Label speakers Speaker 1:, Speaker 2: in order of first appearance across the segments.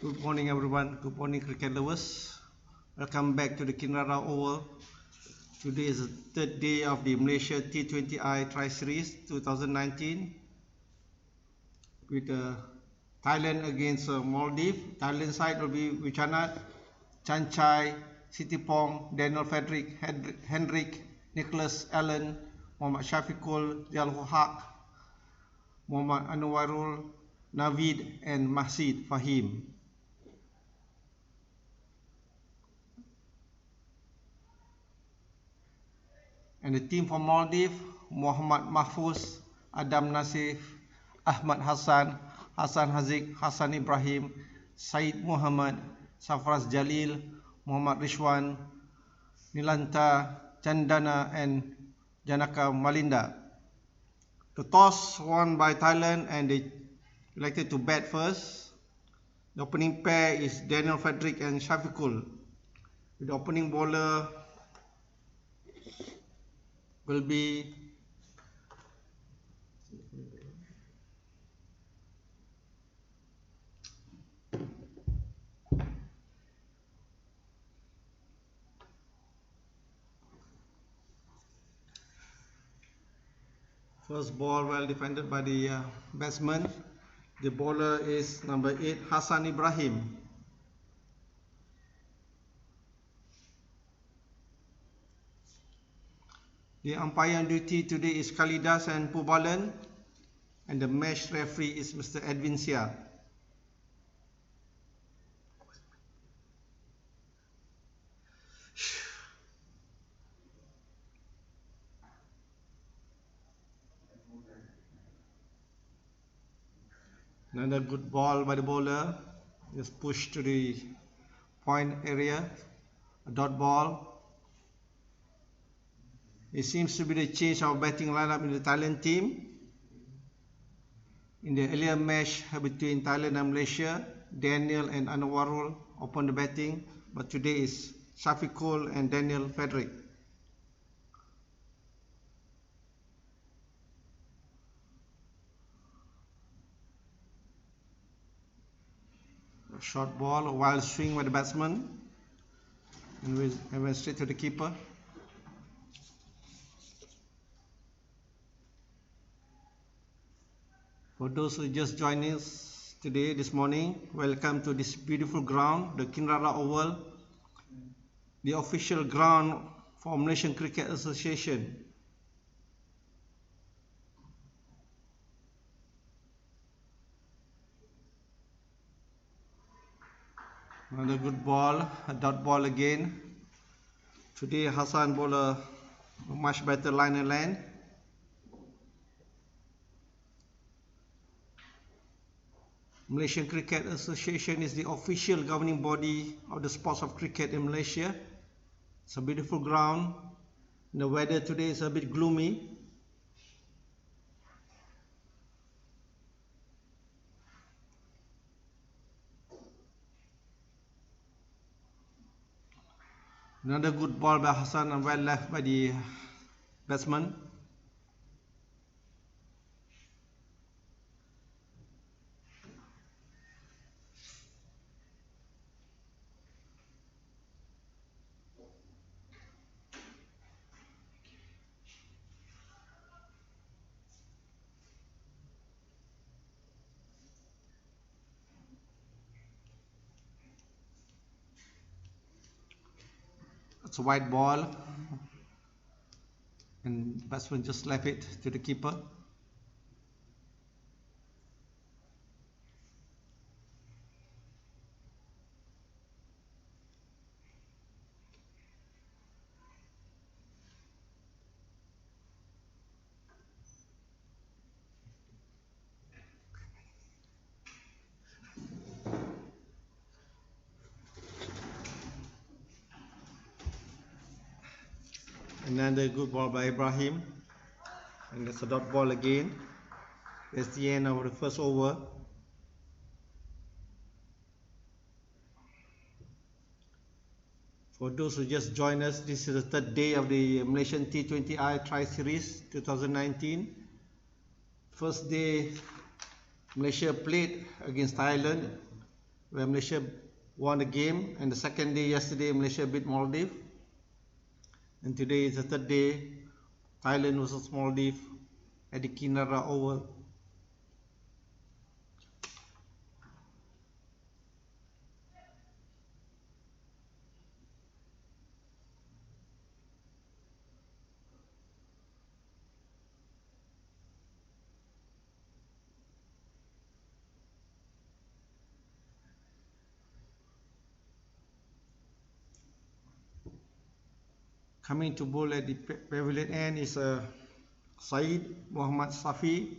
Speaker 1: Good morning everyone, good morning cricket lovers. Welcome back to the Kinrara Oval. Today is the third day of the Malaysia T20I Tri-Series 2019 with Thailand against Maldives. Thailand side will be Wichanat, Chanchai, Sitipong, Daniel Frederick, Hendrik, Nicholas Allen, Muhammad Shafiqul, Jalhul Haq, Muhammad Anwarul, Navid and Mahsid Fahim. And the team from Maldives, Muhammad Mahfuz, Adam Nasif, Ahmad Hassan, Hassan Haziq, Hassan Ibrahim, Said Muhammad, Safraz Jalil, Muhammad Rishwan, Nilanta, Chandana and Janaka Malinda. The toss won by Thailand and they elected to bat first. The opening pair is Daniel Frederick and Shafiqul. The opening bowler will be first ball well defended by the batsman. The bowler is number 8 Hassan Ibrahim. The umpire on duty today is Kalidas and Pubalan, and the match referee is Mr. Edwin Sia. Another good ball by the bowler, just pushed to the point area, a dot ball. It seems to be the change of batting lineup in the Thailand team. In the earlier match between Thailand and Malaysia, Daniel and Anwarul opened the batting, but today is Shafiqul and Daniel Frederick. A short ball, a wild swing by the batsman, and went straight to the keeper. For those who just joined us today, this morning, welcome to this beautiful ground, the Kinrara Oval, the official ground for Malaysian Cricket Association. Another good ball, a dot ball again. Today Hassan bowled a much better line and length. Malaysian Cricket Association is the official governing body of the sports of cricket in Malaysia. It's a beautiful ground. The weather today is a bit gloomy. Another good ball by Hassan and well left by the batsman. It's a wide ball and batsman just left it to the keeper. Another good ball by Ibrahim, and that's a dot ball again. That's the end of the first over. For those who just joined us, this is the third day of the Malaysian T20I Tri-Series 2019. First day, Malaysia played against Thailand where Malaysia won the game, and the second day yesterday Malaysia beat Maldives, and today is the third day, Thailand versus Maldives at the Kinara Oval. Coming to bowl at the pavilion end is Said Muhammad Safi.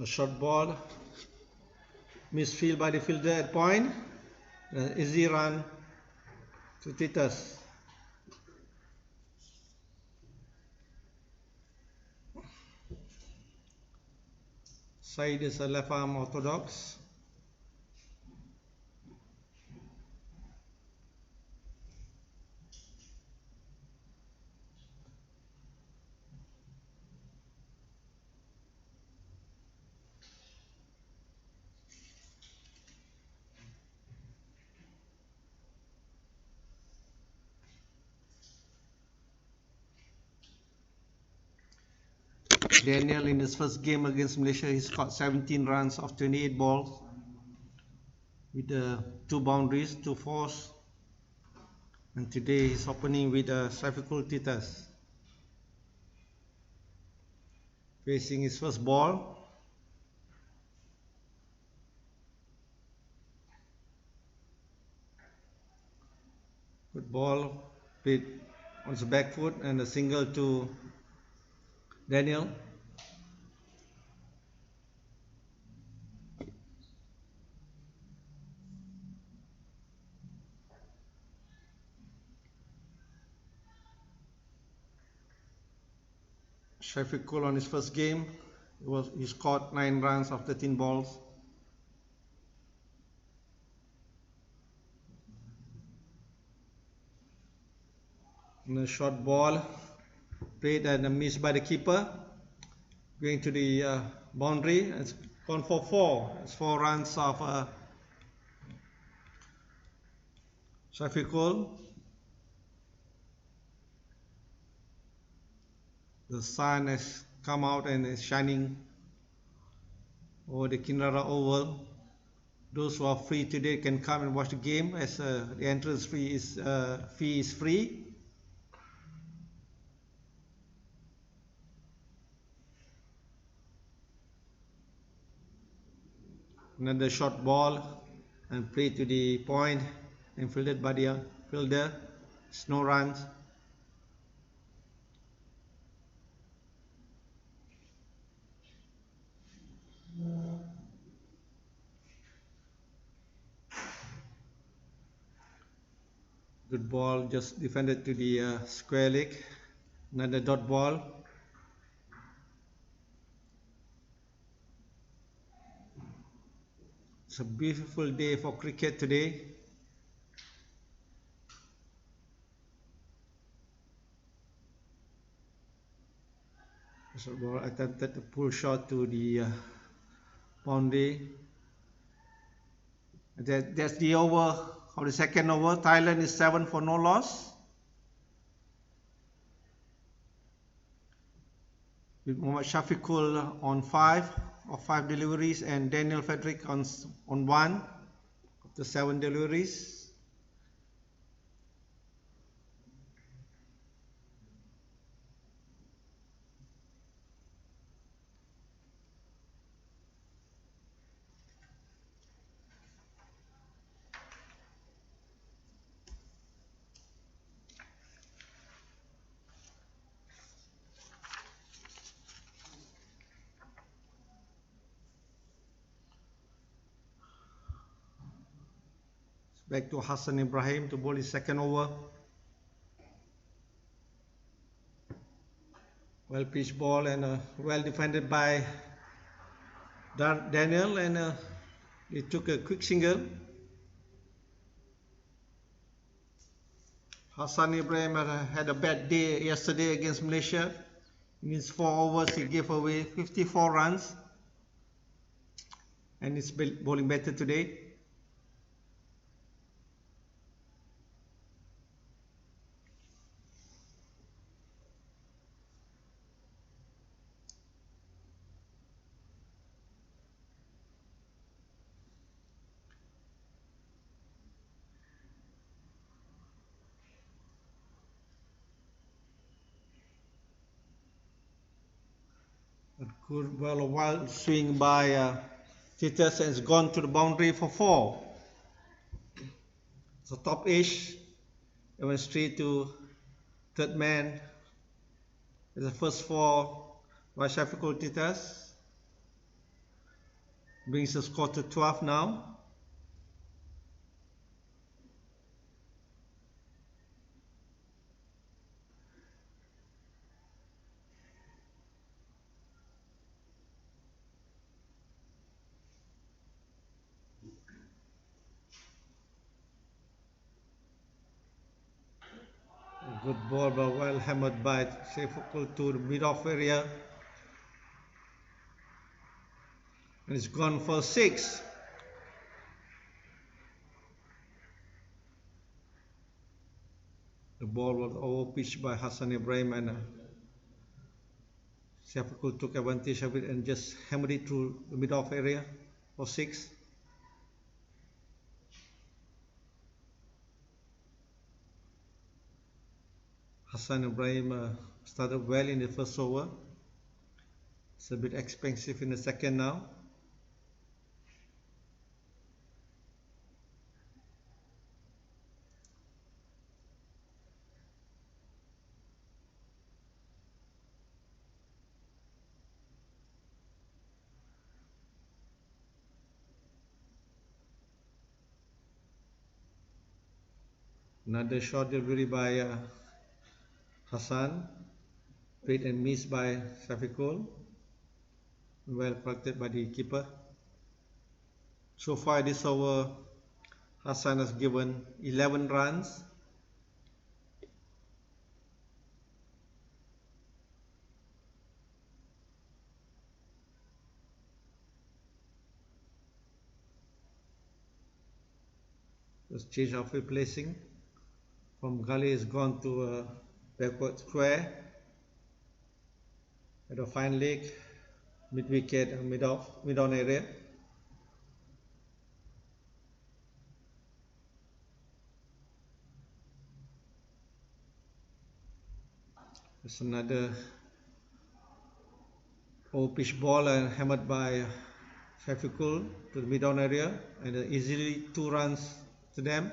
Speaker 1: A short ball, misfield by the fielder at point, easy run to Titus. Said is a left arm orthodox. Daniel, in his first game against Malaysia, he scored 17 runs off 28 balls with 2 boundaries, 2 fours, and today he's opening with Saifikul Titas. Facing his first ball, good ball, played on his back foot, and a single to Daniel. Shafiqul on his first game, he scored 9 runs off 13 balls. And a short ball, played and missed by the keeper, going to the boundary. It's gone for 4. It's 4 runs of Shafiqul. The sun has come out and is shining over the Kinara Oval. Those who are free today can come and watch the game, as the entrance fee is free. Another short ball and played to the point and fielded by the fielder. No runs. Good ball, just defended to the square leg. Another dot ball. It's a beautiful day for cricket today. Short ball attempted to pull shot to the boundary. That's the over of the second over. Thailand is 7 for no loss, with Muhammad Shafiqul on 5 of 5 deliveries and Daniel Frederick on 1 of the 7 deliveries. Back to Hassan Ibrahim to bowl his second over. Well pitched ball and well defended by Daniel, and he took a quick single. Hassan Ibrahim had a bad day yesterday against Malaysia. In his 4 overs, he gave away 54 runs, and he's bowling better today. A good ball, a wild swing by Titus, and it's gone to the boundary for 4. So top edge, it went straight to third man. The first 4 by Shafiqul Titus. Brings the score to 12 now. A good ball, but well hammered by Shafiqul to the mid-off area. And it's gone for 6. The ball was over-pitched by Hassan Ibrahim, and Shafiqul took advantage of it and just hammered it through the mid-off area for 6. Hassan Ibrahim started well in the first over. It's a bit expensive in the second now. Another short delivery by Hassan, played and missed by Shafiqul, well protected by the keeper. So far this over, Hassan has given 11 runs. Just change of replacing. From gully is gone to a backward square at a fine leg, mid wicket and mid on area. There's another over pitch ball and hammered by Shafiqul to the mid on area, and easily 2 runs to them.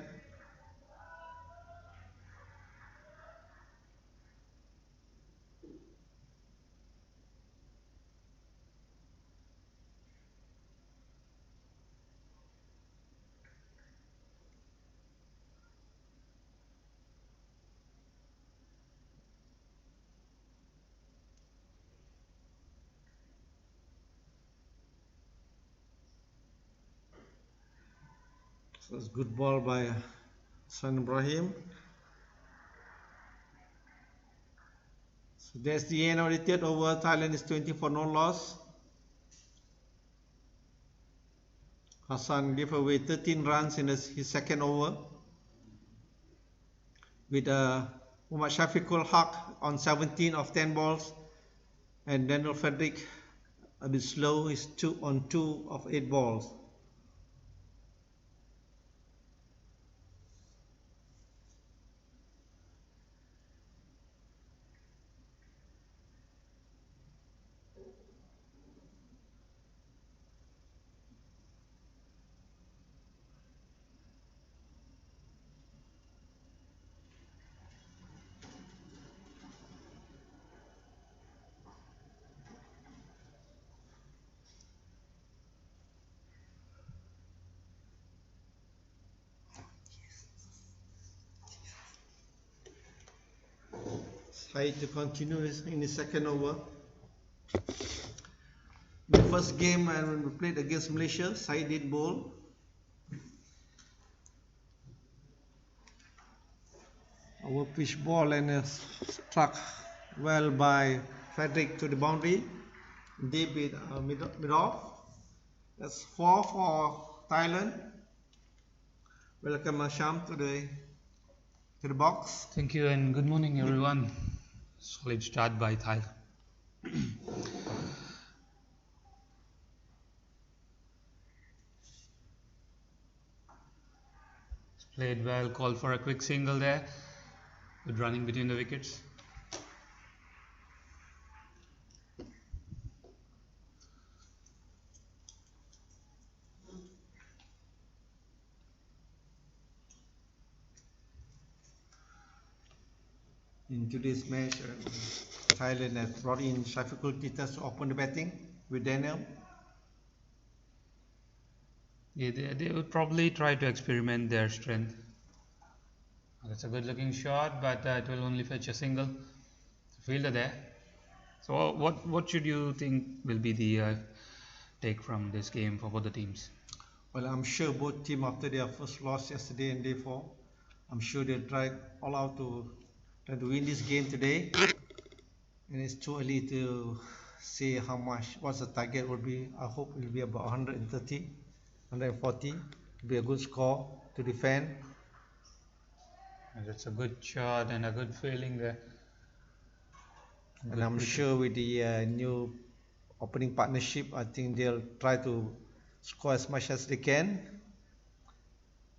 Speaker 1: So it's good ball by Hassan Ibrahim. So that's the end of the third over. Thailand is 20 for no loss. Hassan gave away 13 runs in his second over, with Muhammad Shafiqul Haq on 17 of 10 balls, and Daniel Frederick a bit slow, is 2 on 2 of 8 balls. Said to continue in his second over. In the first game when we played against Malaysia, Said did bowl. Our pitch ball and struck well by Frederick to the boundary. Deep with mid-off. That's 4 for Thailand. Welcome Asham to the box.
Speaker 2: Thank you and good morning everyone. Solid start by Thailand. Played well, called for a quick single there. Good running between the wickets.
Speaker 1: In today's match, Thailand has brought in Shafiqul Titas to open the batting with Daniel.
Speaker 2: Yeah, they will probably try to experiment their strength. That's a good looking shot, but it will only fetch a single. Fielder there. So what should you think will be the take from this game for both the teams?
Speaker 1: Well, I'm sure both teams, after their first loss yesterday and day 4, I'm sure they'll try all out to try to win this game today. And it's too early to say what's the target will be. I hope it will be about 130, 140. It will be a good score to defend.
Speaker 2: And that's a good shot and a good feeling there.
Speaker 1: And I'm sure with the new opening partnership, I think they'll try to score as much as they can.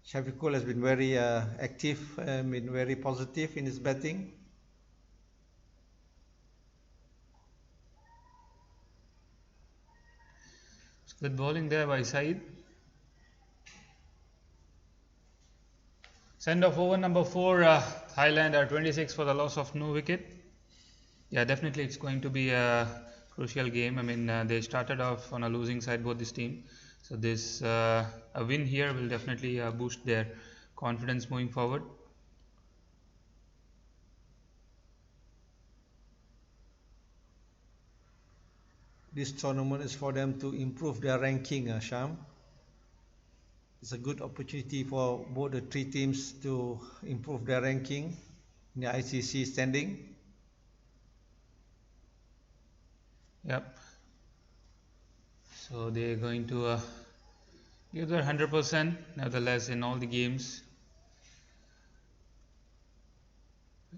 Speaker 1: Shafiqul has been very active and been very positive in his batting.
Speaker 2: It's good bowling there by Said. Send off over number 4, Thailand are 26 for the loss of no wicket. Yeah, definitely it's going to be a crucial game. I mean, they started off on a losing side, both this team. So this a win here will definitely boost their confidence moving forward.
Speaker 1: This tournament is for them to improve their ranking, Sham. It's a good opportunity for both the 3 teams to improve their ranking in the ICC standing.
Speaker 2: Yep. So they're going to give their 100% nevertheless in all the games.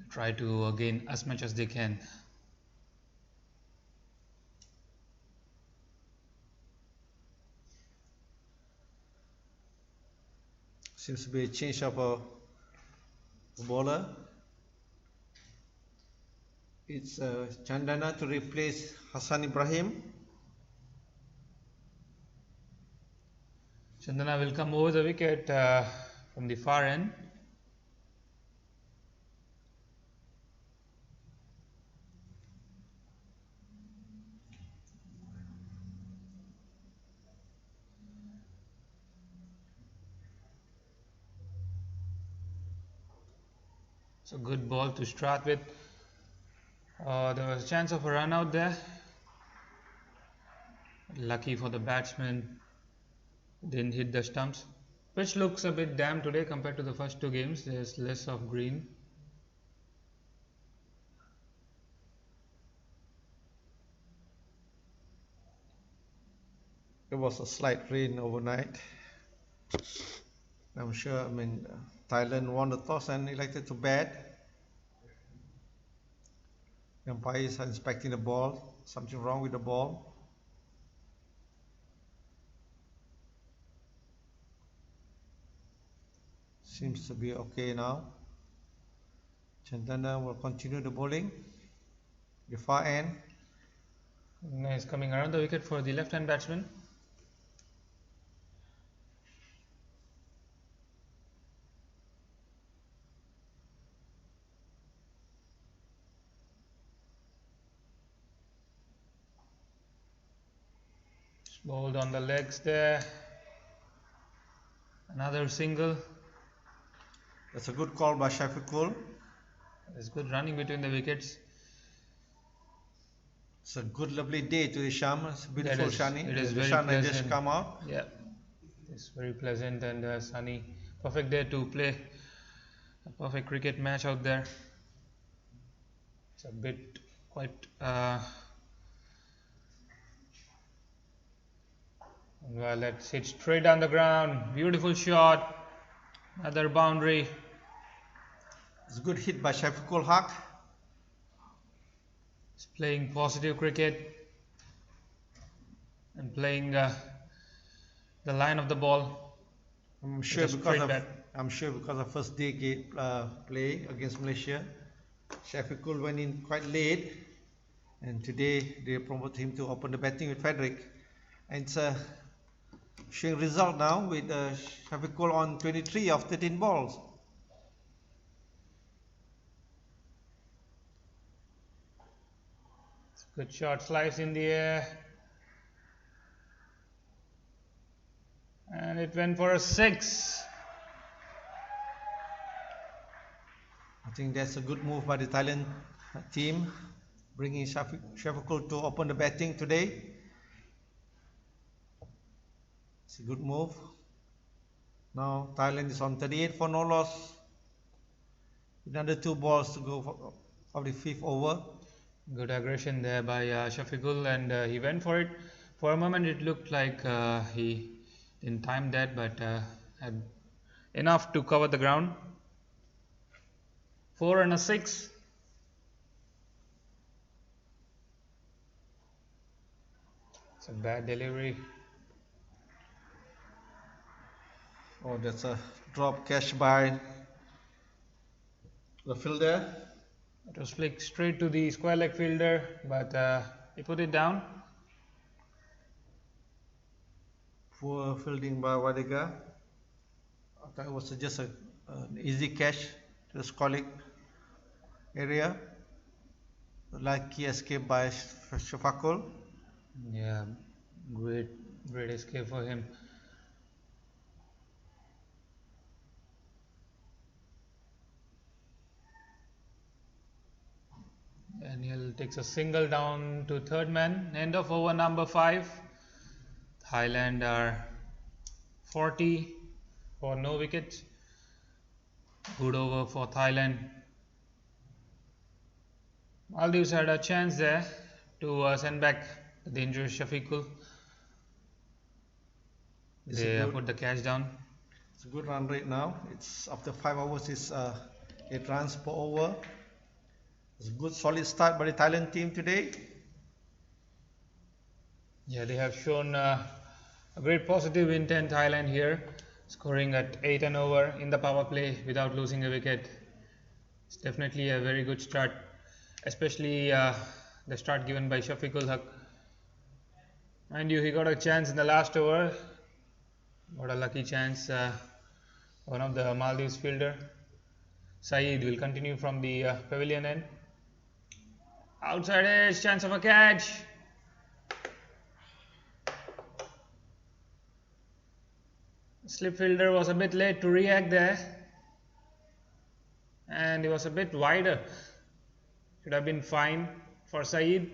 Speaker 2: Try to gain as much as they can.
Speaker 1: Seems to be a change of a bowler. It's Chandana to replace Hassan Ibrahim.
Speaker 2: Chandana will come over the wicket from the far end. So good ball to start with. There was a chance of a run out there. Lucky for the batsman, didn't hit the stumps. Pitch looks a bit damp today compared to the first 2 games. There's less of green.
Speaker 1: There was a slight rain overnight. I'm sure, Thailand won the toss and elected to bat. The umpires are inspecting the ball. Something wrong with the ball. Seems to be okay now. Chandana will continue the bowling. The far end.
Speaker 2: Nice coming around the wicket for the left-hand batsman. Bowled on the legs there. Another single.
Speaker 1: That's a good call by Shafiqul.
Speaker 2: There's good running between the wickets.
Speaker 1: It's a good, lovely day today, Sham. It's beautiful, sunny.
Speaker 2: It is
Speaker 1: The
Speaker 2: very
Speaker 1: sun has
Speaker 2: pleasant.
Speaker 1: just come out.
Speaker 2: Yeah, it's very pleasant and sunny. Perfect day to play a perfect cricket match out there. It's a bit quite. Well, let's hit straight down the ground. Beautiful shot. Another boundary.
Speaker 1: It's a good hit by Shafiqul Haq.
Speaker 2: He's playing positive cricket and playing the line of the ball.
Speaker 1: I'm sure because of first day play against Malaysia, Shafiqul went in quite late, and today they promoted him to open the batting with Frederick. And it's showing result now with Shafiqul on 23 of 13 balls.
Speaker 2: Good shot, slice in the air. And it went for a 6.
Speaker 1: I think that's a good move by the Thailand team, bringing Shafiqul to open the batting today. It's a good move. Now Thailand is on 38 for no loss. Another 2 balls to go for the 5th over.
Speaker 2: Good aggression there by Shafiqul, and he went for it. For a moment it looked like he didn't time that, but had enough to cover the ground. 4 and a 6. It's a bad delivery.
Speaker 1: Oh, that's a drop catch by the fielder.
Speaker 2: It was flicked straight to the square leg fielder, but he put it down.
Speaker 1: Poor fielding by Wadega. I thought it was just an easy catch to the square leg area. Lucky escape by Shafiqul.
Speaker 2: Yeah, great escape for him. Daniel takes a single down to third man. End of over number 5. Thailand are 40 for no wickets. Good over for Thailand. Maldives had a chance there to send back the dangerous Shafiqul. They put the catch down.
Speaker 1: It's a good run rate now. It's after 5 overs. It's 8 runs per over. It's a good solid start by the Thailand team today.
Speaker 2: Yeah, they have shown a great positive intent, Thailand here, scoring at 8 and over in the power play without losing a wicket. It's definitely a very good start, especially the start given by Shafiqul Haq. Mind you, he got a chance in the last over. What a lucky chance. One of the Maldives fielder, Saeed, will continue from the pavilion end. Outside edge, chance of a catch. Slip fielder was a bit late to react there, and he was a bit wider. Should have been fine for Saeed.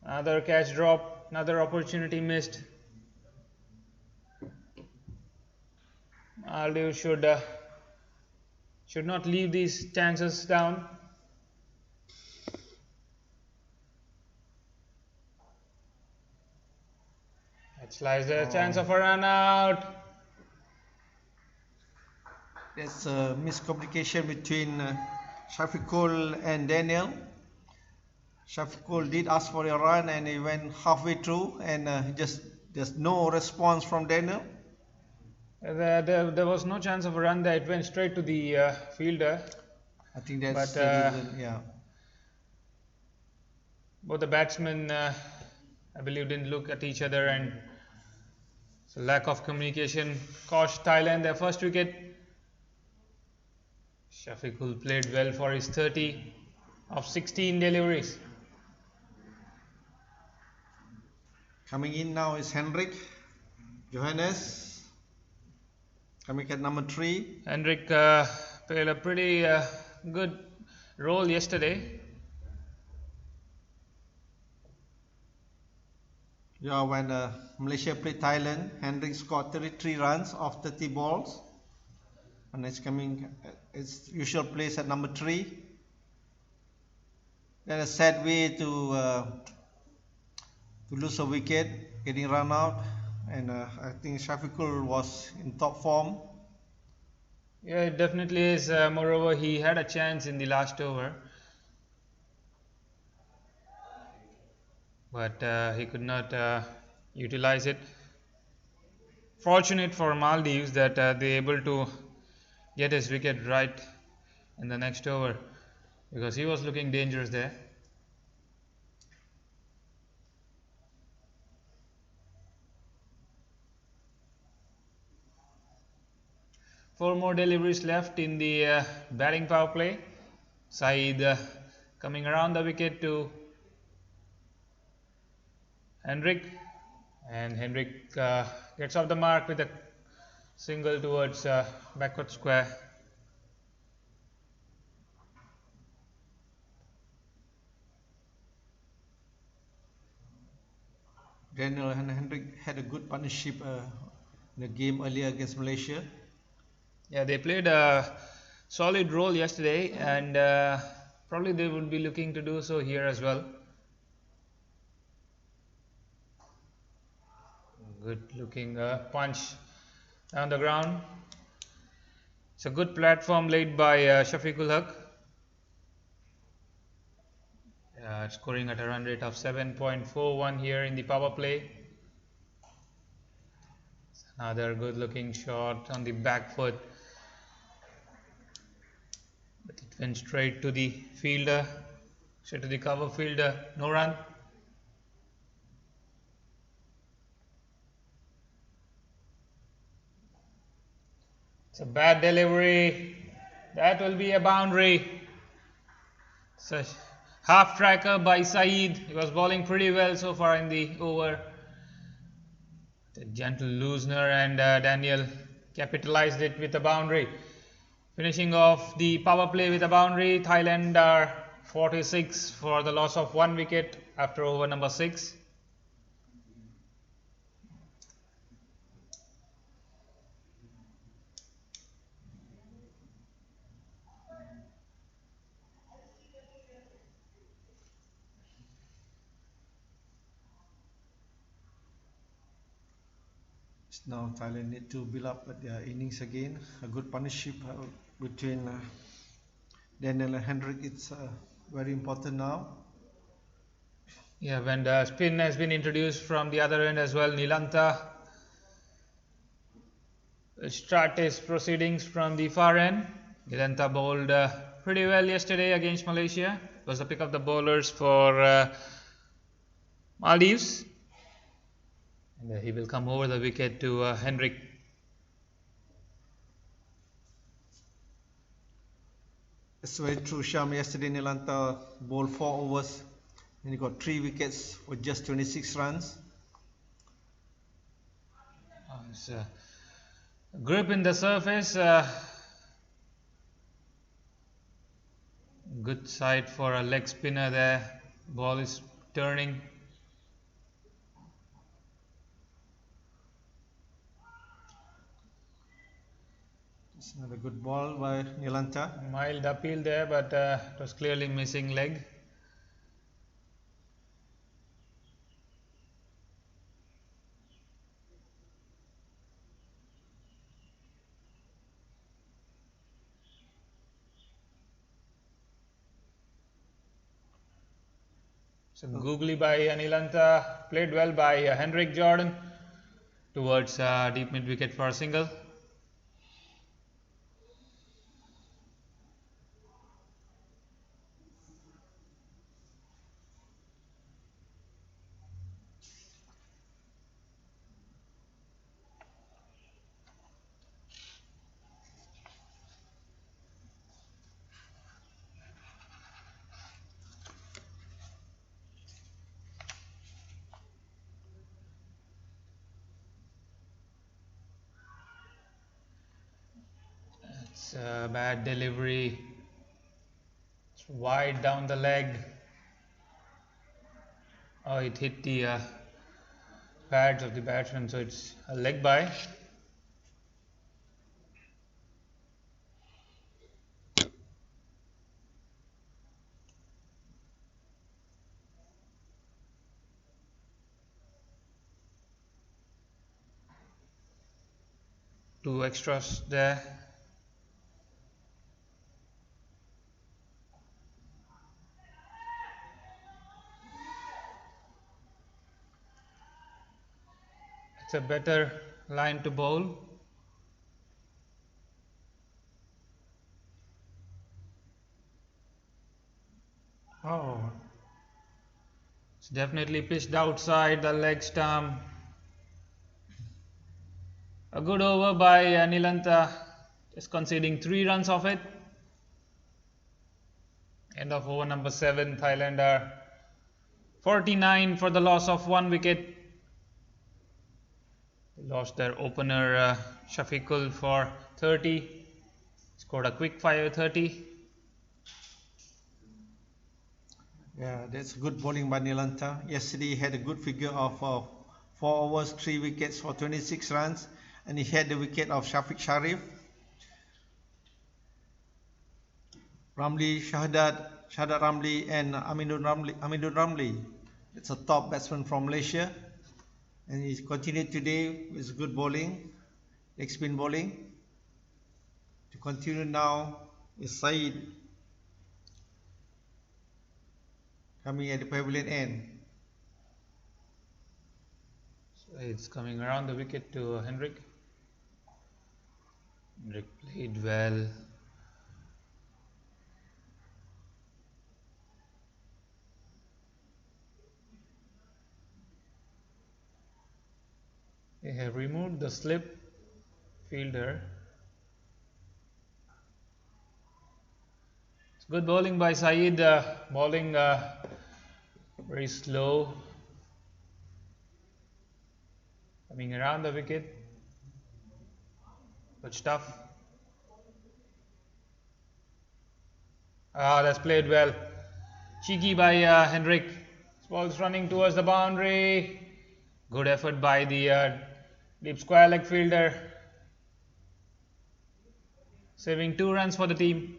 Speaker 2: Another catch drop, another opportunity missed. Maldives should not leave these chances down. That's lies there, chance of a run out.
Speaker 1: There's a miscommunication between Shafiqul and Daniel. Shafiqul did ask for a run and he went halfway through, and there's no response from Daniel.
Speaker 2: There was no chance of a run there. It went straight to the fielder.
Speaker 1: I think that's the reason, yeah.
Speaker 2: Both the batsmen, I believe, didn't look at each other, and so lack of communication cost Thailand their first wicket. Shafiqul played well for his 30 of 16 deliveries.
Speaker 1: Coming in now is Hendrik Johannes, coming at number 3.
Speaker 2: Hendrik played a pretty good role yesterday.
Speaker 1: Yeah, when Malaysia played Thailand, Hendrik scored 33 runs off 30 balls, and it's coming its usual place at number 3. Then a sad way to lose a wicket, getting run out, and I think Shafiqul was in top form.
Speaker 2: Yeah, it definitely is. Moreover, he had a chance in the last over, but he could not utilize it. Fortunate for Maldives that they able to get his wicket right in the next over, because he was looking dangerous there. Four more deliveries left in the batting power play. Saeed coming around the wicket to Hendrik, and Hendrik gets off the mark with a single towards backward square.
Speaker 1: Daniel and Hendrik had a good partnership in the game earlier against Malaysia.
Speaker 2: Yeah, they played a solid role yesterday, and probably they would be looking to do so here as well. Good looking punch down the ground. It's a good platform laid by Shafiqul Haq. Scoring at a run rate of 7.41 here in the power play. Another good looking shot on the back foot, but it went straight to the fielder, straight to the cover fielder. No run. It's a bad delivery. That will be a boundary. It's a half tracker by Saeed. He was bowling pretty well so far in the over. The gentle loosener, and Daniel capitalized it with a boundary. Finishing off the power play with a boundary. Thailand are 46 for the loss of 1 wicket after over number 6.
Speaker 1: Now Thailand need to build up their innings again. A good partnership between Daniel and Hendrik. It's very important now.
Speaker 2: Yeah, when the spin has been introduced from the other end as well, Nilantha will start his proceedings from the far end. Nilantha bowled pretty well yesterday against Malaysia. It was the pick of the bowlers for Maldives. And he will come over the wicket to Hendrik.
Speaker 1: It's very true, Sham. Yesterday Nilantha bowled 4 overs and he got 3 wickets for just 26 runs.
Speaker 2: It's a grip in the surface. Good side for a leg spinner there. Ball is turning.
Speaker 1: It's another good ball by Nilantha.
Speaker 2: Mild appeal there, but it was clearly missing leg. So googly by Nilantha, played well by Hendrik Jordan towards deep mid wicket for a single. It's a bad delivery. It's wide down the leg. Oh, it hit the pads of the batsman, so it's a leg by. Two extras there. It's a better line to bowl. Oh, it's definitely pitched outside the leg stump. A good over by Nilantha, just conceding 3 runs off it. End of over number 7, Thailand are 49 for the loss of 1 wicket. They lost their opener Shafiqul for 30, scored a quick fire 30.
Speaker 1: Yeah, that's good bowling by Nilantha. Yesterday he had a good figure of 4 overs, 3 wickets for 26 runs, and he had the wicket of Shafiq Sharif. Shahadad Ramli and Aminul Ramli. It's a top batsman from Malaysia, and he's continued today with good bowling, leg spin bowling. To continue now is Saeed coming at the pavilion end.
Speaker 2: So it's coming around the wicket to Henrik. Henrik played well. They have removed the slip fielder. It's good bowling by Saeed, bowling very slow, coming around the wicket, but tough. That's played well. Cheeky by Henrik. This ball's running towards the boundary. Good effort by the deep square leg fielder, saving 2 runs for the team.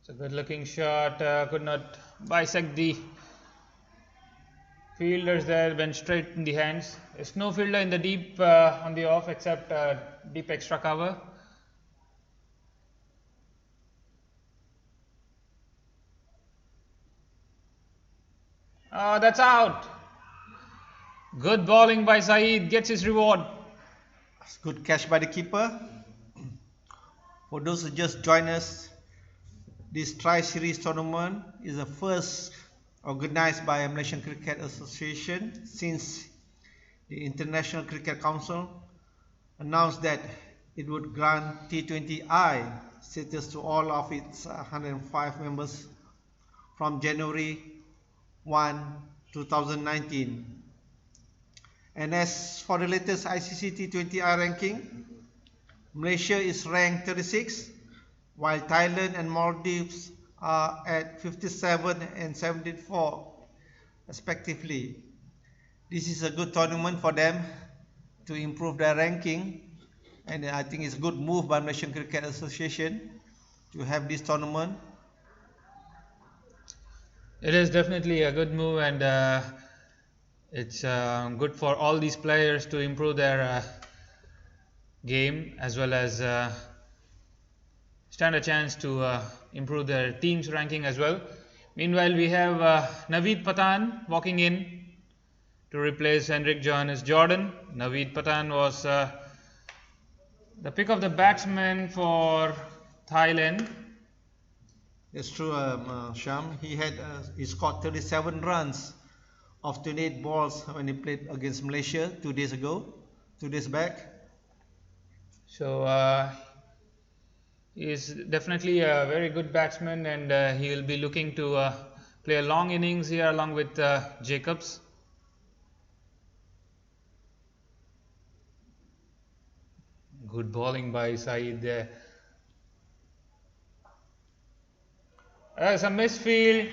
Speaker 2: It's a good looking shot, could not bisect the fielders there, went straight in the hands. There's no fielder in the deep on the off except deep extra cover. That's out. Good bowling by Saeed, gets his reward.
Speaker 1: Good catch by the keeper. For those who just joined us, this Tri-Series tournament is the first organized by Malaysian Cricket Association since the International Cricket Council announced that it would grant T20I status to all of its 105 members from January 1, 2019. And as for the latest ICC T20I ranking, Malaysia is ranked 36, while Thailand and Maldives are at 57 and 74 respectively. This is a good tournament for them to improve their ranking, and I think it's a good move by Malaysian Cricket Association to have this tournament.
Speaker 2: It is definitely a good move, and it's good for all these players to improve their game as well as stand a chance to improve their team's ranking as well. Meanwhile, we have Naveed Pathan walking in to replace Hendrik Johannes Jordan. Naveed Pathan was the pick of the batsman for Thailand.
Speaker 1: It's true, Sham. He scored 37 runs of 28 balls when he played against Malaysia 2 days back.
Speaker 2: So he is definitely a very good batsman, and he will be looking to play a long innings here along with Jacobs. Good bowling by Saeed there. There's a misfield.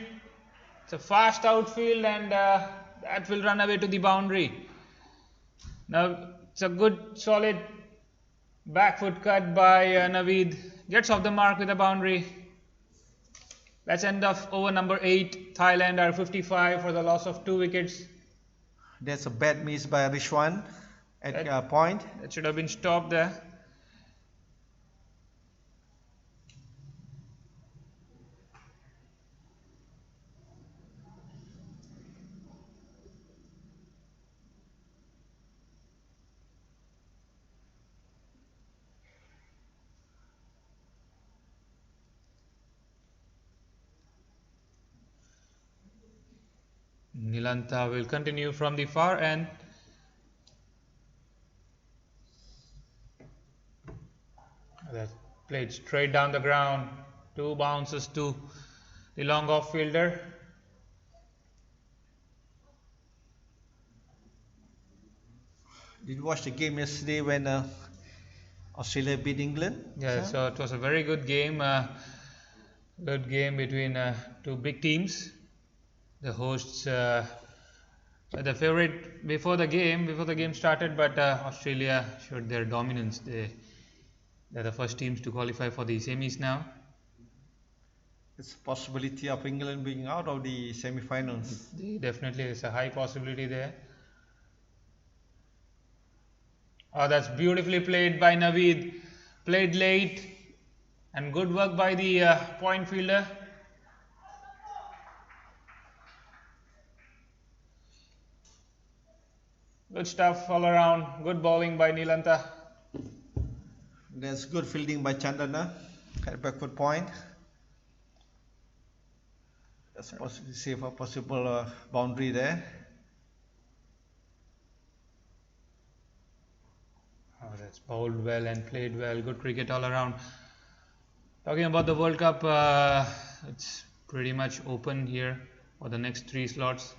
Speaker 2: It's a fast outfield, and that will run away to the boundary. Now it's a good solid back foot cut by Naveed. Gets off the mark with a boundary. Let's end off over number 8. Thailand are 55 for the loss of 2 wickets.
Speaker 1: That's a bad miss by Rishwan at point.
Speaker 2: That should have been stopped there. Nilantha will continue from the far end. That played straight down the ground. 2 bounces to the long off fielder.
Speaker 1: Did you watch the game yesterday when Australia beat England?
Speaker 2: Yeah, so it was a very good game. Good game between 2 big teams. The hosts were the favorite before the game started, but Australia showed their dominance. They're the first teams to qualify for the semis now.
Speaker 1: It's a possibility of England being out of the semi-finals.
Speaker 2: Definitely, there's a high possibility there. Oh, that's beautifully played by Naveed. Played late, and good work by the point fielder. Good stuff all around. Good bowling by Nilantha.
Speaker 1: That's good fielding by Chandana at backward point. That's possibly save a possible boundary there.
Speaker 2: Oh, that's bowled well and played well. Good cricket all around. Talking about the World Cup, it's pretty much open here for the next 3 slots.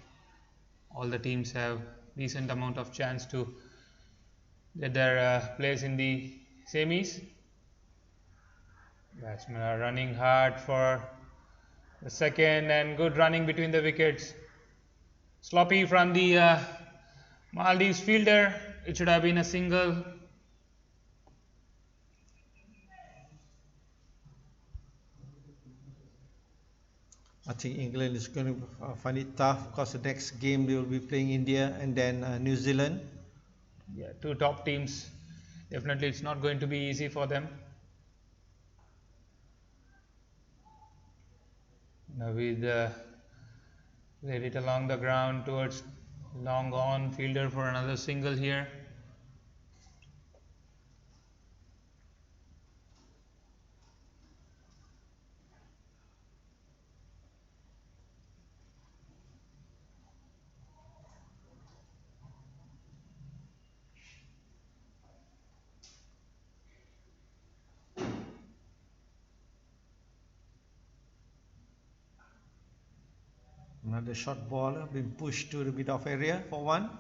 Speaker 2: All the teams have decent amount of chance to get their place in the semis. Batsmen are running hard for the second, and good running between the wickets. Sloppy from the Maldives fielder. It should have been a single.
Speaker 1: I think England is going to find it tough because the next game they will be playing India and then New Zealand.
Speaker 2: Yeah, 2 top teams. Definitely it's not going to be easy for them. Naveed laid it along the ground towards long on fielder for another single here.
Speaker 1: Another short ball being pushed to the mid-off area for 1.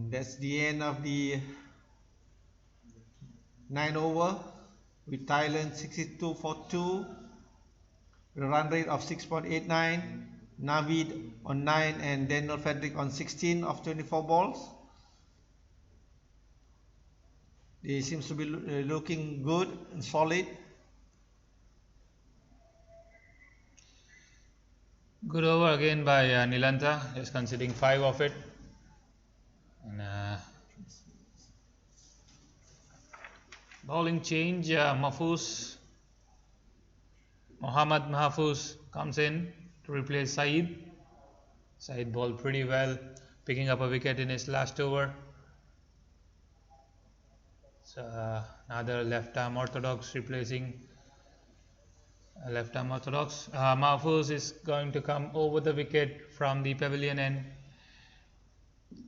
Speaker 1: That's the end of the 9 over with Thailand 62 for 2. The run rate of 6.89. Naveed on 9 and Daniel Frederick on 16 of 24 balls. They seems to be looking good and solid.
Speaker 2: Good over again by Nilantha, just conceding 5 of it. And bowling change, Mohammad Mahfouz comes in to replace Saeed. Saeed bowled pretty well, picking up a wicket in his last over. So another left arm orthodox replacing left arm orthodox. Mahfouz is going to come over the wicket from the pavilion end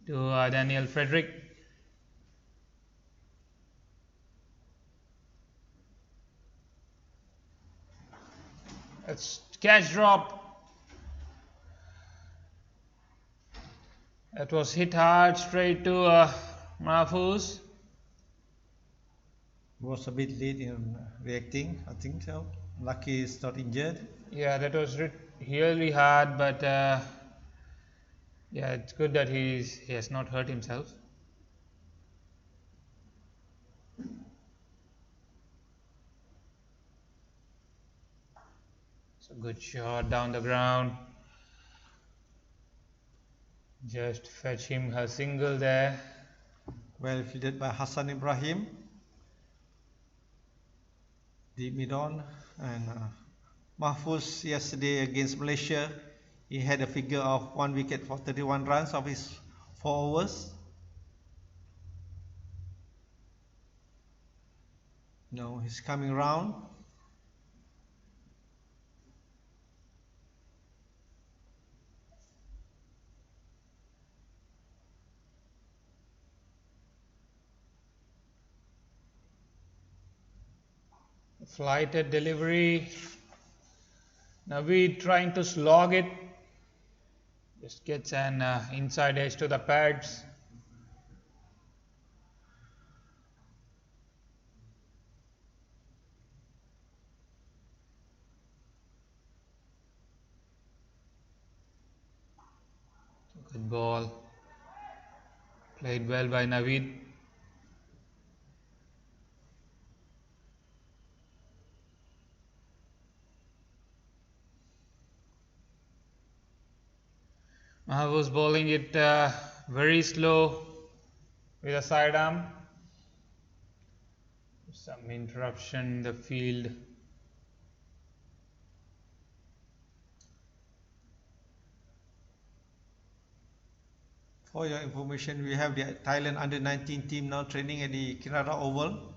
Speaker 2: to Daniel Frederick. It's catch drop. It was hit hard straight to Mahfouz.
Speaker 1: Was a bit late in reacting, I think so. Lucky is not injured.
Speaker 2: Yeah, that was really hard, but yeah, it's good that he has not hurt himself. It's a good shot down the ground. Just fetch him a single there.
Speaker 1: Well fielded by Hassan Ibrahim. Deep mid on. And Mahfouz yesterday against Malaysia, he had a figure of 1 wicket for 31 runs of his 4 overs. No, he's coming round.
Speaker 2: Flighted delivery. Naveed trying to slog it. Just gets an inside edge to the pads. Good ball. Played well by Naveed. Was bowling it very slow with a sidearm. Some interruption in the field.
Speaker 1: For your information, we have the Thailand under-19 team now training at the Kinara Oval.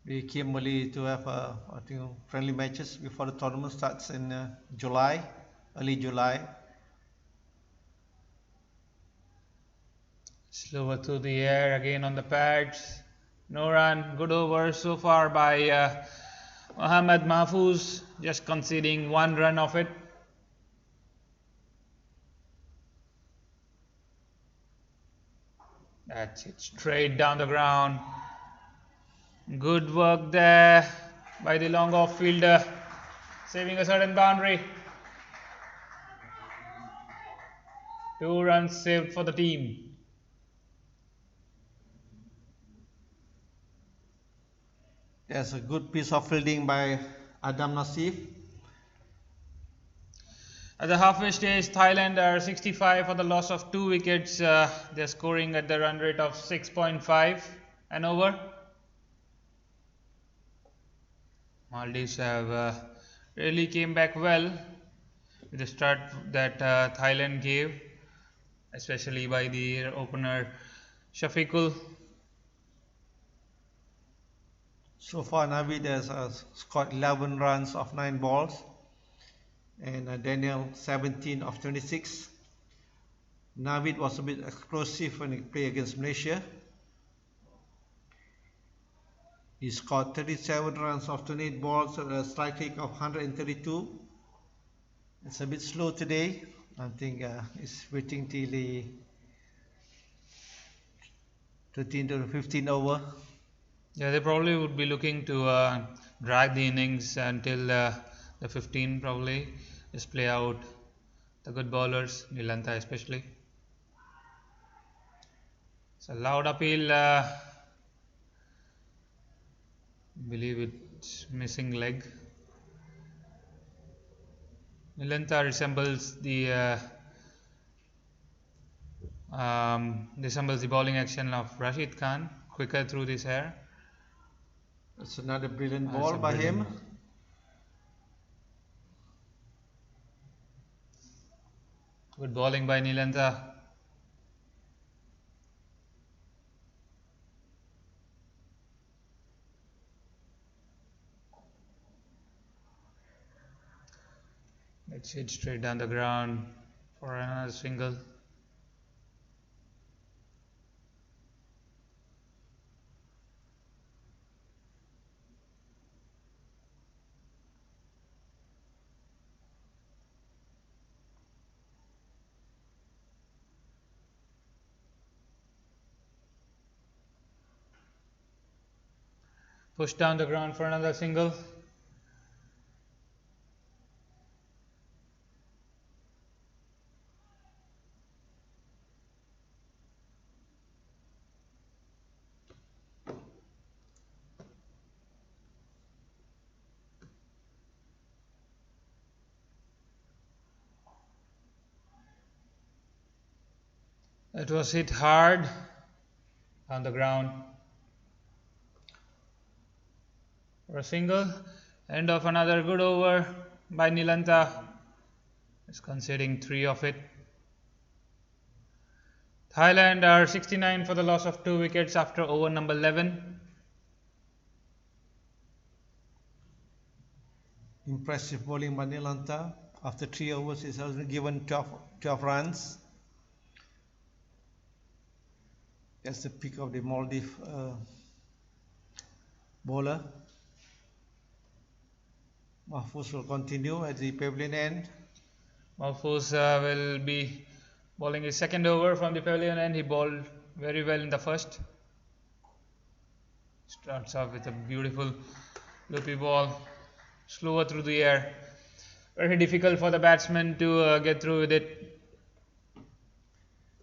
Speaker 1: They came early to have friendly matches before the tournament starts in July, early July.
Speaker 2: Slower through the air again on the pads. No run. Good over so far by Mohammad Mahfouz, just conceding 1 run of it. That's it, straight down the ground. Good work there by the long off fielder, saving a certain boundary. 2 runs saved for the team.
Speaker 1: There's a good piece of fielding by Adam Nassif.
Speaker 2: At the halfway stage, Thailand are 65 for the loss of 2 wickets. They're scoring at the run rate of 6.5 and over. Maldives have really came back well with the start that Thailand gave, especially by the opener Shafiqul.
Speaker 1: So far, Naveed has scored 11 runs of 9 balls, and Daniel 17 of 26. Naveed was a bit explosive when he played against Malaysia. He scored 37 runs of 28 balls at a strike rate of 132. It's a bit slow today. I think he's waiting till the 13 to 15 over.
Speaker 2: Yeah, they probably would be looking to drag the innings until the 15 probably. Just play out the good bowlers, Nilantha especially. It's a loud appeal. Believe it's missing leg. Nilantha resembles the bowling action of Rashid Khan, quicker through this air.
Speaker 1: It's another brilliant ball by him.
Speaker 2: Good bowling by Nilantha. Let's hit straight down the ground for another single. Push down the ground for another single. It was hit hard on the ground for a single. End of another good over by Nilanta. Is conceding 3 of it. Thailand are 69 for the loss of 2 wickets after over number 11.
Speaker 1: Impressive bowling by Nilanta. After 3 overs, he's only given 12 runs. That's the pick of the Maldives bowler. Mahfouz will continue at the pavilion end.
Speaker 2: Mahfouz will be bowling his second over from the pavilion end. He bowled very well in the first. Starts off with a beautiful loopy ball, slower through the air. Very difficult for the batsman to get through with it.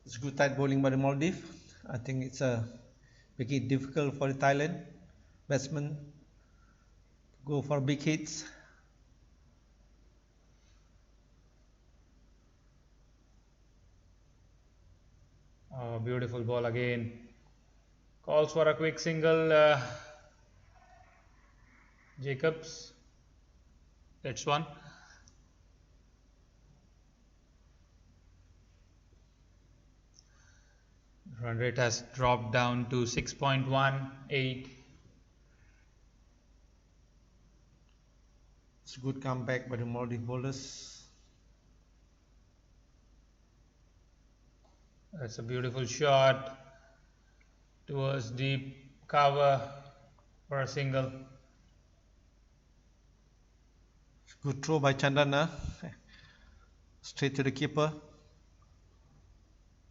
Speaker 1: It's good tight bowling by the Maldives. I think it's making it difficult for the Thailand batsmen to go for big hits.
Speaker 2: Oh, beautiful ball again. Calls for a quick single. Jacobs. That's one. Run rate has dropped down to 6.18.
Speaker 1: It's a good comeback by the Maldives bowlers.
Speaker 2: That's a beautiful shot towards deep cover for a single.
Speaker 1: Good throw by Chandana. Straight to the keeper.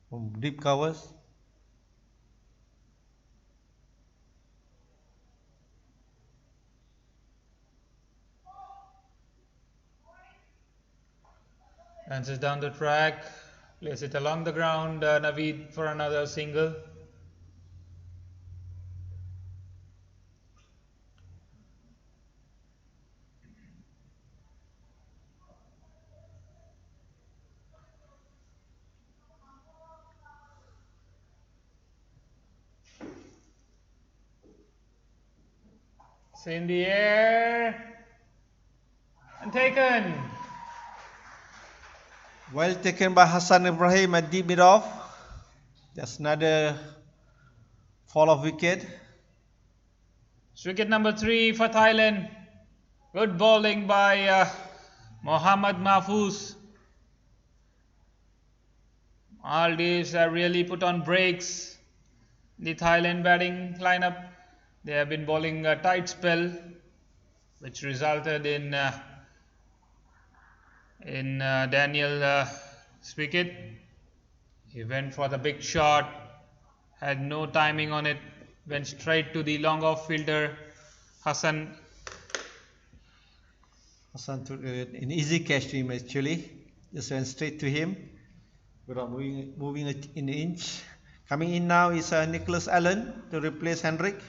Speaker 1: From deep covers.
Speaker 2: Dances down the track. Plays it along the ground. Naveed for another single. It's in the air and taken.
Speaker 1: Well taken by Hassan Ibrahim at deep mid off. That's another fall of wicket.
Speaker 2: It's wicket number 3 for Thailand. Good bowling by Mohammad Mahfouz. Maldives have really put on brakes. The Thailand batting lineup. They have been bowling a tight spell, which resulted in Daniel's wicket. He went for the big shot, had no timing on it, went straight to the long off fielder Hassan.
Speaker 1: Hassan took an easy catch to him actually. Just went straight to him without moving an inch. Coming in now is Nicholas Allen to replace Hendrick.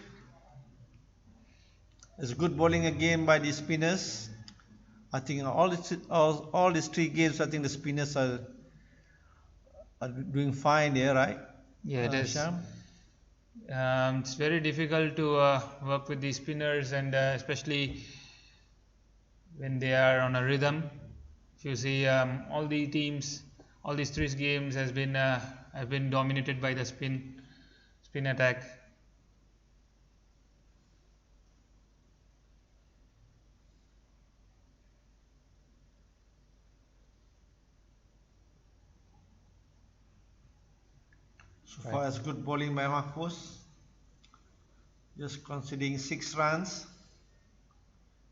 Speaker 1: It's good bowling again by the spinners. I think all these 3 games, I think the spinners are doing fine there, right?
Speaker 2: Yeah, it is.
Speaker 1: Sham?
Speaker 2: It's very difficult to work with the spinners, and especially when they are on a rhythm. If you see, all the teams, all these 3 games have been dominated by the spin attack.
Speaker 1: So far as good bowling by Mahfouz. Just conceding 6 runs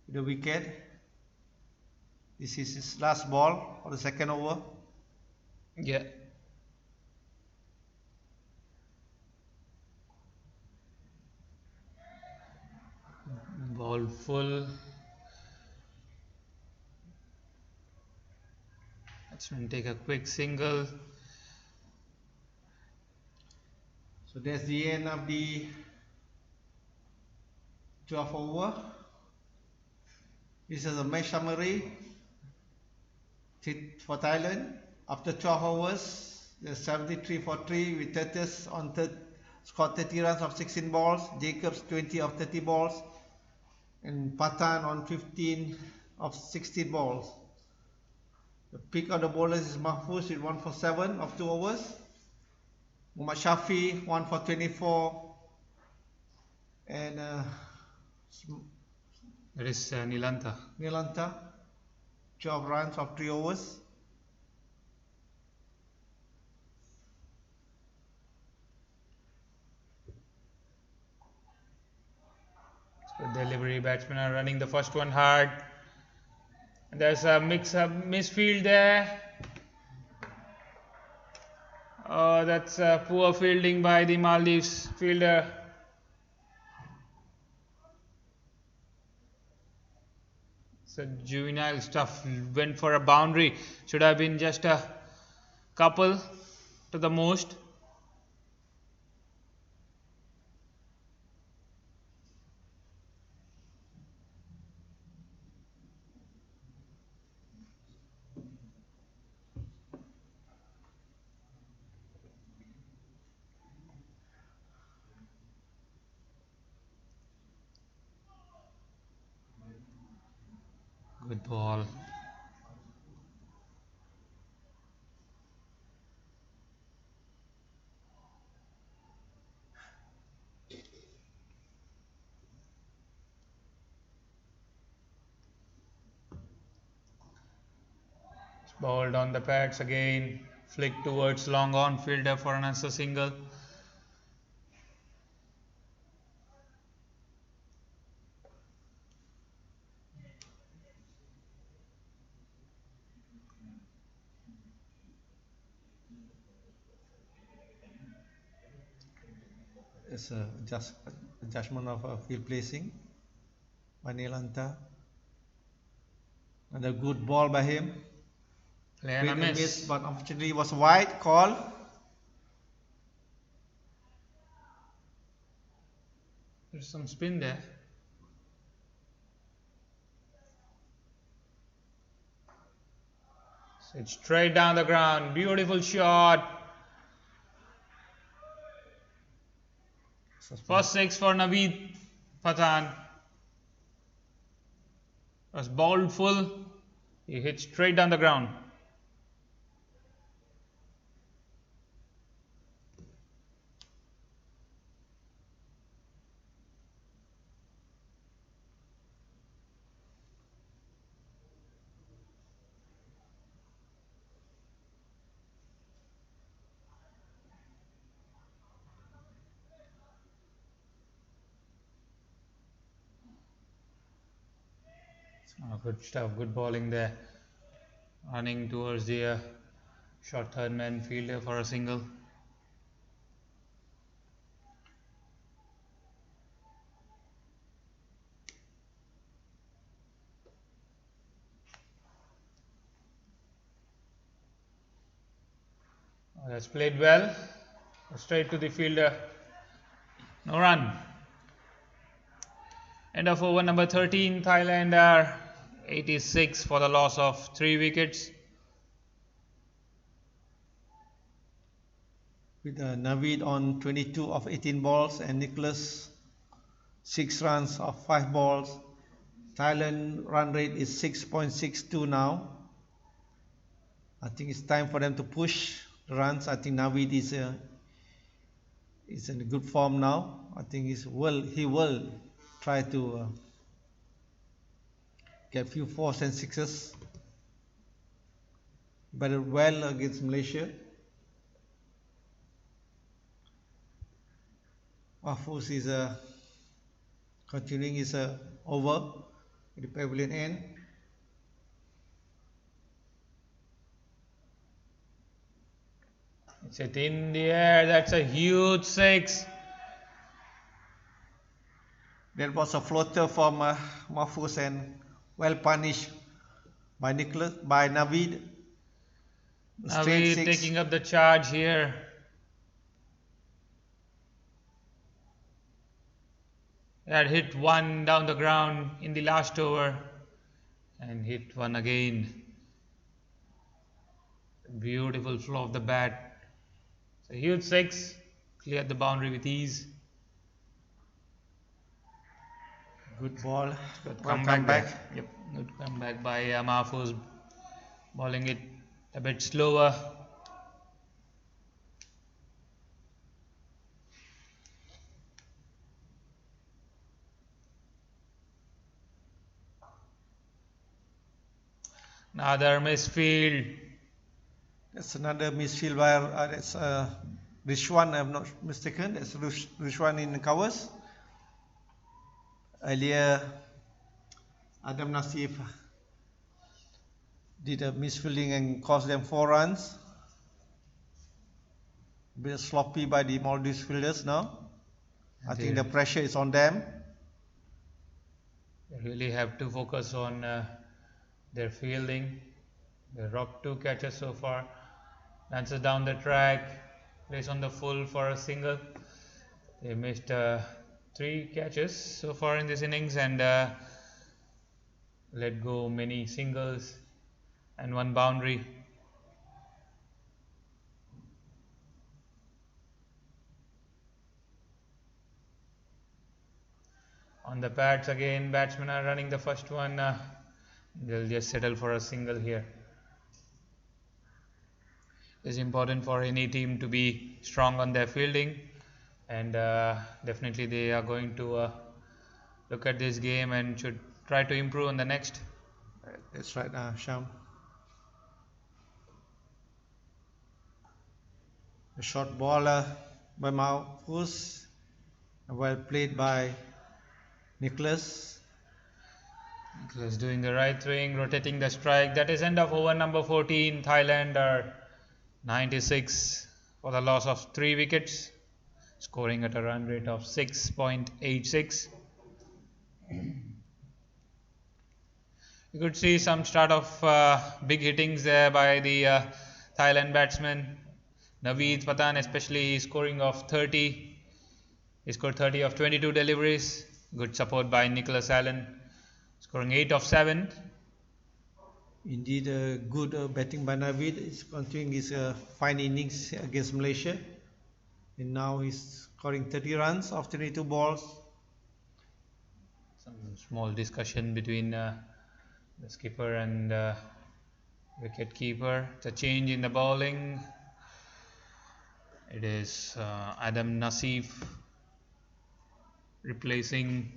Speaker 1: with the wicket. This is his last ball for the second over.
Speaker 2: Yeah. Ball full. Batsman take a quick single.
Speaker 1: So that's the end of the 12 over. This is a match summary for Thailand. After 12 overs, there's 73 for 3 with Tetis on scored 30 runs of 16 balls, Jacobs 20 of 30 balls, and Pathan on 15 of 16 balls. The pick of the bowlers is Mahfuz with 1 for 7 of 2 overs. Muhammad Shafi 1 for 24, and
Speaker 2: That is
Speaker 1: Nilanta 12 runs of 3 overs.
Speaker 2: Good delivery. Batsmen are running the first one hard. And there's a misfield there. Oh, that's poor fielding by the Maldives fielder. So juvenile stuff, went for a boundary. Should have been just a couple to the most. Good ball. Balled on the pads again. Flick towards long on fielder for an answer single.
Speaker 1: It's a judgment of field placing by Nilanta. And a good ball by him.
Speaker 2: Play and a miss.
Speaker 1: But unfortunately was wide call.
Speaker 2: There's some spin there. So it's straight down the ground. Beautiful shot. First 6 for Naveed Pathan. Was balled full. He hit straight down the ground. Good stuff, good bowling there. Running towards the short third man fielder for a single. That's played well. Straight to the fielder. No run. End of over number 13. Thailand are 86 for the loss of 3 wickets.
Speaker 1: With Naveed on 22 of 18 balls and Nicholas 6 runs of 5 balls. Thailand run rate is 6.62 now. I think it's time for them to push the runs. I think Naveed is in good form now. I think he will try to get few 4s and 6s. Batted well against Malaysia. Mahfuz is continuing his over at the pavilion end.
Speaker 2: It's it in the air. That's a huge 6.
Speaker 1: That was a floater from Mahfuz and well punished by Navid. Straight
Speaker 2: Naveed
Speaker 1: six.
Speaker 2: taking up the charge here. Had hit one down the ground in the last over and hit one again. Beautiful flow of the bat. So huge six, cleared the boundary with ease.
Speaker 1: Good ball.
Speaker 2: Good
Speaker 1: Welcome
Speaker 2: comeback there.
Speaker 1: back.
Speaker 2: Yep, good comeback by Mahfuz, bowling it a bit slower. Another misfield.
Speaker 1: That's another misfield by that's Rishwan, I'm not mistaken. That's Rishwan in the covers. Earlier, Adam Nasif did a misfielding and cost them 4 runs. A bit sloppy by the Maldives fielders now. I think the pressure is on them.
Speaker 2: They really have to focus on their fielding. They rocked 2 catches so far. Lances down the track, plays on the full for a single. They missed 3 catches so far in this innings and let go many singles and 1 boundary. On the pads again, batsmen are running the first one. They'll just settle for a single here. It's important for any team to be strong on their fielding, and definitely they are going to look at this game and should try to improve on the next.
Speaker 1: That's right, Sham. A short ball by Mahfuz, well played by Nicholas.
Speaker 2: Nicholas doing the right thing, rotating the strike. That is end of over number 14. Thailand are 96 for the loss of 3 wickets, scoring at a run rate of 6.86. You could see some start of big hittings there by the Thailand batsman. Naveed Patan especially scoring of 30. He scored 30 of 22 deliveries. Good support by Nicholas Allen, scoring 8 of 7.
Speaker 1: Indeed, good batting by Navid. He's continuing his fine innings against Malaysia. And now he's scoring 30 runs off 22 balls.
Speaker 2: Some small discussion between the skipper and wicket keeper. It's a change in the bowling. It is Adam Nasif replacing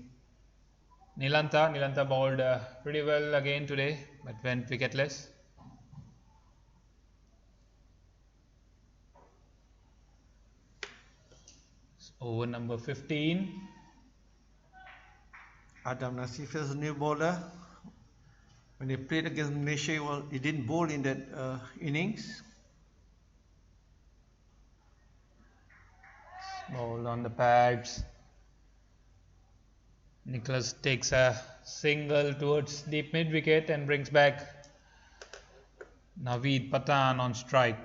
Speaker 2: Nilantha. Nilantha bowled pretty well again today, but went wicketless. Over number 15.
Speaker 1: Adam Nasif is a new bowler. When they played against Malaysia, he didn't bowl in that innings.
Speaker 2: Ball on the pads. Nicholas takes a single towards deep mid wicket and brings back Naveed Patan on strike.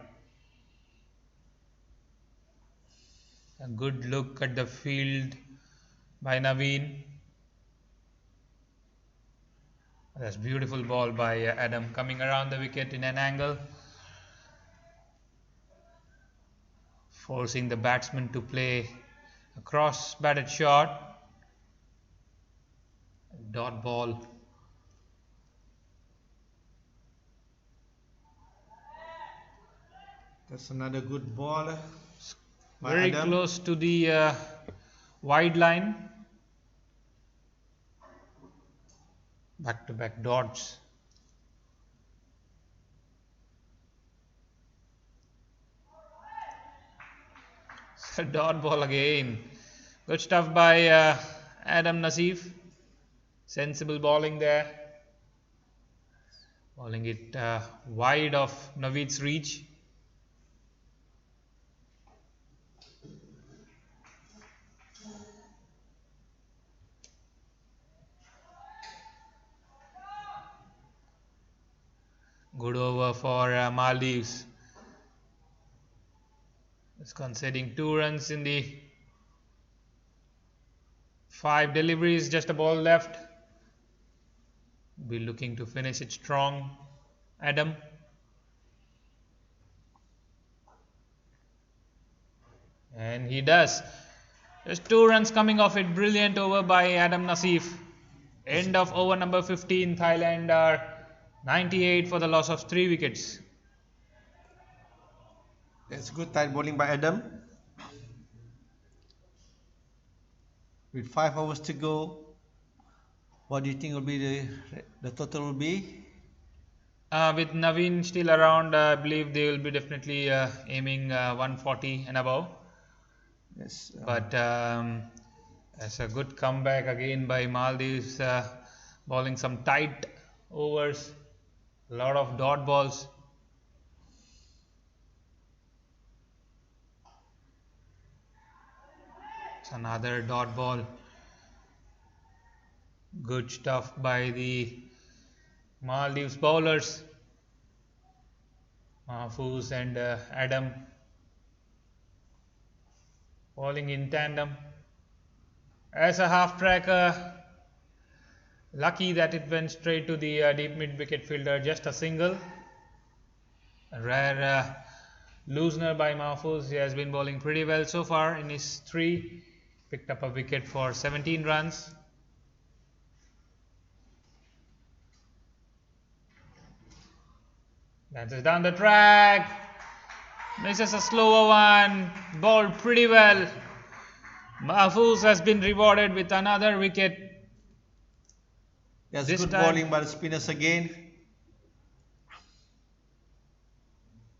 Speaker 2: A good look at the field by Naveen. That's beautiful ball by Adam coming around the wicket in an angle, forcing the batsman to play a cross batted shot. Dot ball.
Speaker 1: That's another good ball.
Speaker 2: Very close to the wide line. Back to back dots. Dot ball again. Good stuff by Adam Nasif. Sensible bowling there. Bowling it wide of Naveed's reach. Good over for Maldives. It's conceding 2 runs in the 5 deliveries, just a ball left. Be looking to finish it strong. Adam. And he does. Just 2 runs coming off it. Brilliant over by Adam Naseef. End of over number 15. Thailand are 98 for the loss of 3 wickets.
Speaker 1: That's good tight bowling by Adam. With 5 overs to go, what do you think will be the total will be?
Speaker 2: With Naveen still around, I believe they will be definitely aiming 140 and above.
Speaker 1: Yes.
Speaker 2: But that's a good comeback again by Maldives, bowling some tight overs, a lot of dot balls. It's another dot ball. Good stuff by the Maldives bowlers, Mahfouz and Adam, bowling in tandem. As a half track, lucky that it went straight to the deep mid wicket fielder, just a single. A rare loosener by Mahfouz. He has been bowling pretty well so far in his 3. Picked up a wicket for 17 runs. Dances down the track. Misses a slower one. Bowled pretty well. Mahfouz has been rewarded with another wicket.
Speaker 1: That's good bowling by the spinners again.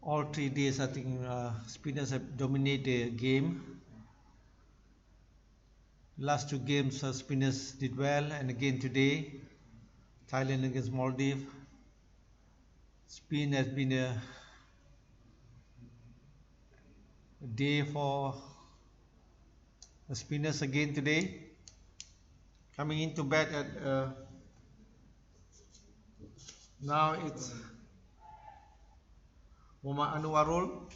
Speaker 1: All 3 days, I think spinners have dominated the game. Last 2 games, spinners did well, and again today, Thailand against Maldives. Spin has been a day for the spinners again today. Coming into bat at now it's Muhammad Anwarul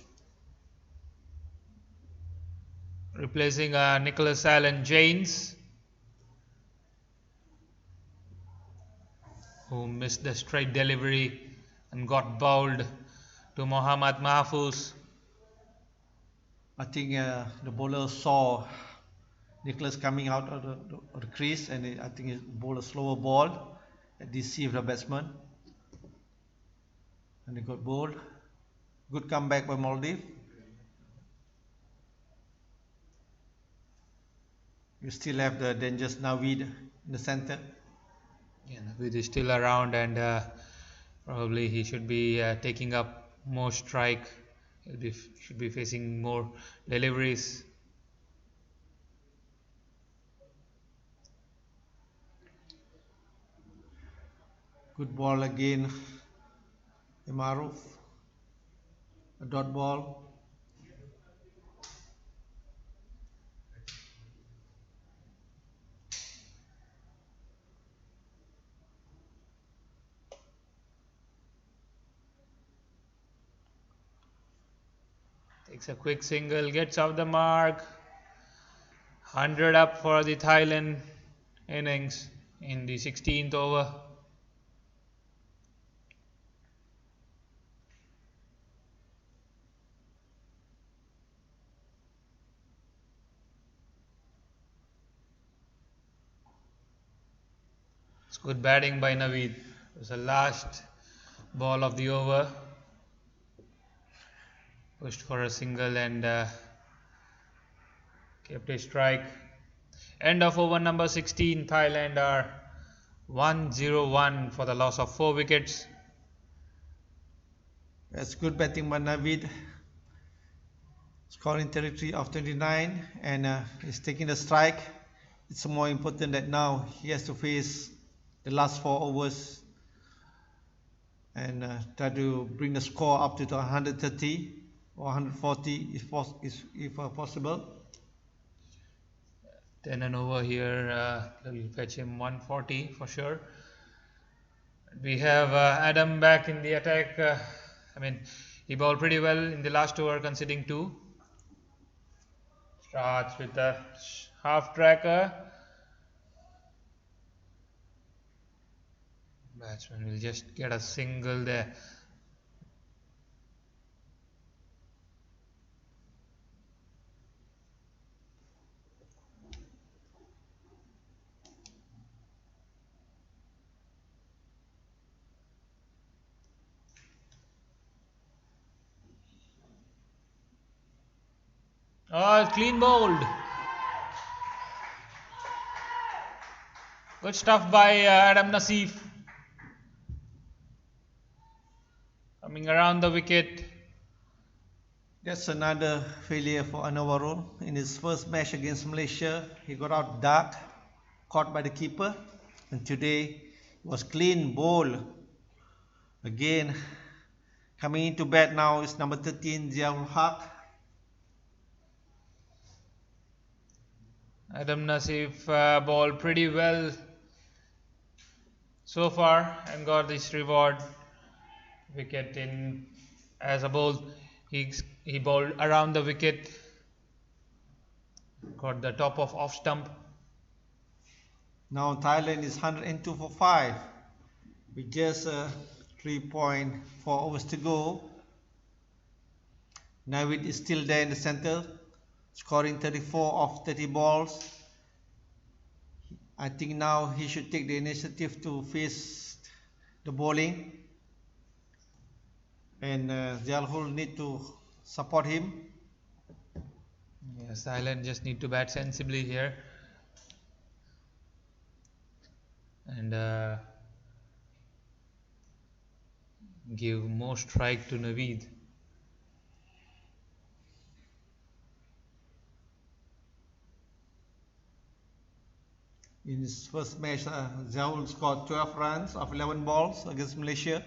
Speaker 2: replacing Nicholas Allen Janes, who missed the straight delivery and got bowled to Mohammad Mahfouz.
Speaker 1: I think the bowler saw Nicholas coming out of the crease, and I think he bowled a slower ball that deceived the batsman, and he got bowled. Good comeback by Maldives. You still have the dangerous Naveed in the centre.
Speaker 2: Yeah, Naveed is still around, and probably he should be taking up more strike. He should be facing more deliveries.
Speaker 1: Good ball again, Maruf. A dot ball.
Speaker 2: Takes a quick single, gets off the mark. 100 up for the Thailand innings in the 16th over. It's good batting by Naveed. It was the last ball of the over. Pushed for a single and kept a strike. End of over number 16. Thailand are 101 for the loss of 4 wickets.
Speaker 1: That's good batting by Naveed. Scoring territory of 29, and he's taking the strike. It's more important that now he has to face the last 4 overs and try to bring the score up to 130 or 140 if possible.
Speaker 2: 10 and over here will fetch him 140 for sure. We have Adam back in the attack. He bowled pretty well in the last over, conceding 2. Starts with a half tracker. Batsman will just get a single there. Oh, clean bowled. Good stuff by Adam Naseef. Coming around the wicket.
Speaker 1: That's another failure for Anwarul. In his first match against Malaysia, he got out dark, caught by the keeper, and today was clean bowl. Again, coming into bat now is number 13, Ziaul Haq.
Speaker 2: Adam Naseef bowled pretty well so far and got this reward wicket in as a bowl. He bowled around the wicket, got the top of off stump.
Speaker 1: Now Thailand is 102 for 5 with just 3.4 overs to go. Navid is still there in the center, scoring 34 of 30 balls. I think now he should take the initiative to face the bowling, and Ziaul need to support him.
Speaker 2: Yes, Thailand just need to bat sensibly here and give more strike to Naveed.
Speaker 1: In his first match, Ziaul scored 12 runs of 11 balls against Malaysia.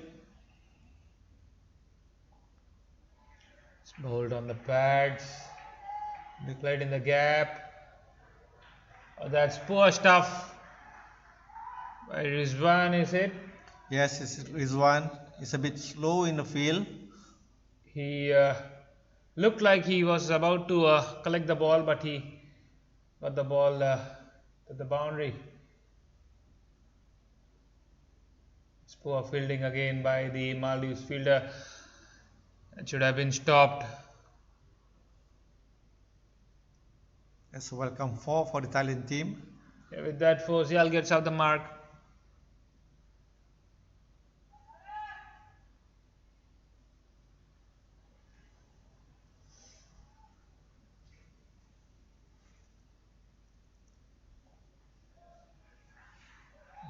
Speaker 2: It's bowled on the pads, declared in the gap. Oh, that's poor stuff by Rizwan, is it?
Speaker 1: Yes, it's Rizwan. It's a bit slow in the field.
Speaker 2: He looked like he was about to collect the ball, but he got the ball to the boundary. It's poor fielding again by the Maldives fielder. It should have been stopped.
Speaker 1: That's a welcome for the Thailand team.
Speaker 2: Yeah, with that, Fosial gets out the mark.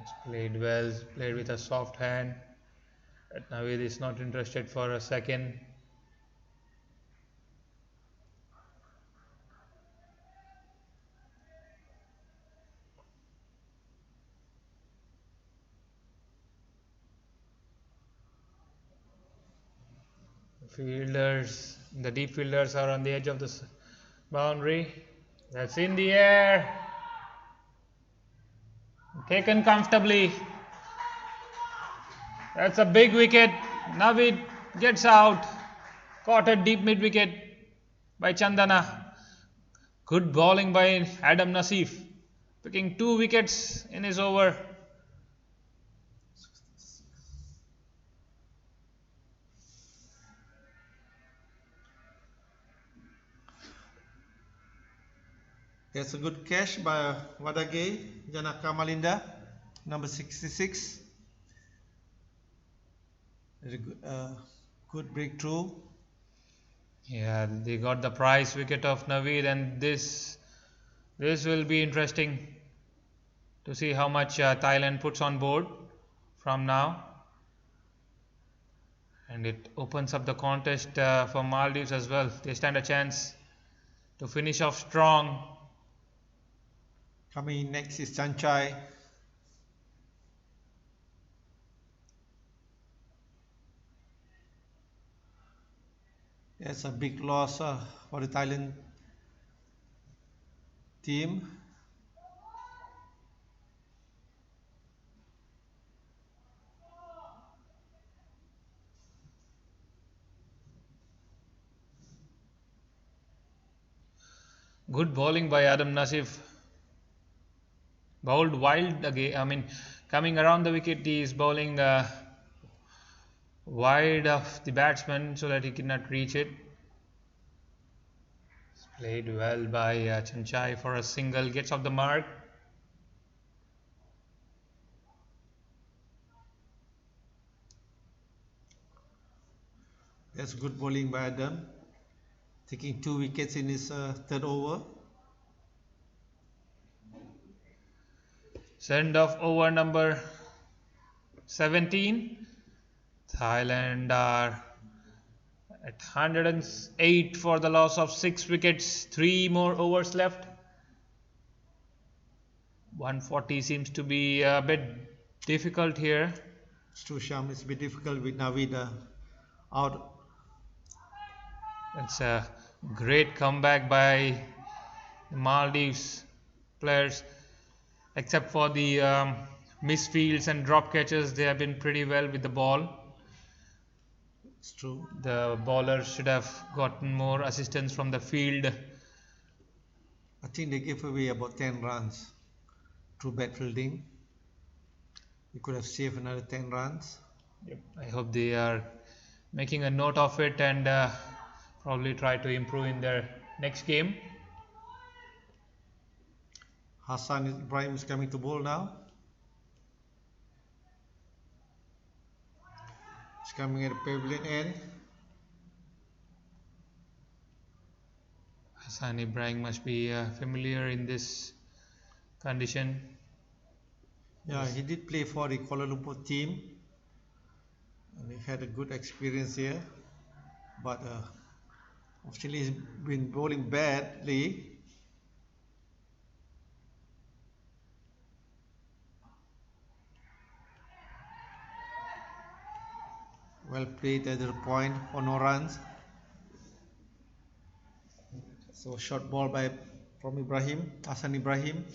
Speaker 2: It's played well, played with a soft hand. But Naveed is not interested for a second. The deep fielders are on the edge of the boundary. That's in the air. Taken comfortably. That's a big wicket. Naveed gets out. Caught at deep mid wicket by Chandana. Good bowling by Adam Naseef. Picking 2 wickets in his over.
Speaker 1: There's a good catch by Wadage Janaka Malinda, number 66. Very good breakthrough.
Speaker 2: Yeah, they got the prize wicket of Naveed, and this will be interesting to see how much Thailand puts on board from now. And it opens up the contest for Maldives as well. They stand a chance to finish off strong.
Speaker 1: Coming next is Chanchai. That's a big loss for the Thailand team.
Speaker 2: Good bowling by Adam Nasif. Bowled wild again. I mean, coming around the wicket, he is bowling wide of the batsman so that he cannot reach it. It's played well by Chanchai for a single. Gets off the mark.
Speaker 1: That's good bowling by Adam, taking 2 wickets in his third over.
Speaker 2: Send off over number 17. Thailand are at 108 for the loss of 6 wickets. 3 more overs left. 140 seems to be a bit difficult here.
Speaker 1: It's true, Sham. It's a bit difficult with Navid out.
Speaker 2: That's a great comeback by the Maldives players. Except for the misfields and drop catches, they have been pretty well with the ball.
Speaker 1: It's true.
Speaker 2: The bowlers should have gotten more assistance from the field.
Speaker 1: I think they gave away about 10 runs through bad fielding. You could have saved another 10 runs.
Speaker 2: Yep. I hope they are making a note of it and probably try to improve in their next game.
Speaker 1: Hassan Ibrahim is coming to bowl now. He's coming at the pavilion end.
Speaker 2: Hassan Ibrahim must be familiar in this condition.
Speaker 1: Yeah, he did play for the Kuala Lumpur team and he had a good experience here, but obviously he's been bowling badly. Well played at the point for no runs. So short ball from Ibrahim, Hassan Ibrahim.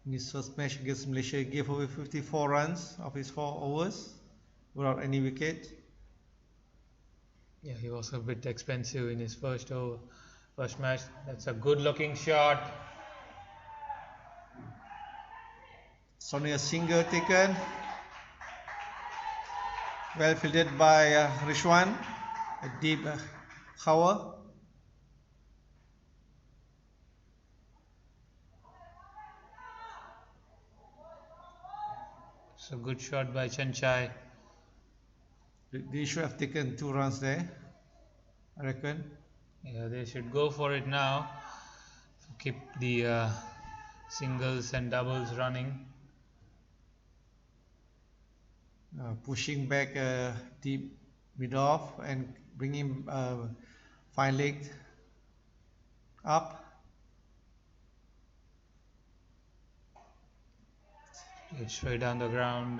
Speaker 1: In his first match against Malaysia, he gave away 54 runs of his 4 overs without any wicket.
Speaker 2: Yeah, he was a bit expensive in his first match. That's a good looking shot.
Speaker 1: It's only a single taken. Well fielded by Rishwan, a deep cover.
Speaker 2: So good shot by Chanchai.
Speaker 1: They should have taken 2 runs there, I reckon.
Speaker 2: Yeah, they should go for it now. Keep the singles and doubles running.
Speaker 1: Pushing back deep mid off and bringing fine leg up.
Speaker 2: It's straight down the ground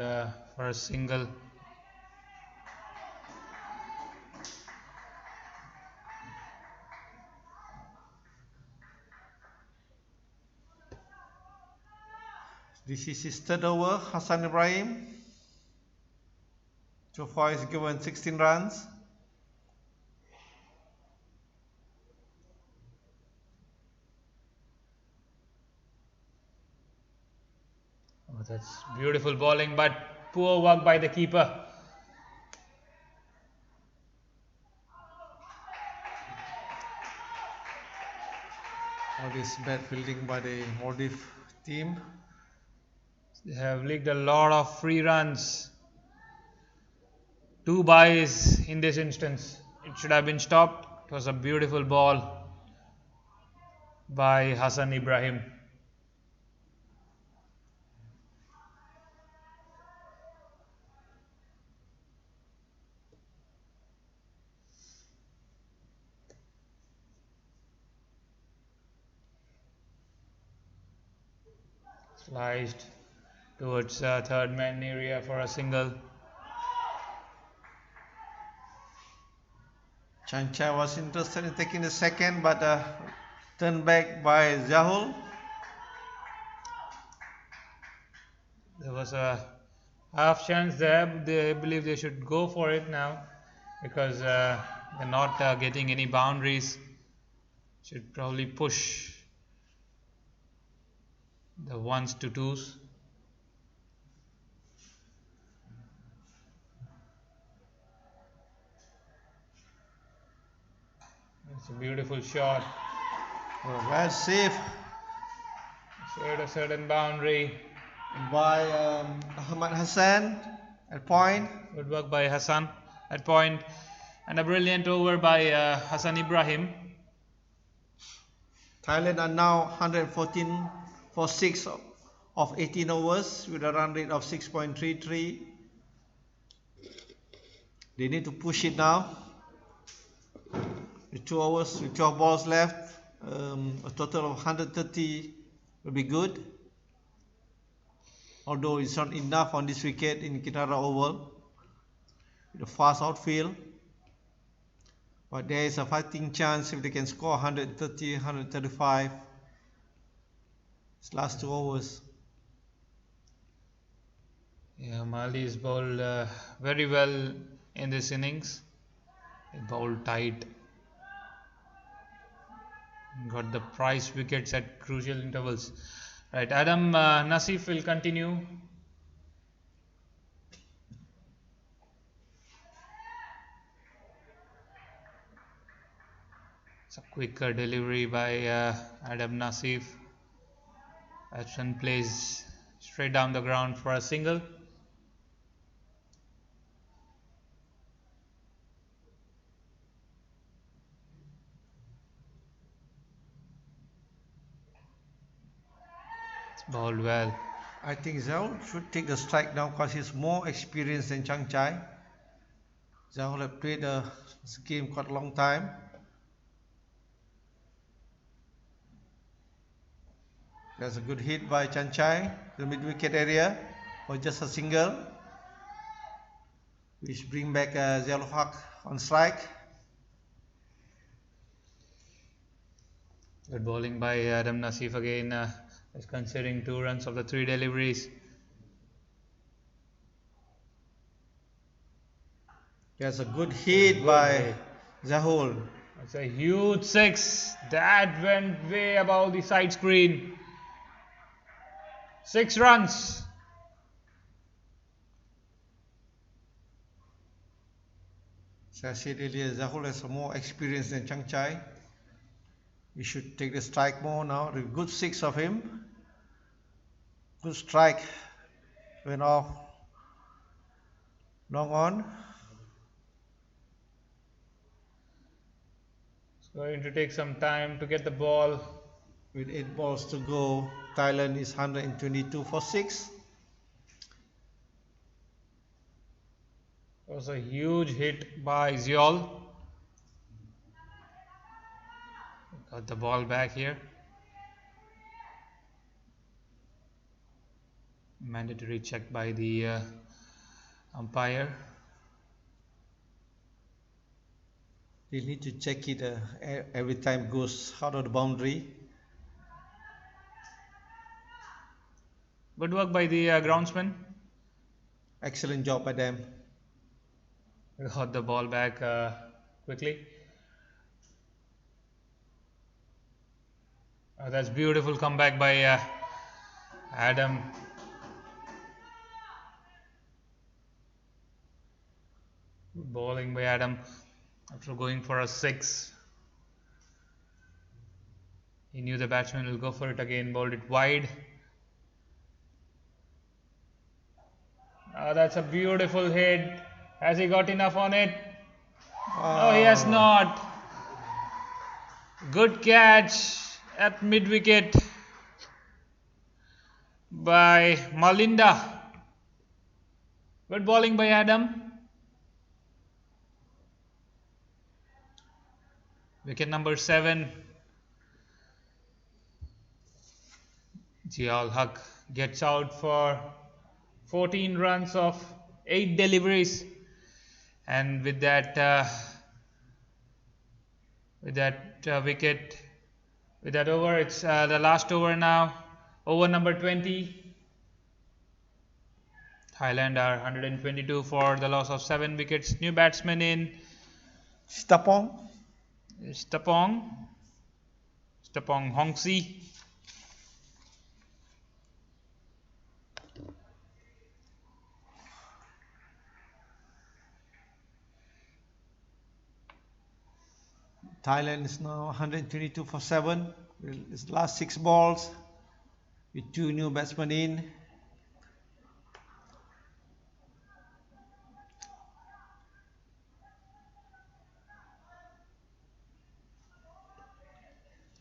Speaker 2: for a single.
Speaker 1: This is his third over, Hassan Ibrahim. So far he's given 16 runs.
Speaker 2: Oh, that's beautiful bowling, but poor work by the keeper.
Speaker 1: All this bad fielding by the Maldives team.
Speaker 2: They have leaked a lot of free runs. 2 byes in this instance. It should have been stopped. It was a beautiful ball by Hassan Ibrahim. Sliced towards third man area for a single.
Speaker 1: Chanchai was interested in taking the second, but turned back by Zahul.
Speaker 2: There was a half chance there. They believe they should go for it now because they're not getting any boundaries. Should probably push the ones to twos. It's a beautiful shot.
Speaker 1: Oh, well safe
Speaker 2: Shared a certain boundary.
Speaker 1: by Ahmad Hassan at point.
Speaker 2: Good work by Hassan at point, and a brilliant over by Hassan Ibrahim.
Speaker 1: Thailand are now 114 for 6 of 18 overs with a run rate of 6.33. They need to push it now. With 2 overs, with 12 balls left, a total of 130 will be good. Although it's not enough on this wicket in Kinara Oval with a fast outfield. But there is a fighting chance if they can score 130, 135. It's last 2 overs.
Speaker 2: Yeah, Maldives bowled very well in this innings. They bowled tight. Got the prize wickets at crucial intervals. Right, Adam Naseef will continue. It's a quicker delivery by Adam Naseef. Batsman plays straight down the ground for a single. It's bowled well.
Speaker 1: I think Zhao should take the strike now because he's more experienced than Chang Chai. Zhao has played this game quite a long time. There's a good hit by Chan Chai to the mid-wicket area for just a single, which bring back Ziaul Haq on strike.
Speaker 2: Good bowling by Adam Naseef again. Is considering 2 runs of the 3 deliveries.
Speaker 1: There's a good hit by Zahul.
Speaker 2: It's a huge 6. That went way above the side screen. 6 runs.
Speaker 1: As I said earlier, Zahul has more experience than Chang Chai. He should take the strike more now. A good 6 of him. Good strike. Went off. Long on.
Speaker 2: It's going to take some time to get the ball.
Speaker 1: With 8 balls to go, Thailand is 122 for 6.
Speaker 2: It was a huge hit by Ziol. Got the ball back here. Mandatory check by the umpire.
Speaker 1: They need to check it every time it goes out of the boundary.
Speaker 2: Good work by the groundsman.
Speaker 1: Excellent job by them.
Speaker 2: Got the ball back quickly. That's beautiful comeback by Adam. Bowling by Adam after going for a 6. He knew the batsman will go for it again, bowled it wide. That's a beautiful hit. Has he got enough on it?
Speaker 1: Oh,
Speaker 2: No, he has not. Good catch at mid-wicket by Malinda. Good bowling by Adam. Wicket number 7. Ziaul Haq gets out for 14 runs of 8 deliveries, and with that wicket, with that over, it's the last over now. Over number 20. Thailand are 122 for the loss of 7 wickets. New batsman in
Speaker 1: Stapong.
Speaker 2: Stapong Hongsi.
Speaker 1: Thailand is now 122 for 7. Its last 6 balls with 2 new batsmen in.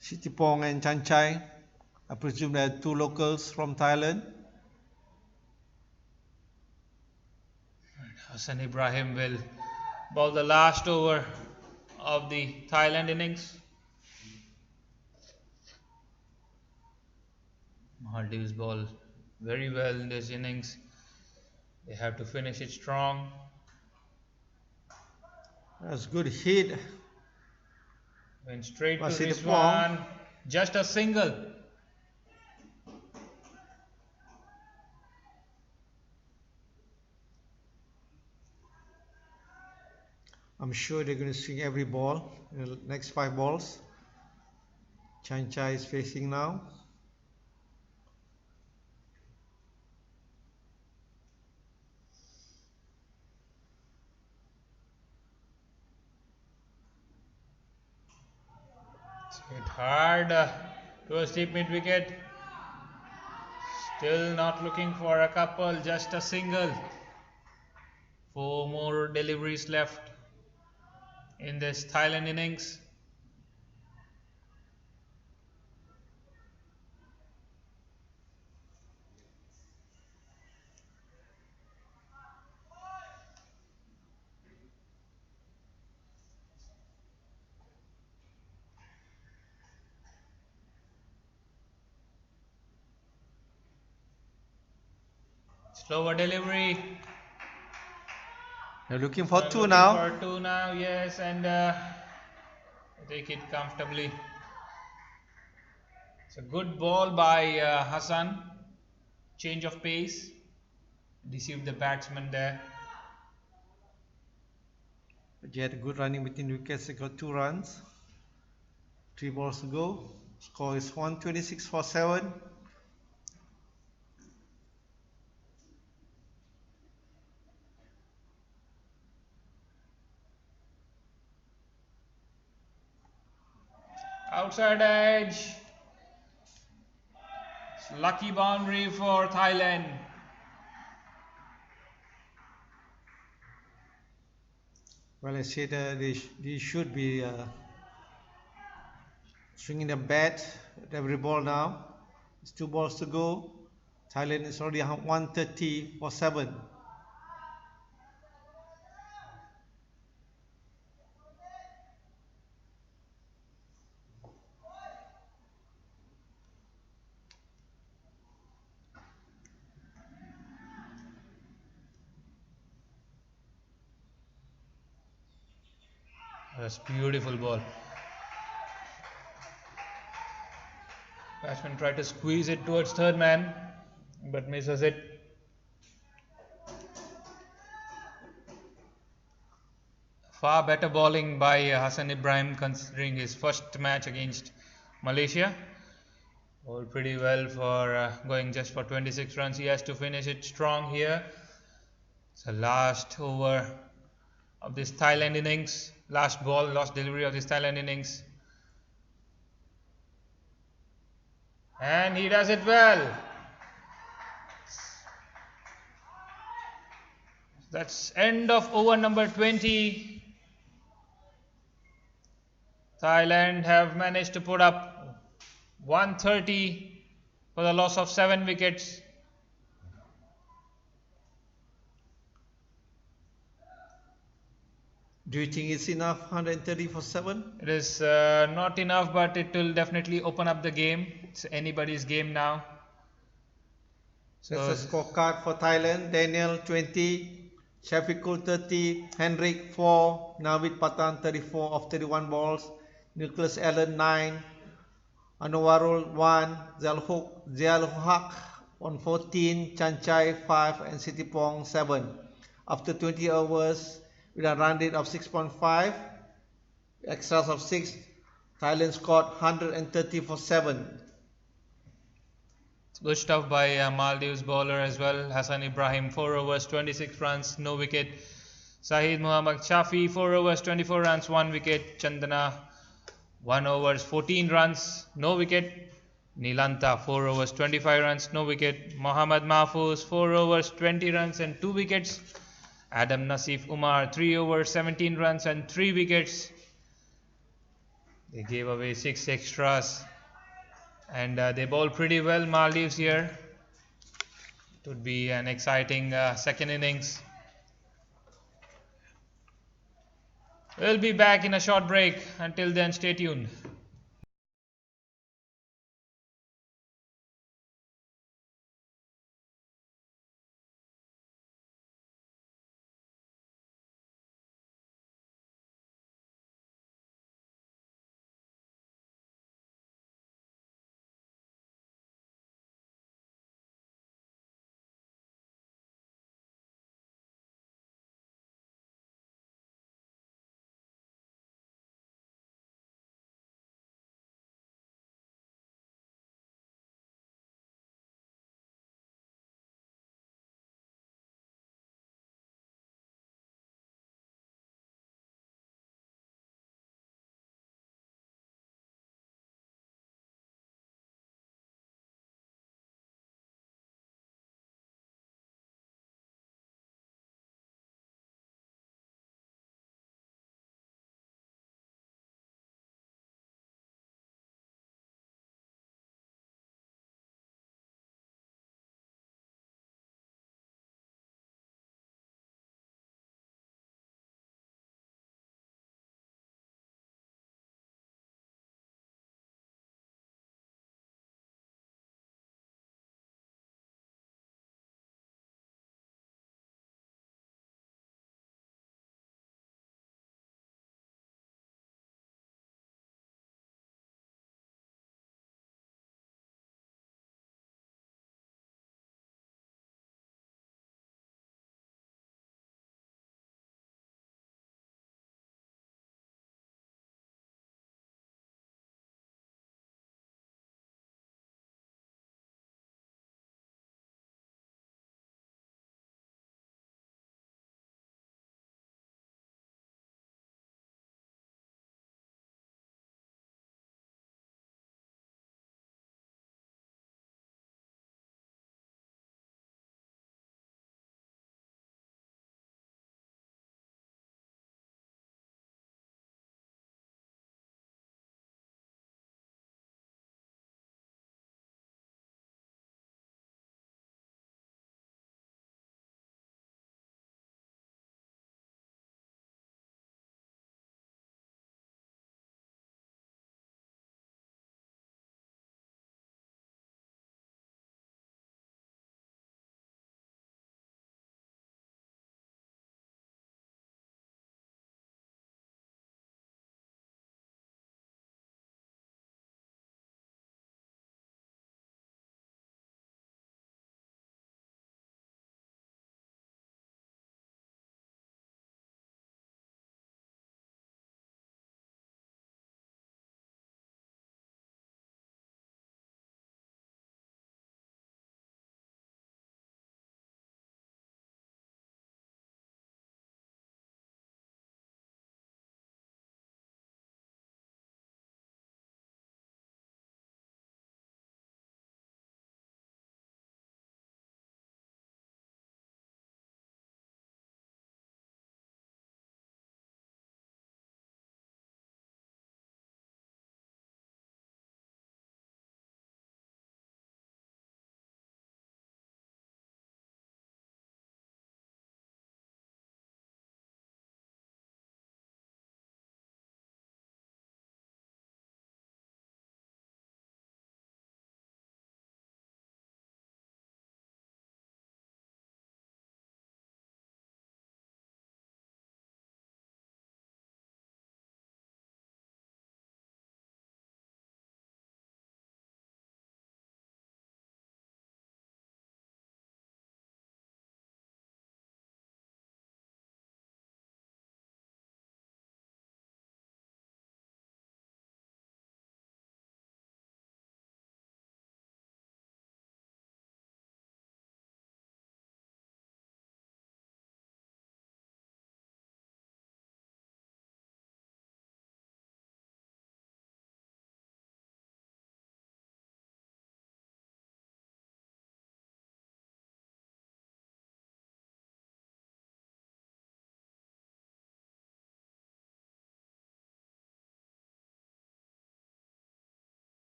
Speaker 1: Sitipong and Chanchai. I presume they are 2 locals from Thailand.
Speaker 2: Hassan Ibrahim will bowl the last over of the Thailand innings. Maldives ball very well in this innings. They have to finish it strong.
Speaker 1: That's good hit.
Speaker 2: Went straight to
Speaker 1: Sitipong.
Speaker 2: Rizwan. Just a single.
Speaker 1: I'm sure they're going to swing every ball in the next 5 balls. Chanchai is facing now.
Speaker 2: Hit hard to a steep mid wicket. Still not looking for a couple, just a single. 4 more deliveries left in this Thailand innings. Slower delivery.
Speaker 1: They're looking for 2 now.
Speaker 2: For 2 now, yes, and take it comfortably. It's a good ball by Hassan. Change of pace. Deceived the batsman there.
Speaker 1: But he had a good running between wickets. They got 2 runs. 3 balls to go. Score is 126 for 7.
Speaker 2: Outside edge. Lucky boundary for Thailand.
Speaker 1: Well, I said they should be swinging the bat at every ball now. It's 2 balls to go. Thailand is already 130 for 7.
Speaker 2: That's beautiful ball. Batsman tried to squeeze it towards third man, but misses it. Far better bowling by Hassan Ibrahim considering his first match against Malaysia. Bowled pretty well for going just for 26 runs. He has to finish it strong here. It's the last over of this Thailand innings. Last ball, last delivery of this Thailand innings. And he does it well. That's end of over number 20. Thailand have managed to put up 130 for the loss of 7 wickets.
Speaker 1: Do you think it's enough, 130 for 7?
Speaker 2: It is not enough, but it will definitely open up the game. It's anybody's game now.
Speaker 1: So that's a scorecard for Thailand. Daniel 20, Shafiqul 30, Henrik 4, Navid Patan 34 of 31 balls, Nicholas Allen 9, Anwarul 1, Zial Haq on 14, Chanchai 5 and Sitipong 7. After 20 overs with a run rate of 6.5, extras of 6, Thailand scored 130 for 7.
Speaker 2: Good stuff by Maldives bowler as well. Hassan Ibrahim 4 overs 26 runs, no wicket. Sahid Muhammad Shafi 4 overs 24 runs, 1 wicket. Chandana 1 overs 14 runs, no wicket. Nilanta 4 overs 25 runs, no wicket. Mohammad Mahfouz 4 overs 20 runs and 2 wickets. Adam Nasif Umar 3 overs 17 runs and 3 wickets. They gave away 6 extras and they bowled pretty well, Maldives here. It would be an exciting second innings. We'll be back in a short break. Until then, stay tuned.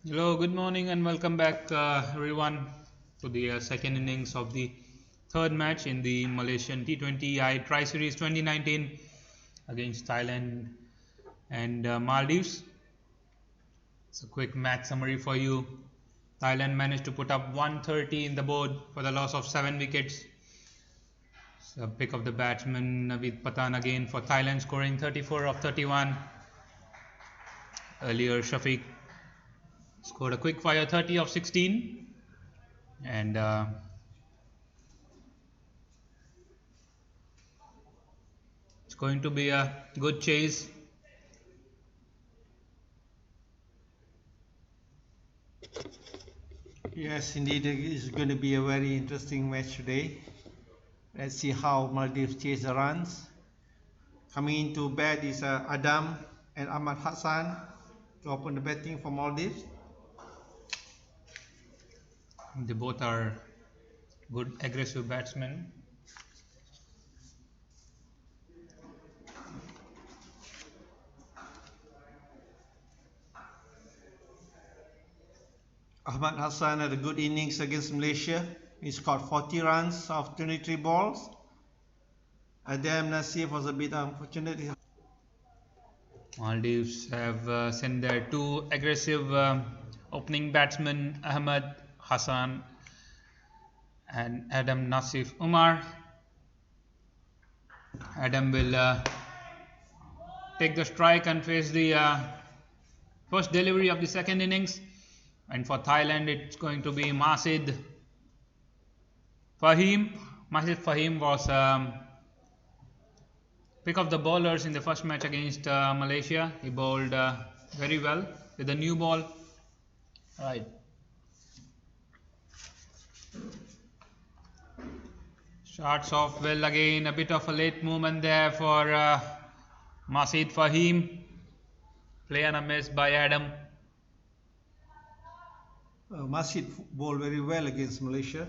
Speaker 2: Hello, good morning, and welcome back, everyone, to the second innings of the third match in the Malaysian T20 Tri Series 2019 against Thailand and Maldives. It's a quick match summary for you. Thailand managed to put up 130 in the board for the loss of 7 wickets. So pick of the batsman Naveed Patan again for Thailand, scoring 34 of 31. Earlier, Shafiq scored a quick fire 30 of 16, and it's going to be a good chase.
Speaker 1: Yes, indeed, it's going to be a very interesting match today. Let's see how Maldives chase the runs. Coming into bat is Adam and Ahmad Hassan to open the batting for Maldives.
Speaker 2: They both are good aggressive batsmen.
Speaker 1: Ahmad Hassan had a good innings against Malaysia. He scored 40 runs off 23 balls. Adam Nasif was a bit unfortunate.
Speaker 2: Maldives have sent their two aggressive opening batsmen, Ahmad Hassan and Adam Nasif Umar. Adam will take the strike and face the first delivery of the second innings. And for Thailand, it's going to be Masid Fahim. Masid Fahim was pick of the bowlers in the first match against Malaysia. He bowled very well with the new ball. Right. Starts off well again. A bit of a late movement there for Masid Fahim. Play and a miss by Adam.
Speaker 1: Masid bowled very well against Malaysia.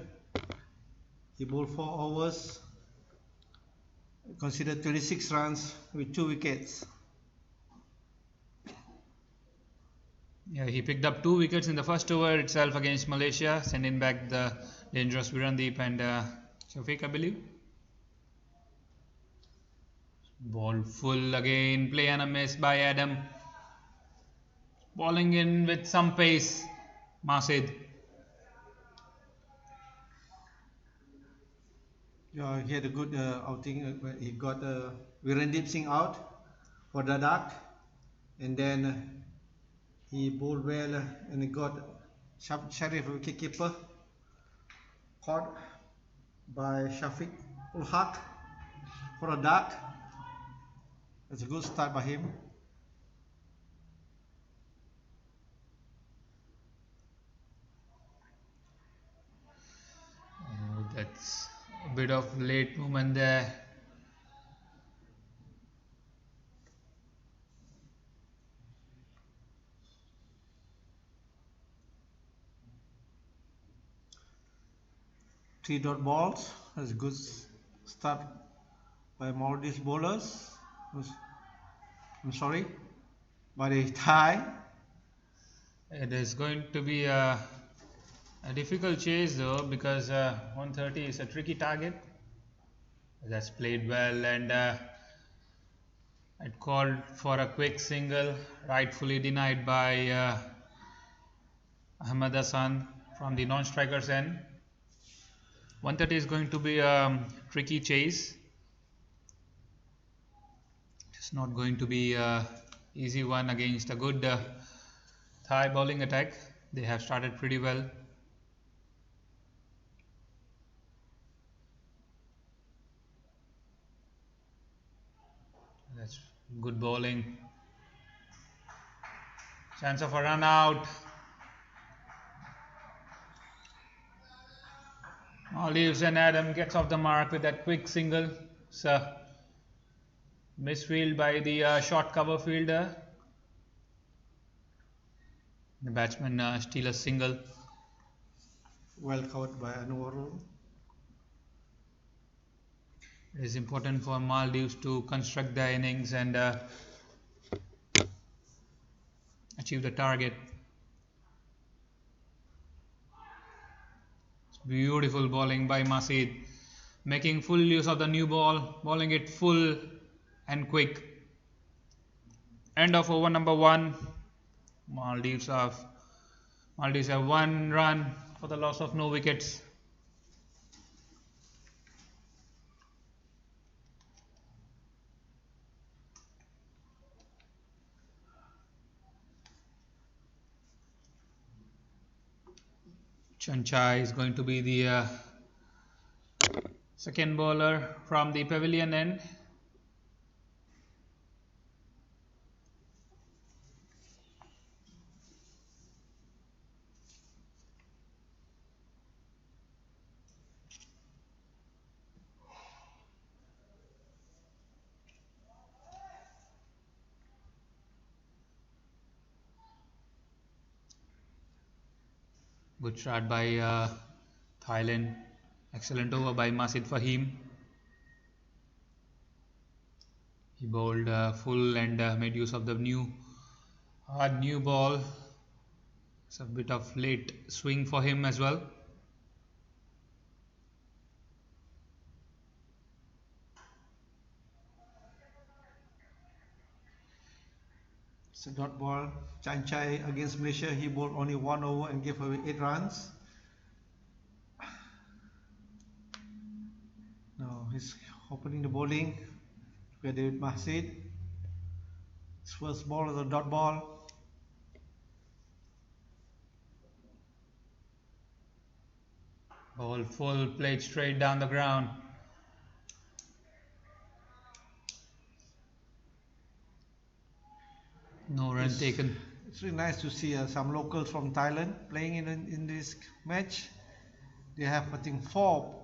Speaker 1: He bowled 4 overs, considered 26 runs with 2 wickets.
Speaker 2: Yeah, he picked up 2 wickets in the first over itself against Malaysia, sending back the dangerous Virandeep and Shafiq, I believe. Ball full again. Play and a miss by Adam. Bowling in with some pace, Masid.
Speaker 1: Yeah, he had a good outing. He got Virandeep Singh out for Dadak, and then he bowled well and he got Sharif, wicketkeeper, caught by Shafiq ul Haq for a duck. That's a good start by him.
Speaker 2: Oh, that's a bit of late movement there.
Speaker 1: Three dot balls. That's a good start by Maldives bowlers. I'm sorry, by the Thai.
Speaker 2: It is going to be a difficult chase though, because 130 is a tricky target. That's played well, and it called for a quick single, rightfully denied by Ahmad Hassan from the non-strikers end. 130 is going to be a tricky chase. It's not going to be an easy one against a good Thai bowling attack. They have started pretty well. That's good bowling. Chance of a run out. Maldives and Adam gets off the mark with that quick single. It's a misfield by the short cover fielder. The batsman steals a single.
Speaker 1: Well covered by Anwarul.
Speaker 2: It is important for Maldives to construct their innings and achieve the target. Beautiful bowling by Masid, making full use of the new ball, bowling it full and quick. End of over number 1. Maldives have 1 run for the loss of no wickets. Chanchai is going to be the second bowler from the pavilion end. Good start by Thailand. Excellent over by Masid Fahim. He bowled full and made use of the new ball. It's a bit of late swing for him as well.
Speaker 1: It's a dot ball. Chanchai against Malaysia, he bowled only 1 over and gave away 8 runs. Now he's opening the bowling together with Masid. His first ball is a dot ball.
Speaker 2: Ball full, played straight down the ground. No run taken.
Speaker 1: It's really nice to see some locals from Thailand playing in this match. They have, I think, 4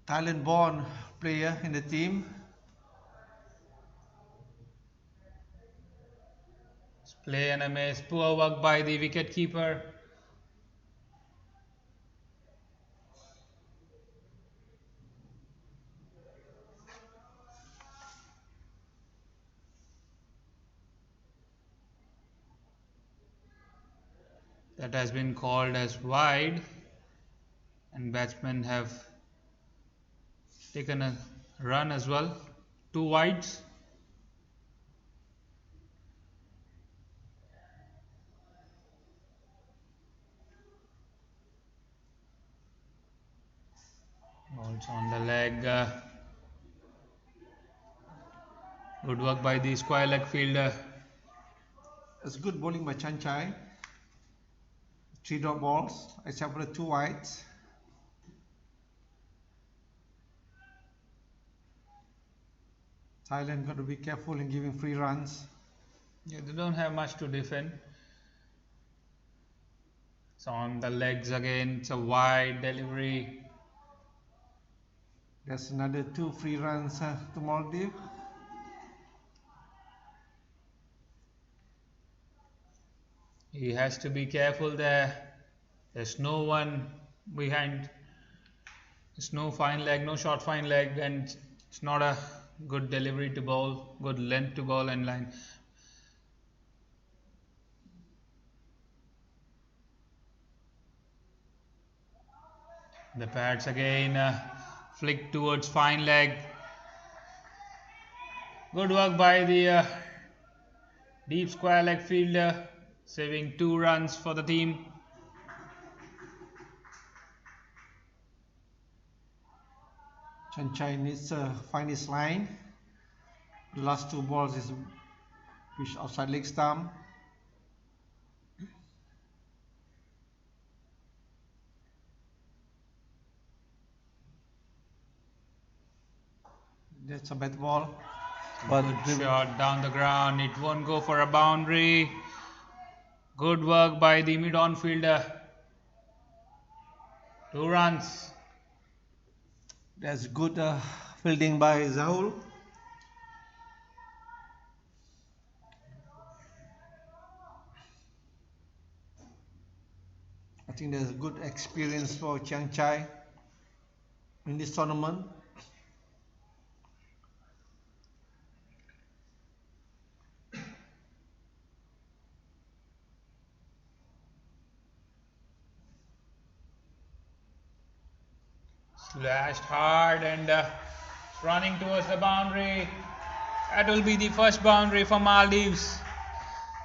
Speaker 1: Thailand-born players in the team.
Speaker 2: Play and a miss. Poor work by the wicket keeper. That has been called as wide, and batsmen have taken a run as well. 2 wides. Balls on the leg. Good work by the square leg fielder.
Speaker 1: It's good bowling by Chanchai. 3 dot balls except for the 2 wides. Thailand got to be careful in giving free runs.
Speaker 2: Yeah, they don't have much to defend. It's on the legs again. It's a wide delivery.
Speaker 1: There's another 2 free runs to Maldives.
Speaker 2: He has to be careful there. There's no one behind. There's no fine leg, no short fine leg, and it's not a good delivery to bowl, good length to bowl and line. The pads again flick towards fine leg. Good work by the deep square leg fielder, saving 2 runs for the team.
Speaker 1: Chanchai needs to find his line. The last 2 balls is pitched outside leg stump. That's a bad ball.
Speaker 2: But good shot down the ground. It won't go for a boundary. Good work by the mid-on fielder. 2 runs.
Speaker 1: That's good fielding by Zahul. I think there's good experience for Chanchai in this tournament.
Speaker 2: dashed hard and running towards the boundary. That will be the first boundary for Maldives.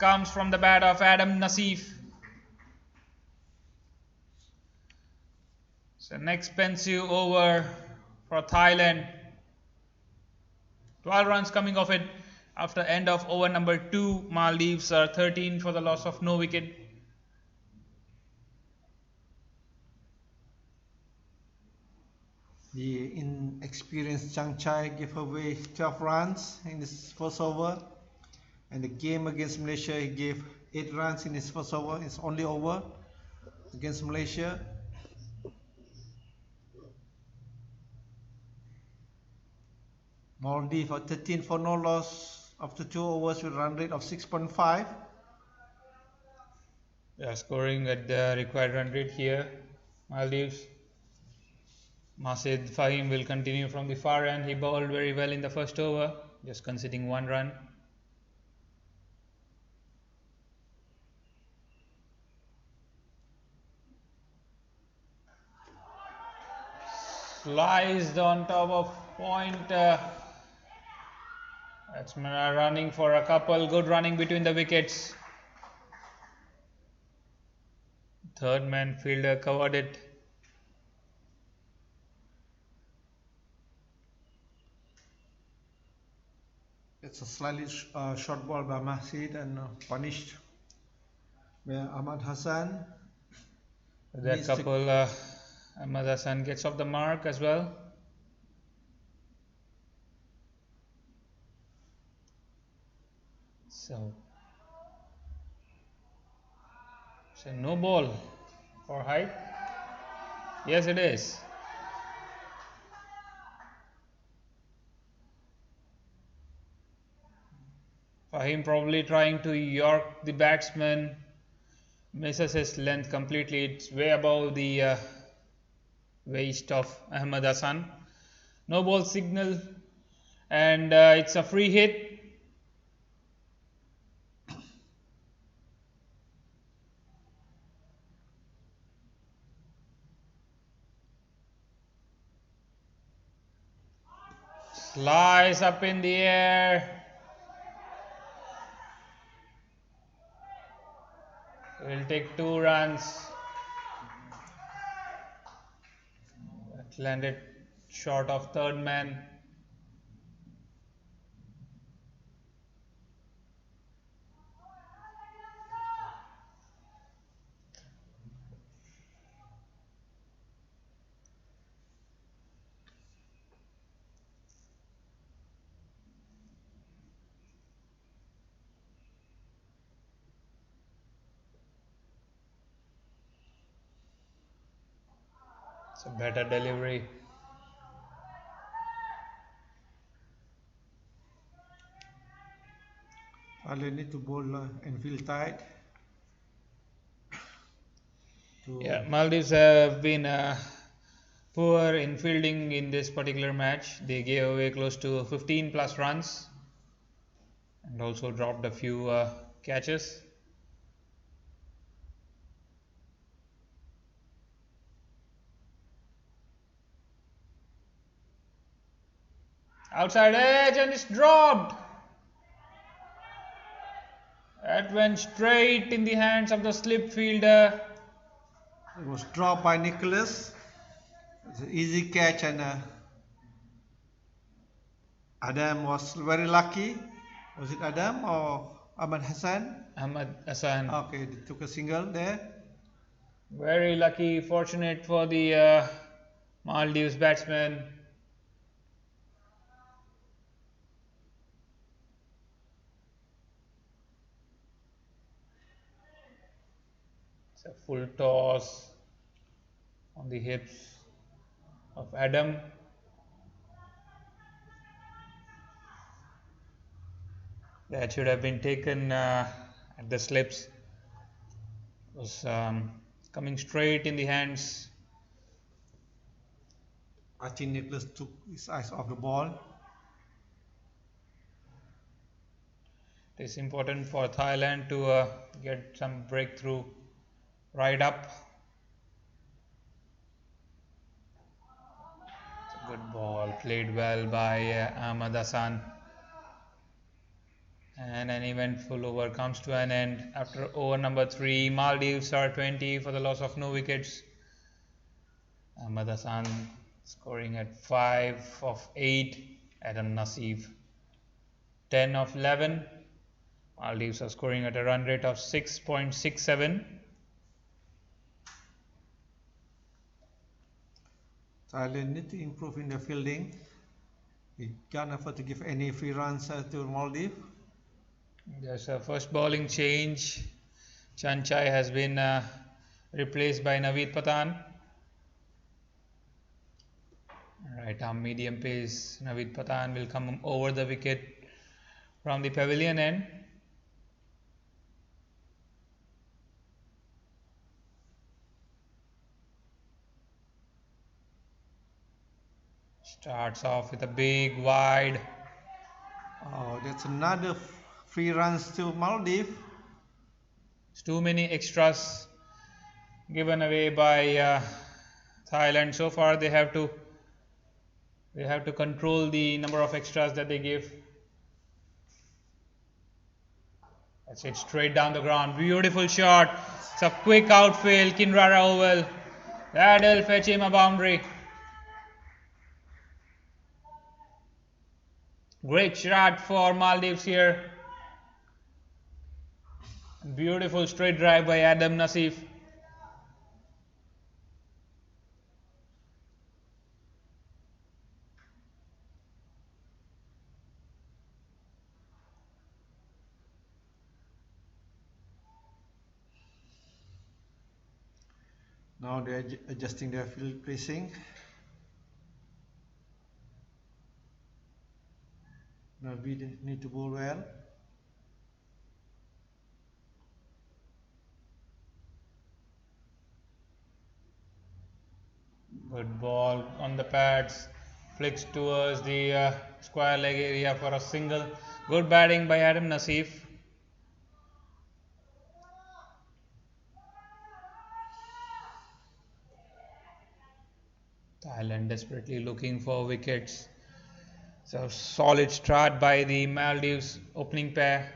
Speaker 2: Comes from the bat of Adam Naseef. It's an expensive over for Thailand. 12 runs coming off it after end of over number 2. Maldives are 13 for the loss of no wicket.
Speaker 1: The inexperienced Chang Chai gave away 12 runs in his first over, and the game against Malaysia he gave 8 runs in his first over, his only over against Malaysia. Maldives are 13 for no loss after 2 overs with a run rate of 6.5.
Speaker 2: They are scoring at the required run rate here. Maldives. Masid Fahim will continue from the far end. He bowled very well in the first over, just conceding 1 run. Sliced on top of point. Batsmen are running for a couple. Good running between the wickets. Third man fielder covered it.
Speaker 1: It's a slightly short ball by Masid and punished by Ahmad Hassan.
Speaker 2: That couple, Ahmad Hassan gets off the mark as well. So no ball for height. Yes, it is. Fahim probably trying to york the batsman. Misses his length completely. It's way above the waist of Ahmad Hassan. No ball signal, and it's a free hit. Slice up in the air. Will take 2 runs. That landed short of third man. It's a better delivery.
Speaker 1: They need to bowl and field tight.
Speaker 2: Yeah, Maldives have been poor in fielding in this particular match. They gave away close to 15 plus runs and also dropped a few catches. Outside edge, and it's dropped. That went straight in the hands of the slip fielder.
Speaker 1: It was dropped by Nicholas. It's an easy catch, and Adam was very lucky. Was it Adam or Ahmad Hassan?
Speaker 2: Ahmad Hassan.
Speaker 1: Okay, they took a single there.
Speaker 2: Very lucky, fortunate for the Maldives batsman. It's a full toss on the hips of Adam. That should have been taken at the slips. It was coming straight in the hands.
Speaker 1: I think Nicholas took his eyes off the ball.
Speaker 2: It is important for Thailand to get some breakthrough right up. Good ball, played well by Ahmad Hassan. And an eventful over comes to an end after over number 3. Maldives are 20 for the loss of no wickets. Ahmad Hassan scoring at 5 of 8. Adam Naseef 10 of 11. Maldives are scoring at a run rate of 6.67.
Speaker 1: Thailand need to improve in their fielding. They can't afford to give any free runs to Maldives.
Speaker 2: There's a first bowling change. Chanchai has been replaced by Naveed Pathan. Right arm medium pace. Naveed Pathan will come over the wicket from the pavilion end. Starts off with a big wide.
Speaker 1: Oh, that's another free runs to Maldives.
Speaker 2: Too many extras given away by Thailand. So far they have to control the number of extras that they give. That's it, straight down the ground. Beautiful shot. It's a quick outfield. Kinrara oval. That'll fetch him a boundary. Great shot for Maldives here. Beautiful straight drive by Adam Naseef.
Speaker 1: Now they're adjusting their field placing. Now we need to bowl well.
Speaker 2: Good ball on the pads. Flicks towards the square leg area for a single. Good batting by Adam Naseef. Thailand desperately looking for wickets. So solid start by the Maldives opening pair.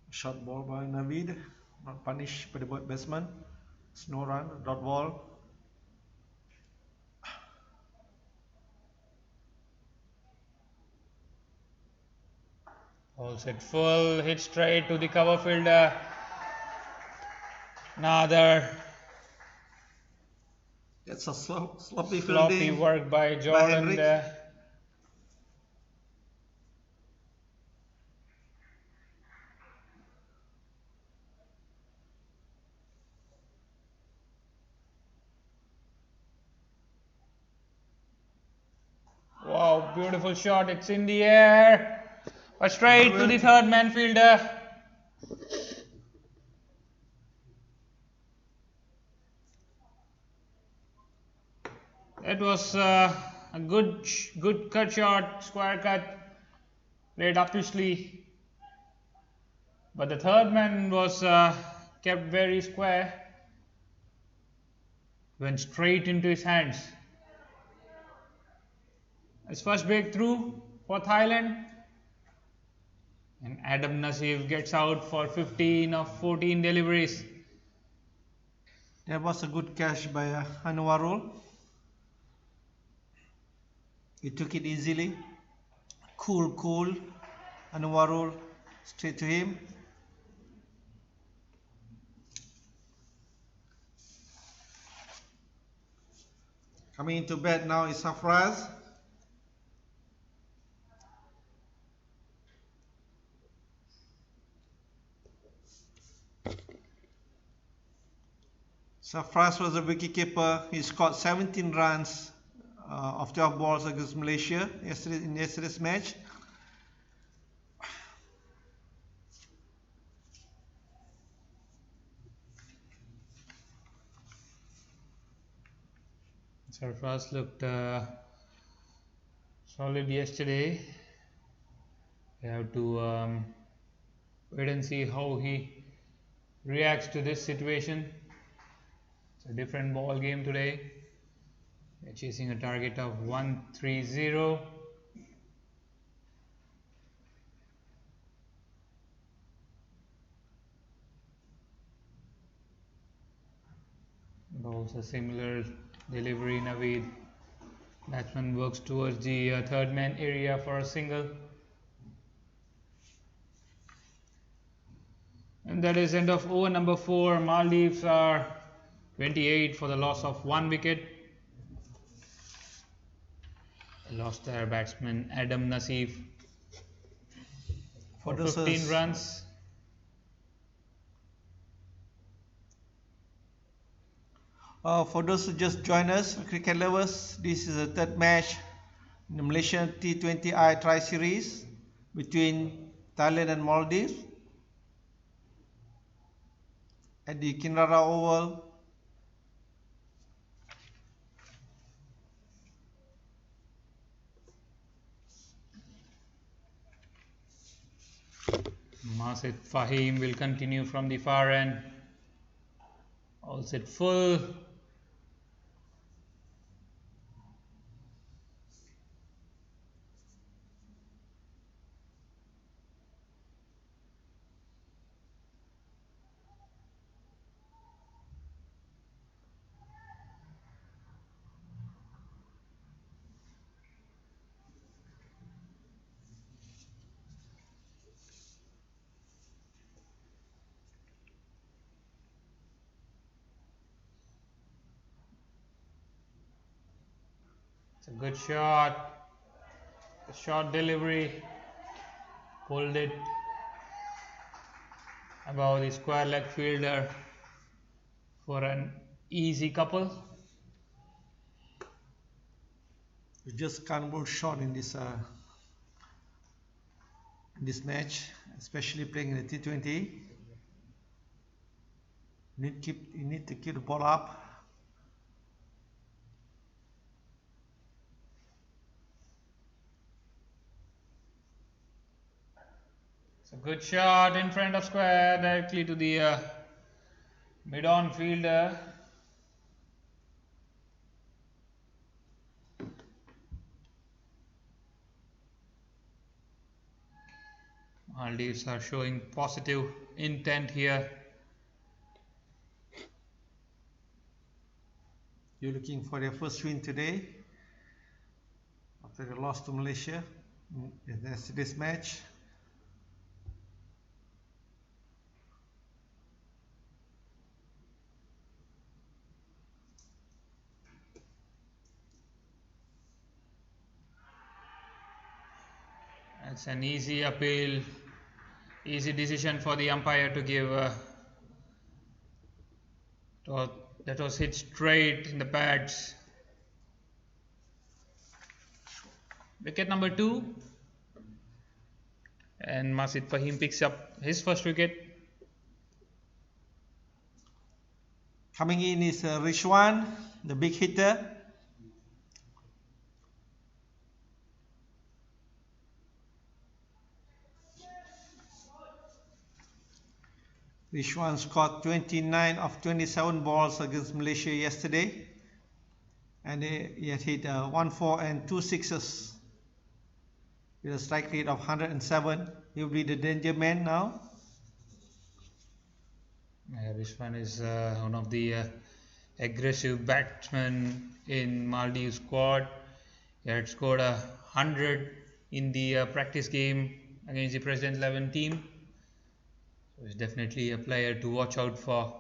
Speaker 1: Short ball by Naveed, not punished by the batsman. It's no run, dot ball.
Speaker 2: All set full, hit straight to the cover fielder. Another
Speaker 1: That's a sloppy
Speaker 2: sloppy
Speaker 1: fielding
Speaker 2: work by
Speaker 1: by
Speaker 2: Jordan
Speaker 1: Henrik.
Speaker 2: there. Wow, beautiful shot. It's in the air. But straight to the third man fielder. That was a good cut shot, square cut, played uppishly. But the third man was kept very square. Went straight into his hands. His first breakthrough for Thailand. And Adam Naseef gets out for 15 of 14 deliveries.
Speaker 1: That was a good catch by Anwarul. He took it easily. Cool. Anwarul straight to him. Coming into bat now is Safraz. Safraz was a wicketkeeper. He scored 17 runs of 12 balls against Malaysia in yesterday's match.
Speaker 2: Sarfraz looked solid yesterday. We have to wait and see how he reacts to this situation. It's a different ball game today. They're chasing a target of 130. Bowls a similar delivery. Naveed, batsman, works towards the third man area for a single. And that is end of over number 4. Maldives are 28 for the loss of 1 wicket. They lost their batsman Adam Naseef for 15 runs.
Speaker 1: For those who just joined us, cricket lovers, this is the third match in the Malaysian T20I Tri-Series between Thailand and Maldives at the Kinrara Oval.
Speaker 2: Masid Fahim will continue from the far end. All set full. It's a good shot. A short delivery. Pulled it above the square leg fielder for an easy couple.
Speaker 1: You just can't bowl short in this match, especially playing in the T20. You need to keep the ball up.
Speaker 2: It's a good shot in front of square, directly to the mid-on fielder. Maldives are showing positive intent here.
Speaker 1: You're looking for their first win today after the loss to Malaysia in yesterday's match.
Speaker 2: It's an easy appeal, easy decision for the umpire to give. That was hit straight in the pads. Wicket number 2. And Masid Fahim picks up his first wicket.
Speaker 1: Coming in is Rishwan, the big hitter. Rishwan scored 29 of 27 balls against Malaysia yesterday, and he had hit 1 4 and 2 sixes with a strike rate of 107. He will be the danger man now.
Speaker 2: Rishwan is one of the aggressive batsmen in Maldives squad. He had scored 100 in the practice game against the President 11 team. So he's definitely a player to watch out for.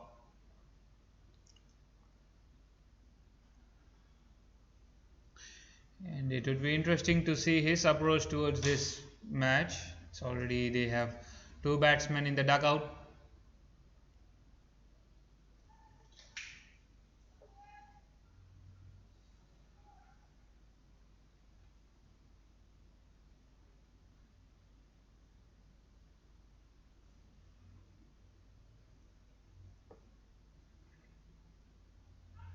Speaker 2: And it would be interesting to see his approach towards this match. It's already they have 2 batsmen in the dugout.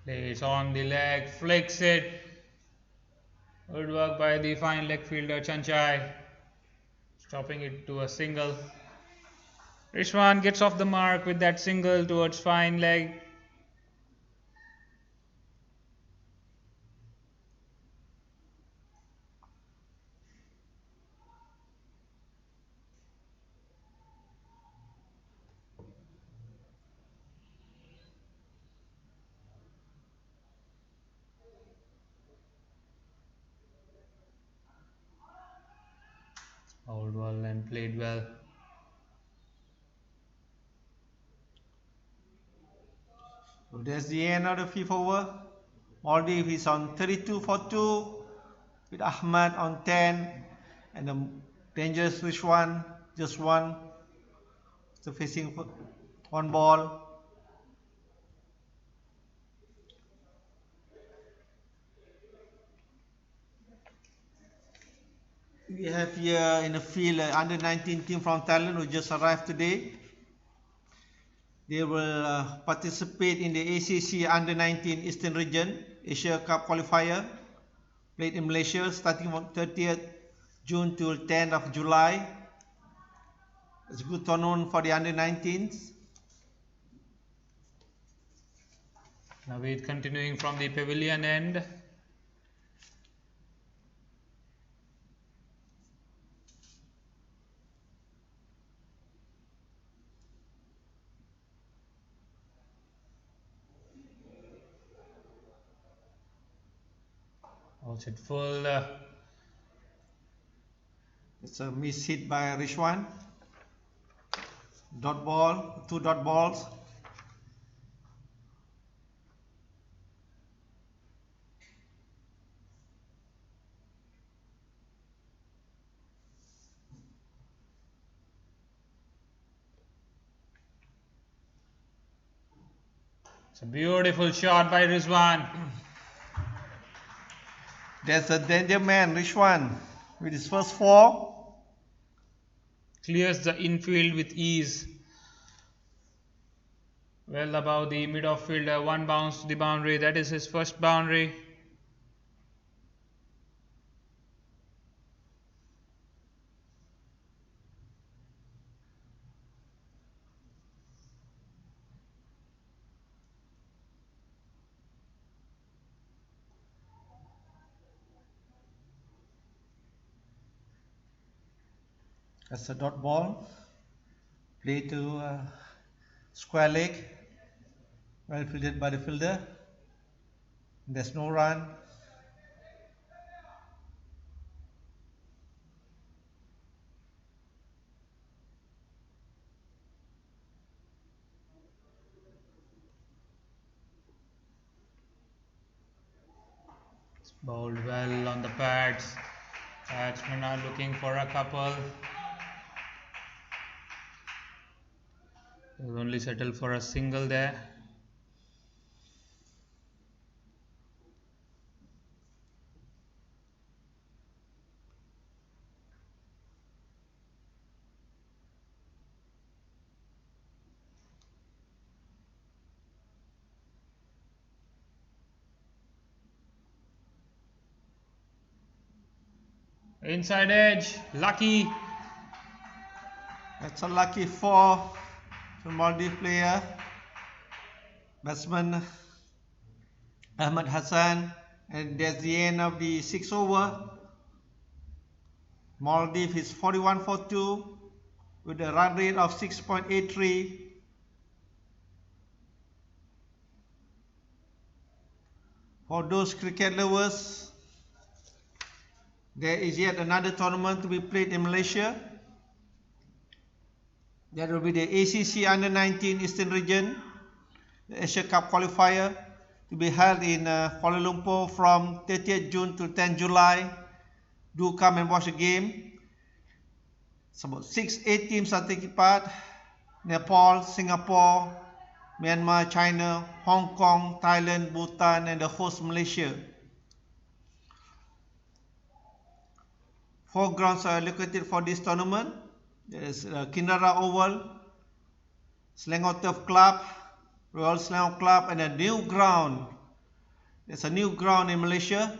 Speaker 2: Plays on the leg, flicks it. Good work by the fine leg fielder Chanchai. chopping it to a single. Rishwan gets off the mark with that single towards fine leg. Bowled well and played well.
Speaker 1: So that's the end of the fifth over. Maldives is on 32 for 2 with Ahmad on 10 and the dangerous Rishwan just one. So facing one ball. We have here in the field under 19 team from Thailand who just arrived today. They will participate in the ACC under 19 Eastern Region Asia Cup qualifier played in Malaysia starting from 30th June till 10th of July. It's a good tournament for the under 19s.
Speaker 2: Naveed continuing from the pavilion end. Also full.
Speaker 1: It's a miss hit by Rishwan. Dot ball, 2 dot balls.
Speaker 2: It's a beautiful shot by Rizwan.
Speaker 1: There's a danger man, Rishwan, with his first 4.
Speaker 2: Clears the infield with ease. Well above the mid of fielder, one bounce to the boundary. That is his first boundary.
Speaker 1: That's a dot ball. Play to square leg. Well fielded by the fielder. There's no run.
Speaker 2: It's bowled well on the pads. Batsmen are looking for a couple. They'll only settle for a single there. Inside edge, lucky.
Speaker 1: That's a lucky 4 to Maldives player. Batsman Ahmad Hassan. And that's the end of the 6th over. Maldives is 41 for 2 with a run rate of 6.83. For those cricket lovers, there is yet another tournament to be played in Malaysia. That will be the ACC Under 19 Eastern Region, the Asia Cup qualifier, to be held in Kuala Lumpur from 30th June to 10th July. Do come and watch the game. It's about 6-8 teams are taking part. Nepal, Singapore, Myanmar, China, Hong Kong, Thailand, Bhutan and the host Malaysia. 4 grounds are allocated for this tournament. There is Kinrara Oval, Selangor Turf Club, Royal Selangor Club and a new ground. There's a new ground in Malaysia,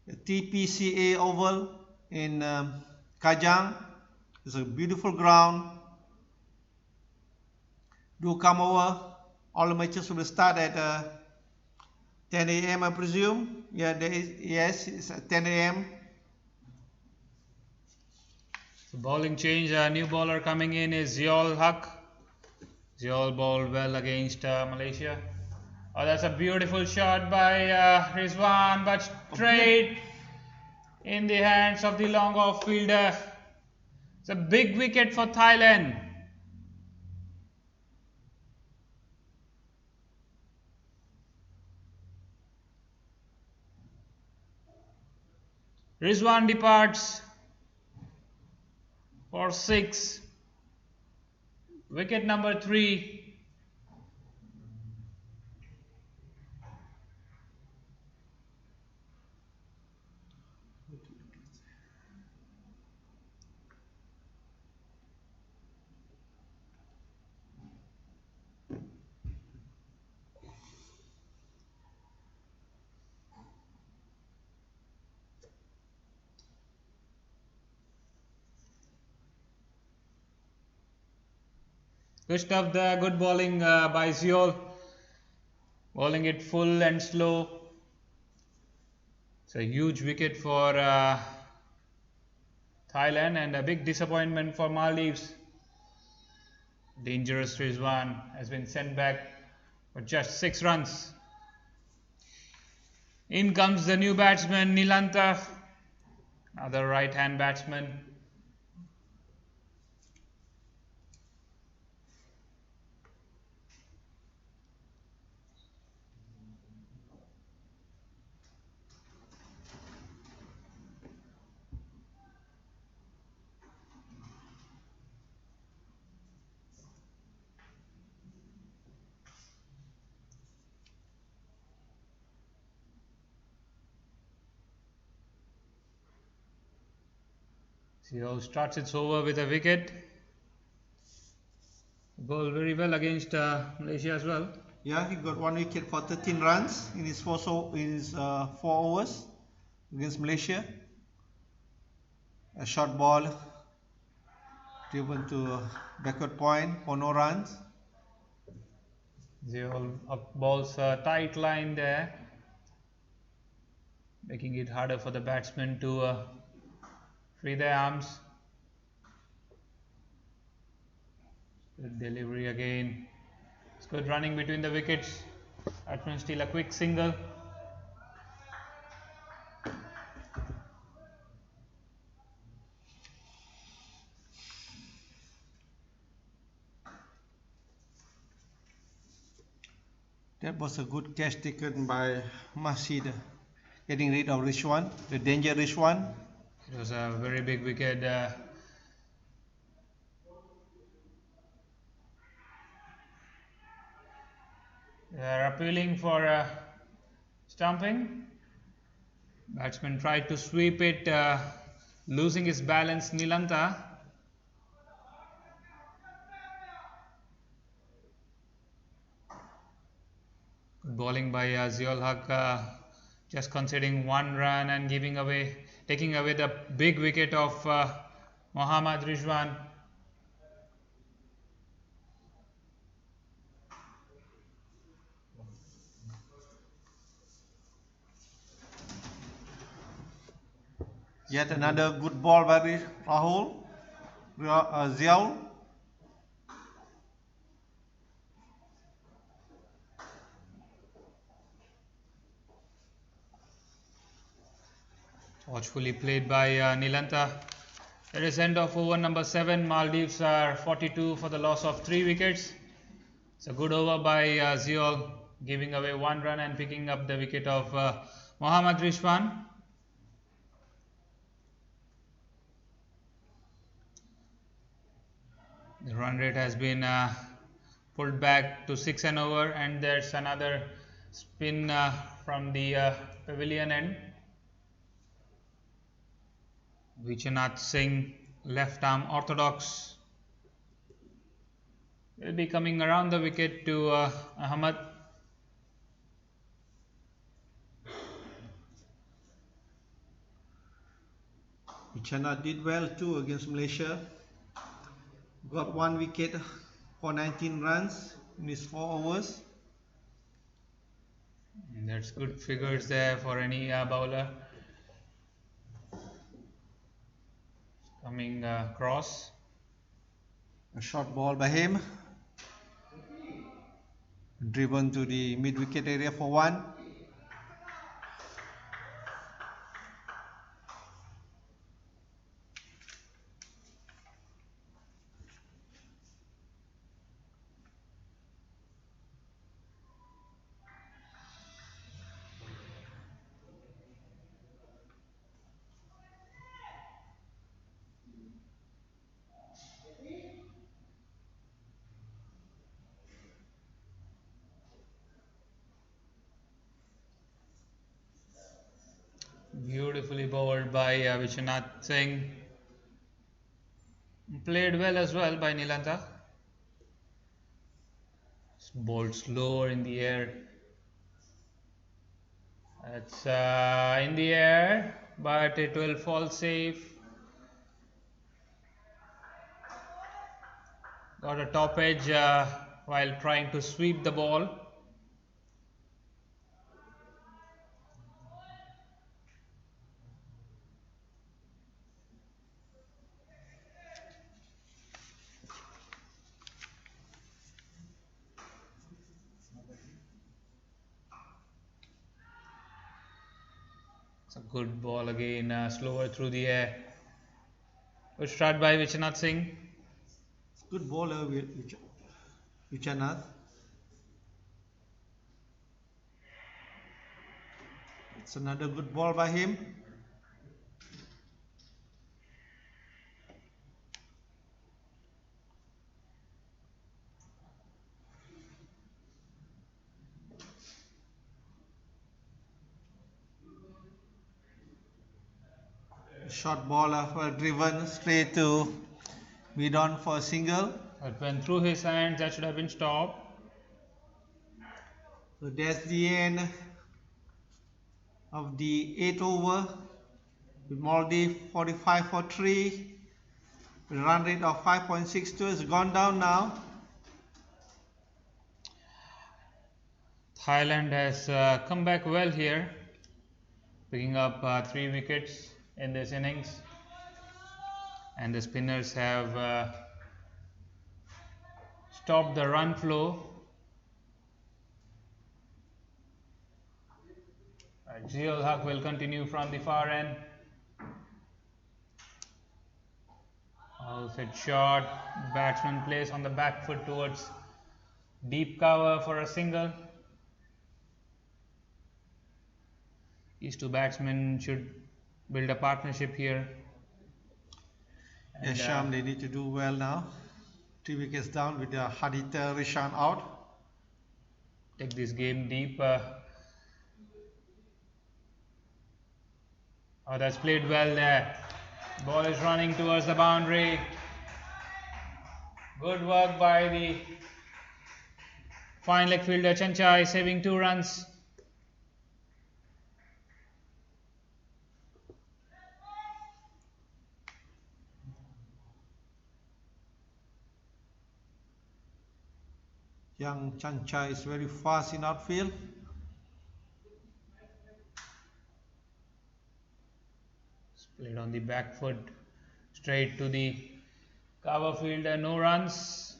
Speaker 1: the TPCA Oval in Kajang. It's a beautiful ground. Do come over. All the matches will start at 10 a.m. I presume. Yeah, yes, it's at 10 a.m.
Speaker 2: So bowling change, a new bowler coming in is Ziaul Haq. Ziaul bowled well against Malaysia. Oh, that's a beautiful shot by Rizwan, but straight in the hands of the long off fielder. It's a big wicket for Thailand. Rizwan departs for 6. Wicket number 3. Good stuff there, good bowling by Ziaul. Bowling it full and slow. It's a huge wicket for Thailand and a big disappointment for Maldives. Dangerous Rizwan has been sent back for just 6 runs. In comes the new batsman Nilantha, another right hand batsman. Ziaul starts its over with a wicket. Bowled very well against Malaysia as well.
Speaker 1: Yeah, he got 1 wicket for 13 runs in his 4 overs against Malaysia. A short ball driven to backward point for no runs.
Speaker 2: Ziaul bowls a tight line there, making it harder for the batsmen to free their arms. Good delivery again. It's good running between the wickets. Batsman steal a quick single.
Speaker 1: That was a good catch taken by Masjid, getting rid of Rizwan, the danger Rizwan.
Speaker 2: It was a very big wicket. They are appealing for stumping. Batsman tried to sweep it, losing his balance. Nilantha. Good bowling by Ziaul Haq, just conceding 1 run and taking away the big wicket of Mohammad Rizwan.
Speaker 1: Yet another good ball by Ziaul.
Speaker 2: Watchfully played by Nilantha. It is end of over number 7. Maldives are 42 for the loss of 3 wickets. It's a good over by Ziaul, giving away 1 run and picking up the wicket of Mohammad Rizwan. The run rate has been pulled back to 6 and over, and there's another spin from the pavilion end. Vichanath Singh, left arm orthodox, will be coming around the wicket to Ahmad.
Speaker 1: Vichanath did well too against Malaysia. got 1 wicket for 19 runs in his 4 overs.
Speaker 2: That's good figures there for any bowler coming across.
Speaker 1: A short ball by him, driven to the mid-wicket area for 1.
Speaker 2: Beautifully bowled by Vishwanath Singh. Played well as well by Nilanta. Bowled slower in the air. It's in the air, but it will fall safe. Got a top edge while trying to sweep the ball. It's a good ball again, slower through the air. Good start by Vishwanath Singh.
Speaker 1: Good bowler Vishwanath. It's another good ball by him. Short ball driven straight to mid-on for a single.
Speaker 2: It went through his hands, that should have been stopped.
Speaker 1: So that's the end of the 8th over with Maldives 45 for 3. The run rate of 5.62 has gone down now.
Speaker 2: Thailand has come back well here, picking up 3 wickets in this innings, and the spinners have stopped the run flow. Ziol Haq will continue from the far end. Outside shot, batsman plays on the back foot towards deep cover for a single. These two batsmen should build a partnership here.
Speaker 1: Yes, Sham, they need to do well now. 3 wickets down with Hadith Rishan out.
Speaker 2: Take this game deep. Oh, that's played well there. Ball is running towards the boundary. Good work by the fine leg fielder Chanchai, saving 2 runs.
Speaker 1: Young Chanchai is very fast in outfield.
Speaker 2: Played on the back foot, straight to the cover fielder, no runs.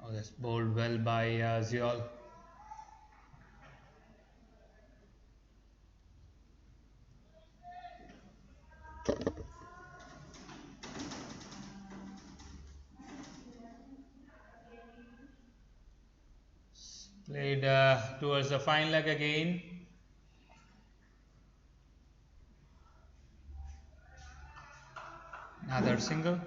Speaker 2: Oh, that's bowled well by Ziol. Played towards the fine leg again. Another single.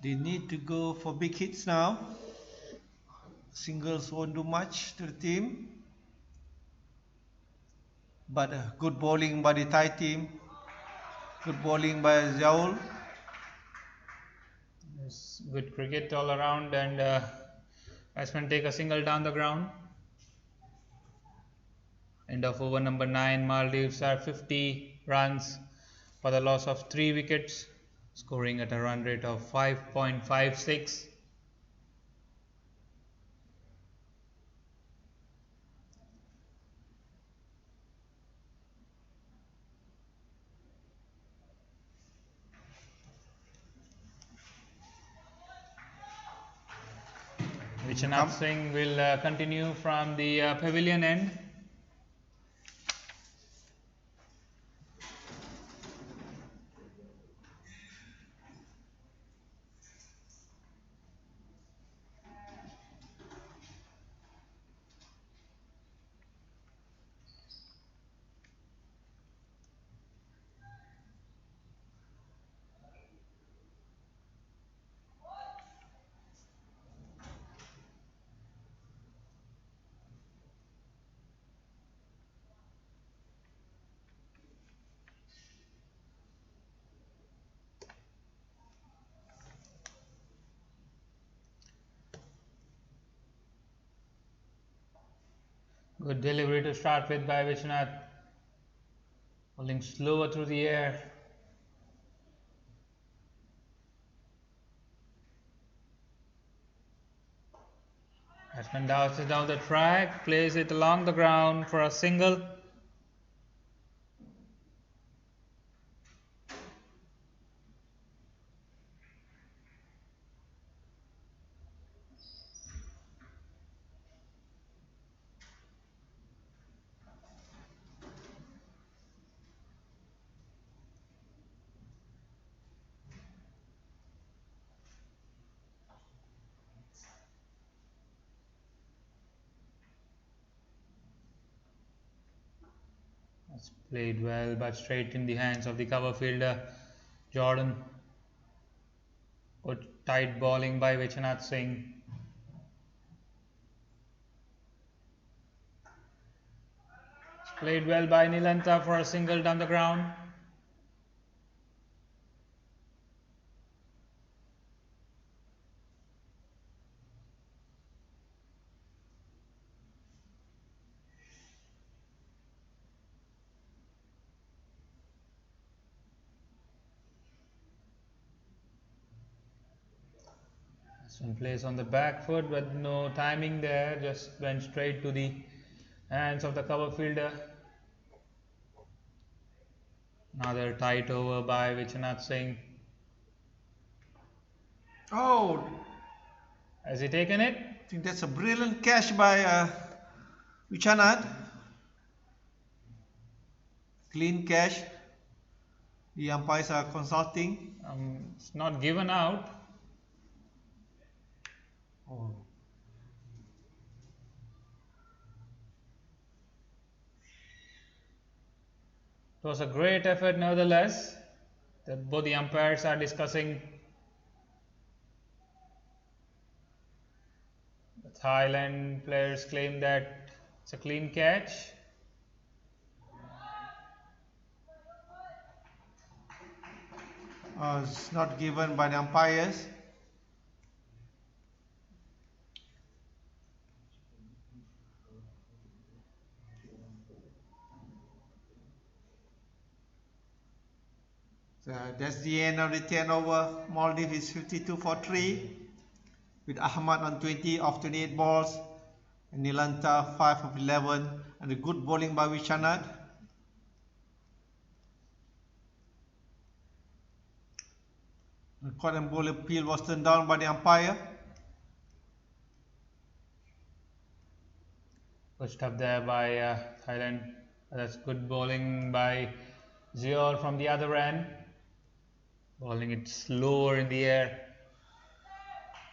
Speaker 1: They need to go for big hits now. Singles won't do much to the team. But good bowling by the Thai team. Good bowling by Ziol.
Speaker 2: Good cricket all around, and Batsmen take a single down the ground. End of over number 9. Maldives are 50 runs for the loss of 3 wickets, scoring at a run rate of 5.56. Vichanath Singh will continue from the pavilion end. Good delivery to start with by Vichanath. Bowling slower through the air. Batsman douses down the track, plays it along the ground for a single. That's played well, but straight in the hands of the cover fielder, Jordan. Good tight bowling by Vichanath Singh. It's played well by Nilantha for a single down the ground. Batsman plays on the back foot, but no timing there, just went straight to the hands of the cover fielder. Another tight over by Vichanath Singh.
Speaker 1: Oh,
Speaker 2: Has he taken it?
Speaker 1: I think that's a brilliant catch by Vichanath. Clean catch. The umpires are consulting.
Speaker 2: It's not given out.
Speaker 1: Oh.
Speaker 2: It was a great effort nevertheless. Both the umpires are discussing. The Thailand players claim that it's a clean catch.
Speaker 1: It's not given by the umpires. So that's the end of the 10 over. Maldives is 52 for 3 with Ahmad on 20 of 28 balls and Nilantha 5 of 11, and a good bowling by Vichanath. The caught and bowl appeal was turned down by the umpire.
Speaker 2: Pushed up there by Thailand. That's good bowling by Zior from the other end. Bowling it slower in the air.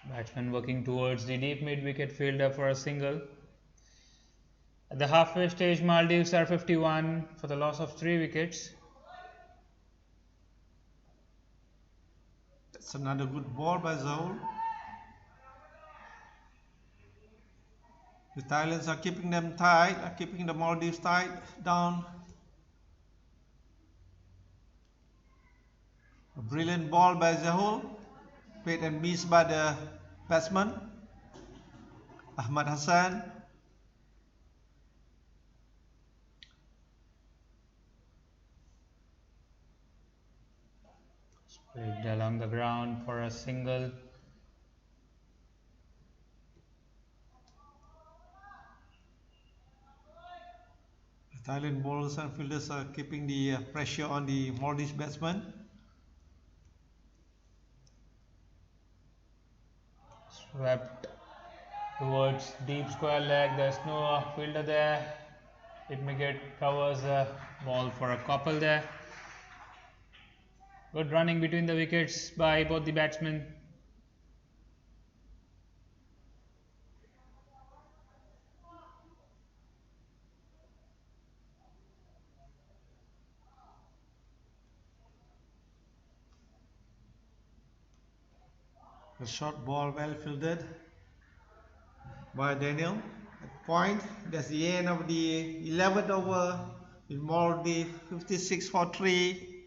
Speaker 2: Batsman working towards the deep mid wicket fielder for a single. At the halfway stage, Maldives are 51 for the loss of 3 wickets.
Speaker 1: That's another good ball by Zahul. The Thailands are keeping them tight, are keeping the Maldives tight down. A brilliant ball by Zahul, played and missed by the batsman. Ahmad Hassan.
Speaker 2: Played along the ground for a single.
Speaker 1: Thailand bowlers and fielders are keeping the pressure on the Maldives batsman.
Speaker 2: Swept towards deep square leg. There's no fielder there. It covers the ball for a couple there. Good running between the wickets by both the batsmen.
Speaker 1: The short ball well fielded by Daniel. At point, that's the end of the 11th over with Maldives 56 for 3,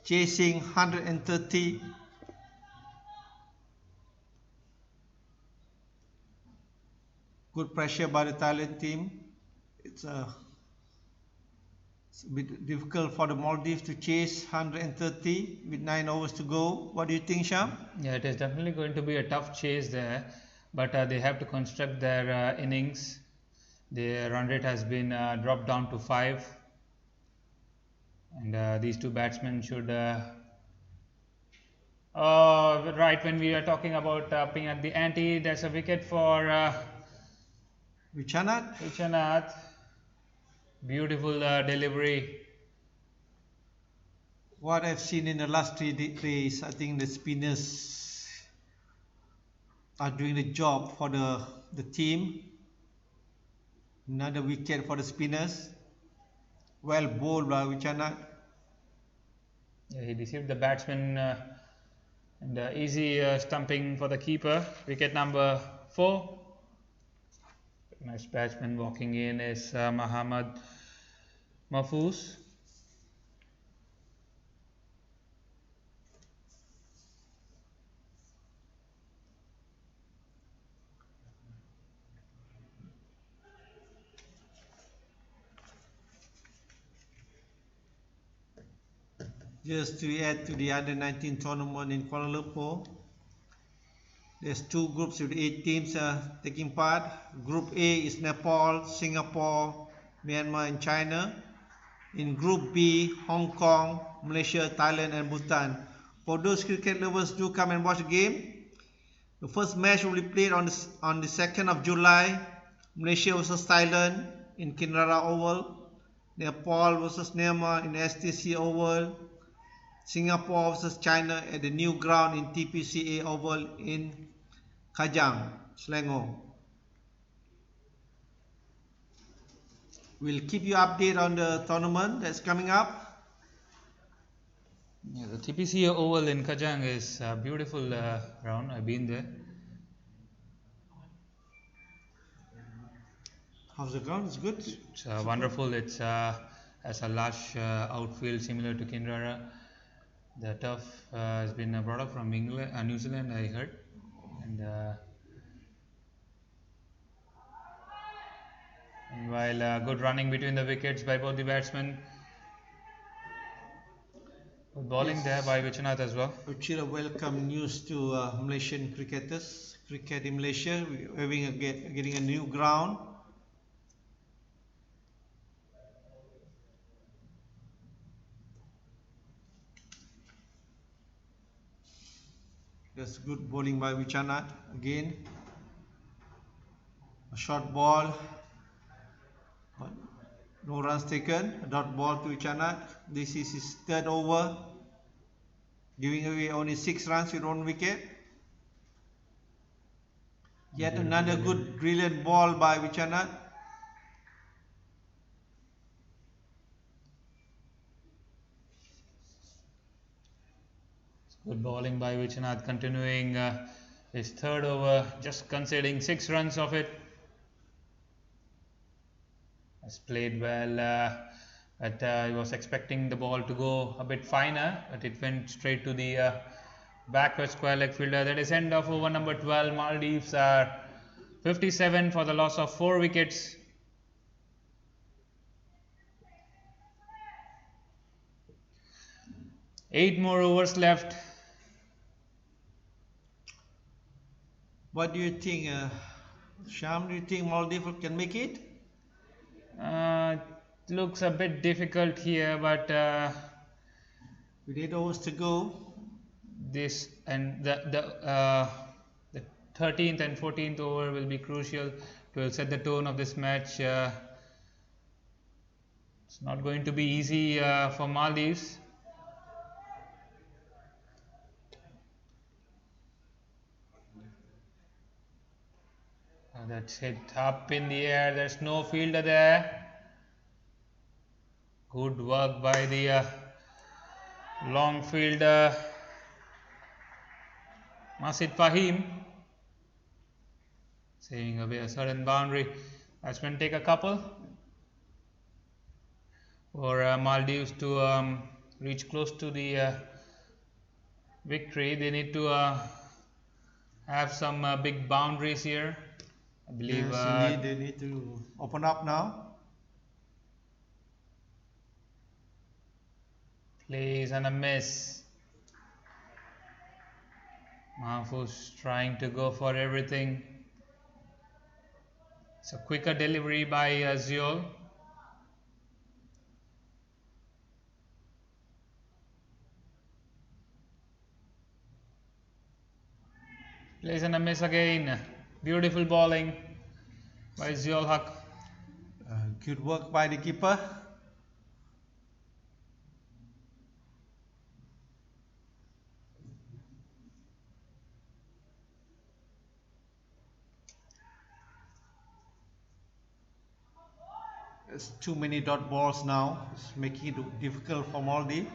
Speaker 1: chasing 130. Good pressure by the Thailand team. It's a bit difficult for the Maldives to chase 130 with 9 overs to go. What do you think, Sham?
Speaker 2: Yeah, it is definitely going to be a tough chase there, but they have to construct their innings. The run rate has been dropped down to 5, and these two batsmen should. Right when we are talking about upping at the ante, there's a wicket for
Speaker 1: Vichanath.
Speaker 2: Beautiful delivery.
Speaker 1: What I've seen in the last 3 days, I think the spinners are doing the job for the team. Another wicket for the spinners. Well bowled by Vichanath.
Speaker 2: Yeah, he deceived the batsman and easy stumping for the keeper. Wicket number 4. Nice batsman walking in is Muhammad Mahfouz.
Speaker 1: Just to add to the under 19 tournament in Kuala Lumpur, there's 2 groups with 8 teams taking part. Group A is Nepal, Singapore, Myanmar and China. In Group B, Hong Kong, Malaysia, Thailand and Bhutan. For those cricket lovers, do come and watch the game. The first match will be played on the 2nd of July. Malaysia vs Thailand in Kinrara Oval. Nepal vs Myanmar in STC Oval. Singapore vs China at the new ground in TPCA Oval in Kajang, Selangor. We'll keep you updated on the tournament that's coming up.
Speaker 2: Yeah, the TPCA Oval in Kajang is a beautiful ground. I've been there.
Speaker 1: How's the ground? It's good?
Speaker 2: It's wonderful. It's has a lush outfield similar to Kinrara. The turf has been brought up from England, New Zealand, I heard, and while good running between the wickets by both the batsmen, good bowling there by Vichanath as well.
Speaker 1: Uchira, welcome news to Malaysian cricketers. Cricket in Malaysia, we're getting a new ground. That's good bowling by Vichanath again. A short ball, but no runs taken. A dot ball to Vichanath. This is his 3rd over, giving away only 6 runs with 1 wicket. Yet another good brilliant ball by Vichanath.
Speaker 2: Good bowling by Vichanath, continuing his 3rd over, just conceding 6 runs of it. Has played well, but he was expecting the ball to go a bit finer, but it went straight to the backward square leg fielder. That is end of over number 12. Maldives are 57 for the loss of 4 wickets. Eight more overs left.
Speaker 1: What do you think, Sham? Do you think Maldives can make it?
Speaker 2: Looks a bit difficult here, but
Speaker 1: with 8 overs to go,
Speaker 2: this and the 13th and 14th over will be crucial. It will set the tone of this match. It's not going to be easy for Maldives. That's hit up in the air. There's no fielder there. Good work by the long fielder Masid Fahim, saving away a sudden boundary. Batsmen take a couple for Maldives to reach close to the victory. They need to have some big boundaries here. I believe
Speaker 1: yes, indeed, they need to open up now.
Speaker 2: Plays and a miss. Mahfouz trying to go for everything. It's a quicker delivery by Ziol. Plays and a miss again. Beautiful bowling by Ziol Haq.
Speaker 1: Good work by the keeper. There's too many dot balls now. It's making it difficult for Maldives.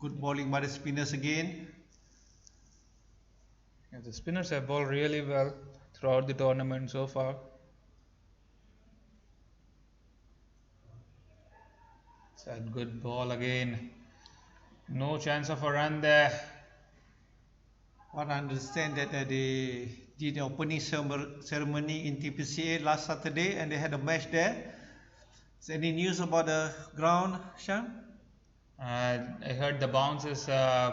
Speaker 1: Good bowling by the spinners again.
Speaker 2: Yeah, the spinners have bowled really well throughout the tournament so far. It's a good ball again. No chance of a run there.
Speaker 1: What I understand that they did the opening ceremony in TPCA last Saturday and they had a match there. Is there any news about the ground, Sham?
Speaker 2: I heard the bounce is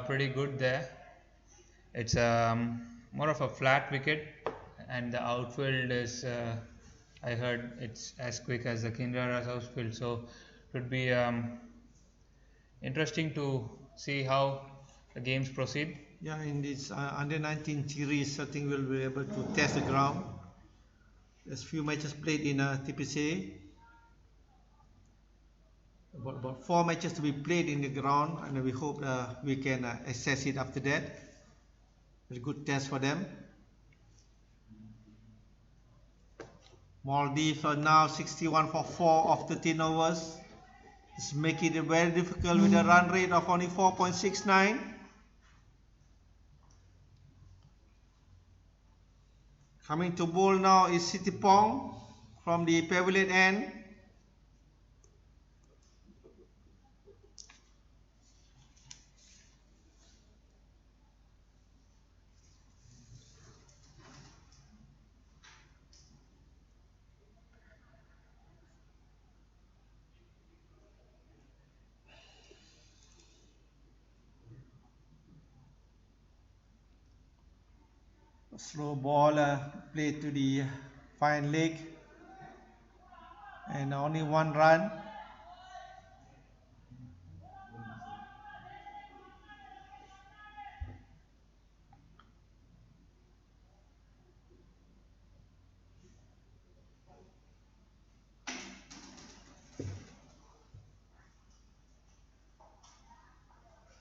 Speaker 2: pretty good there. It's more of a flat wicket, and the outfield is, I heard it's as quick as the Kinrara's outfield, so it would be interesting to see how the games proceed.
Speaker 1: Yeah, in this under 19 series, I think we'll be able to test the ground. There's few matches played in TPCA. About 4 matches to be played in the ground, and we hope we can assess it after that. It's a good test for them. Maldives are now 61 for 4 of 13 overs. It's making it very difficult with a run rate of only 4.69. Coming to bowl now is Sitipong from the pavilion end. Slow ball played to the fine leg and only 1 run.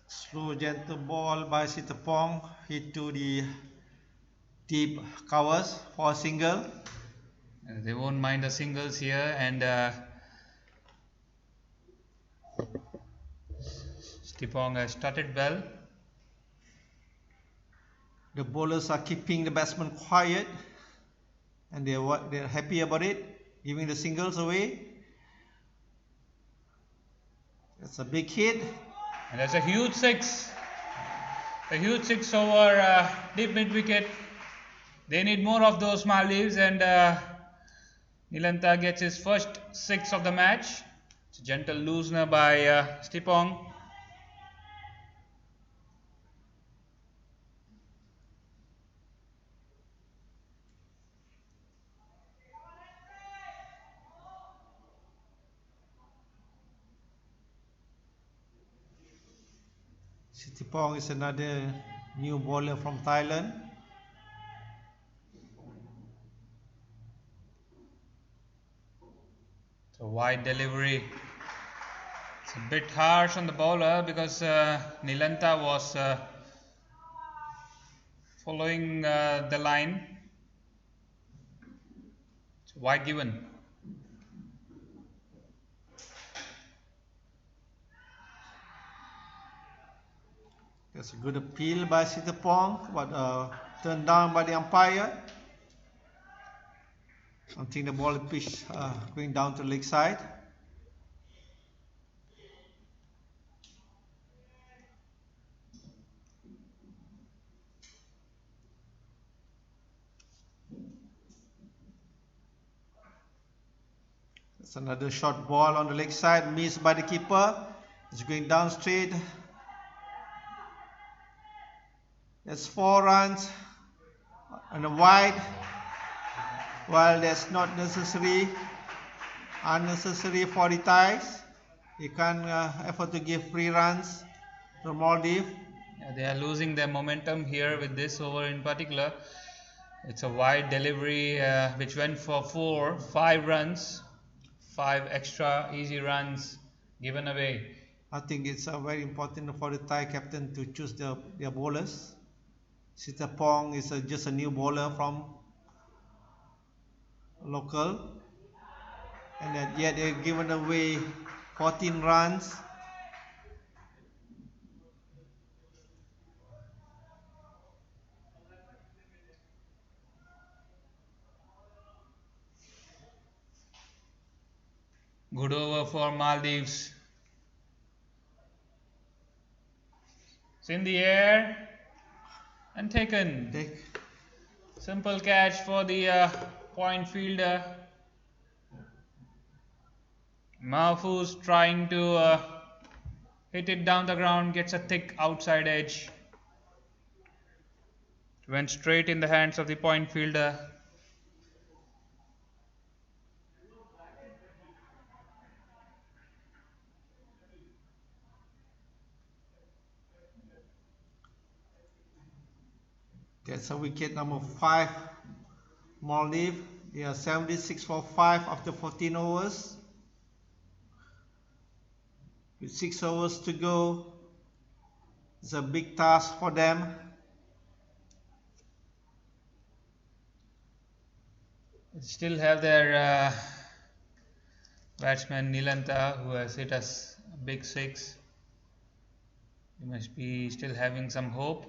Speaker 1: Slow gentle ball by Sitapong hit to the deep covers for a single.
Speaker 2: They won't mind the singles here, and Stipong has started well.
Speaker 1: The bowlers are keeping the batsmen quiet and they're happy about it, giving the singles away. That's a big hit.
Speaker 2: And that's a huge 6. A huge 6 over deep mid wicket. They need more of those, Maldives, and Nilantha gets his first 6 of the match. It's a gentle loosener by Stipong.
Speaker 1: Sitipong is another new bowler from Thailand.
Speaker 2: So wide delivery. It's a bit harsh on the bowler because Nilantha was following the line. It's wide given.
Speaker 1: That's a good appeal by Sitipong, but turned down by the umpire. I think the ball pitch going down to the leg side. That's another short ball on the leg side, missed by the keeper. It's going down straight. That's 4 runs on a wide. Well, that's not necessary, unnecessary for the Thais. You can't afford to give 3 runs to Maldives.
Speaker 2: Yeah, they are losing their momentum here with this over in particular. It's a wide delivery which went for 5 runs, 5 extra easy runs given away.
Speaker 1: I think it's very important for the Thai captain to choose their bowlers. Sitapong is just a new bowler from local, and yet they've given away 14 runs.
Speaker 2: Good over for Maldives. It's in the air and taken. Simple catch for the point fielder. Mahfouz trying to hit it down the ground, gets a thick outside edge. Went straight in the hands of the point fielder.
Speaker 1: Gets a wicket number 5. Maldives, they are 76 for 5 after 14 overs. With 6 overs to go, it's a big task for them.
Speaker 2: They still have their batsman Nilantha, who has hit us a big 6. He must be still having some hope.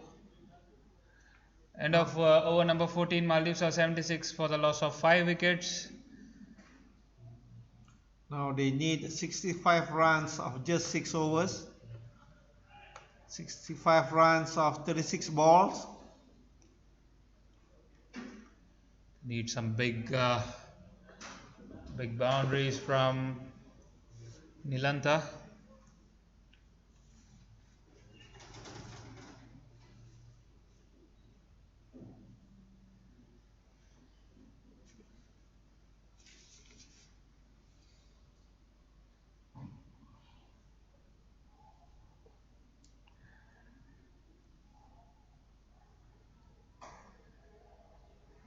Speaker 2: End of over number 14, Maldives are 76 for the loss of 5 wickets.
Speaker 1: Now they need 65 runs of just 6 overs. 65 runs of 36 balls.
Speaker 2: Need some big boundaries from Nilantha.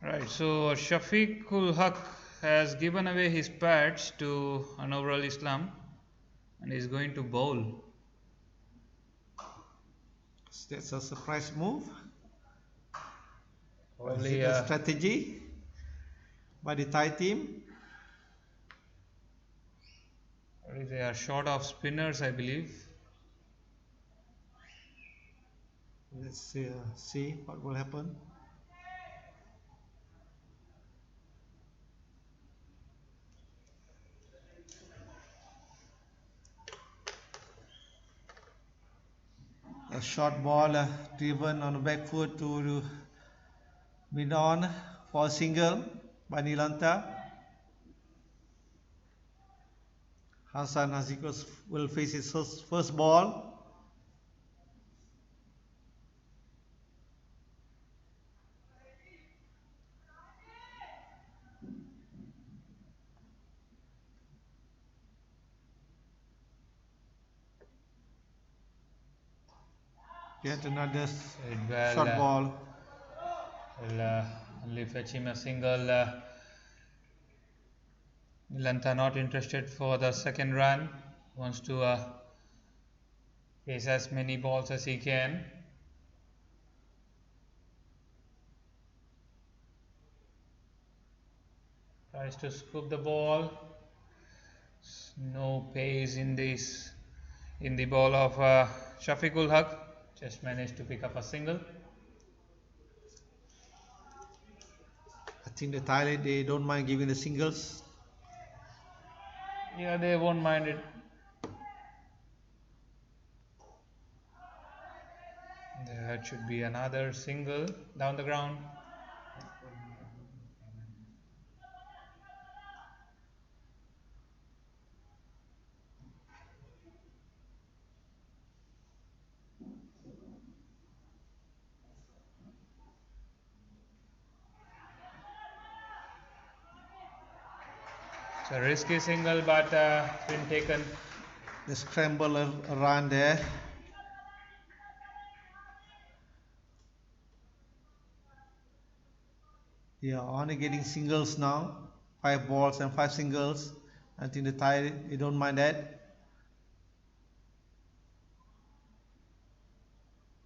Speaker 2: Right, so Shafiqul Haq has given away his pads to Anwar Al Islam and is going to bowl.
Speaker 1: That's a surprise move.
Speaker 2: Probably
Speaker 1: a strategy by the Thai team.
Speaker 2: They are short of spinners, I believe.
Speaker 1: Let's see what will happen. A short ball driven on the back foot to Mid on for a single by Nilanta. Hassan Hazikos will face his first ball. Yet another short ball.
Speaker 2: Will only fetch him a single. Lanta not interested for the second run. Wants to face as many balls as he can. Tries to scoop the ball. No pace in this. In the ball of Shafiqul Haq. Just managed to pick up a single.
Speaker 1: I think the Thailand, they don't mind giving the singles.
Speaker 2: Yeah, they won't mind it. That should be another single down the ground. It's a risky single, but been taken.
Speaker 1: The scramble around there. They are only getting singles now. 5 balls and 5 singles. I think the Thai, they don't mind that.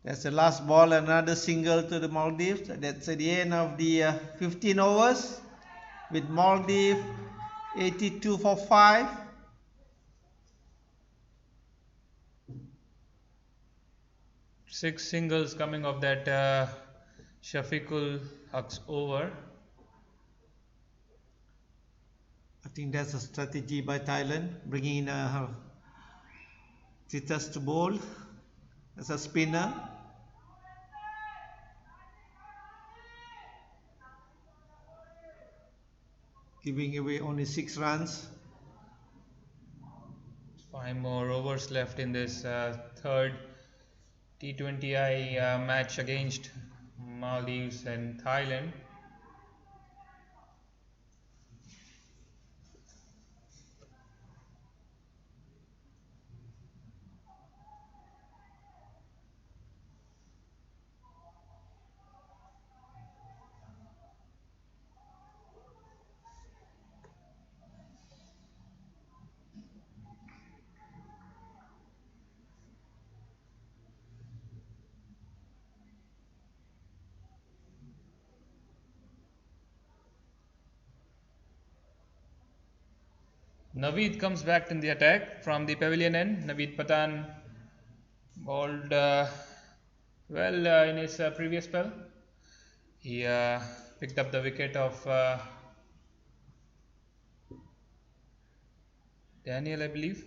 Speaker 1: That's the last ball, another single to the Maldives. That's at the end of the 15 overs with Maldives 82 for 5.
Speaker 2: Six singles coming off that Shafiqul Haq's over.
Speaker 1: I think that's a strategy by Thailand, bringing in Titas to bowl as a spinner. Giving away only 6 runs.
Speaker 2: 5 more overs left in this third T20I match against Maldives and Thailand. Naveed comes back in the attack from the pavilion end. Naveed Patan bowled well in his previous spell. He picked up the wicket of Daniel, I believe.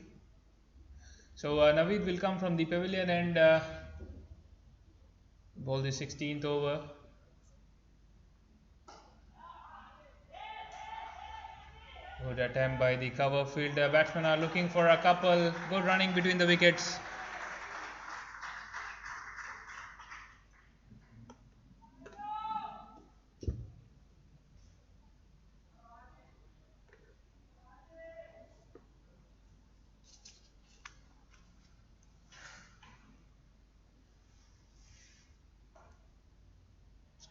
Speaker 2: So Naveed will come from the pavilion and bowl the 16th over. Good attempt by the cover field. Batsmen are looking for a couple. Good running between the wickets.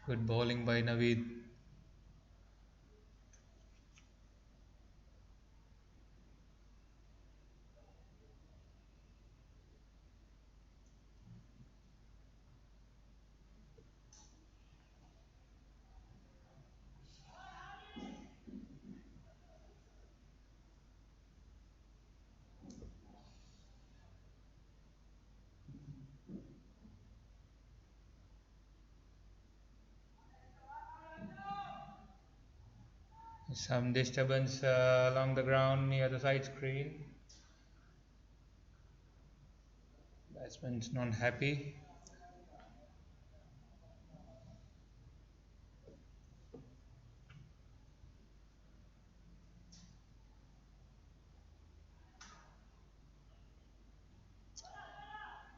Speaker 2: Good bowling by Naveed. Some disturbance along the ground near the side screen. Batsman's not happy.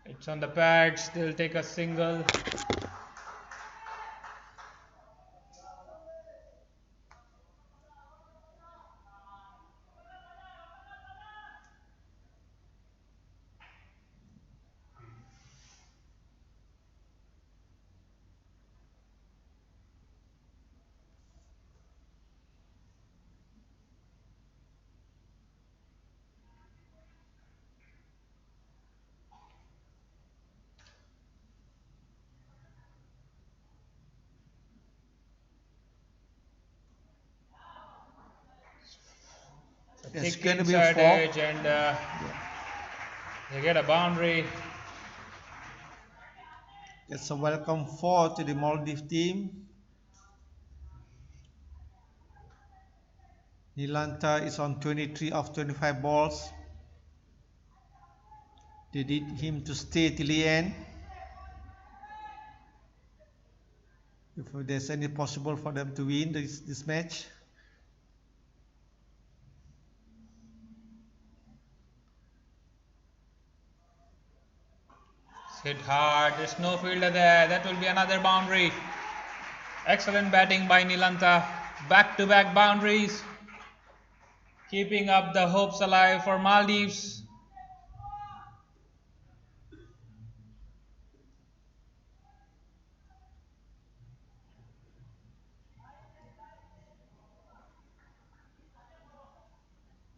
Speaker 2: It's on the pads. They'll take a single.
Speaker 1: It's
Speaker 2: Thick
Speaker 1: going to be a
Speaker 2: inside
Speaker 1: 4.
Speaker 2: edge, and they get a boundary.
Speaker 1: It's a welcome 4 to the Maldives team. Nilanta is on 23 of 25 balls. They need him to stay till the end. If there's any possible for them to win this match.
Speaker 2: Hit hard. There's no fielder there. That will be another boundary. Excellent batting by Nilanta. Back-to-back boundaries. Keeping up the hopes alive for Maldives.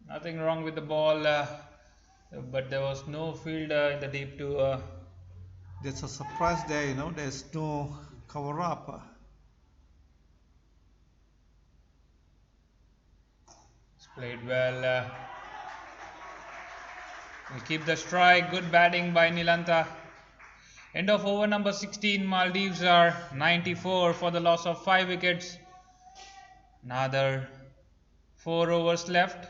Speaker 2: Nothing wrong with the ball, but there was no fielder in the deep to.
Speaker 1: There's a surprise there, there's no cover up.
Speaker 2: It's played well. Will keep the strike. Good batting by Nilanta. End of over number 16. Maldives are 94 for the loss of 5 wickets. Another 4 overs left.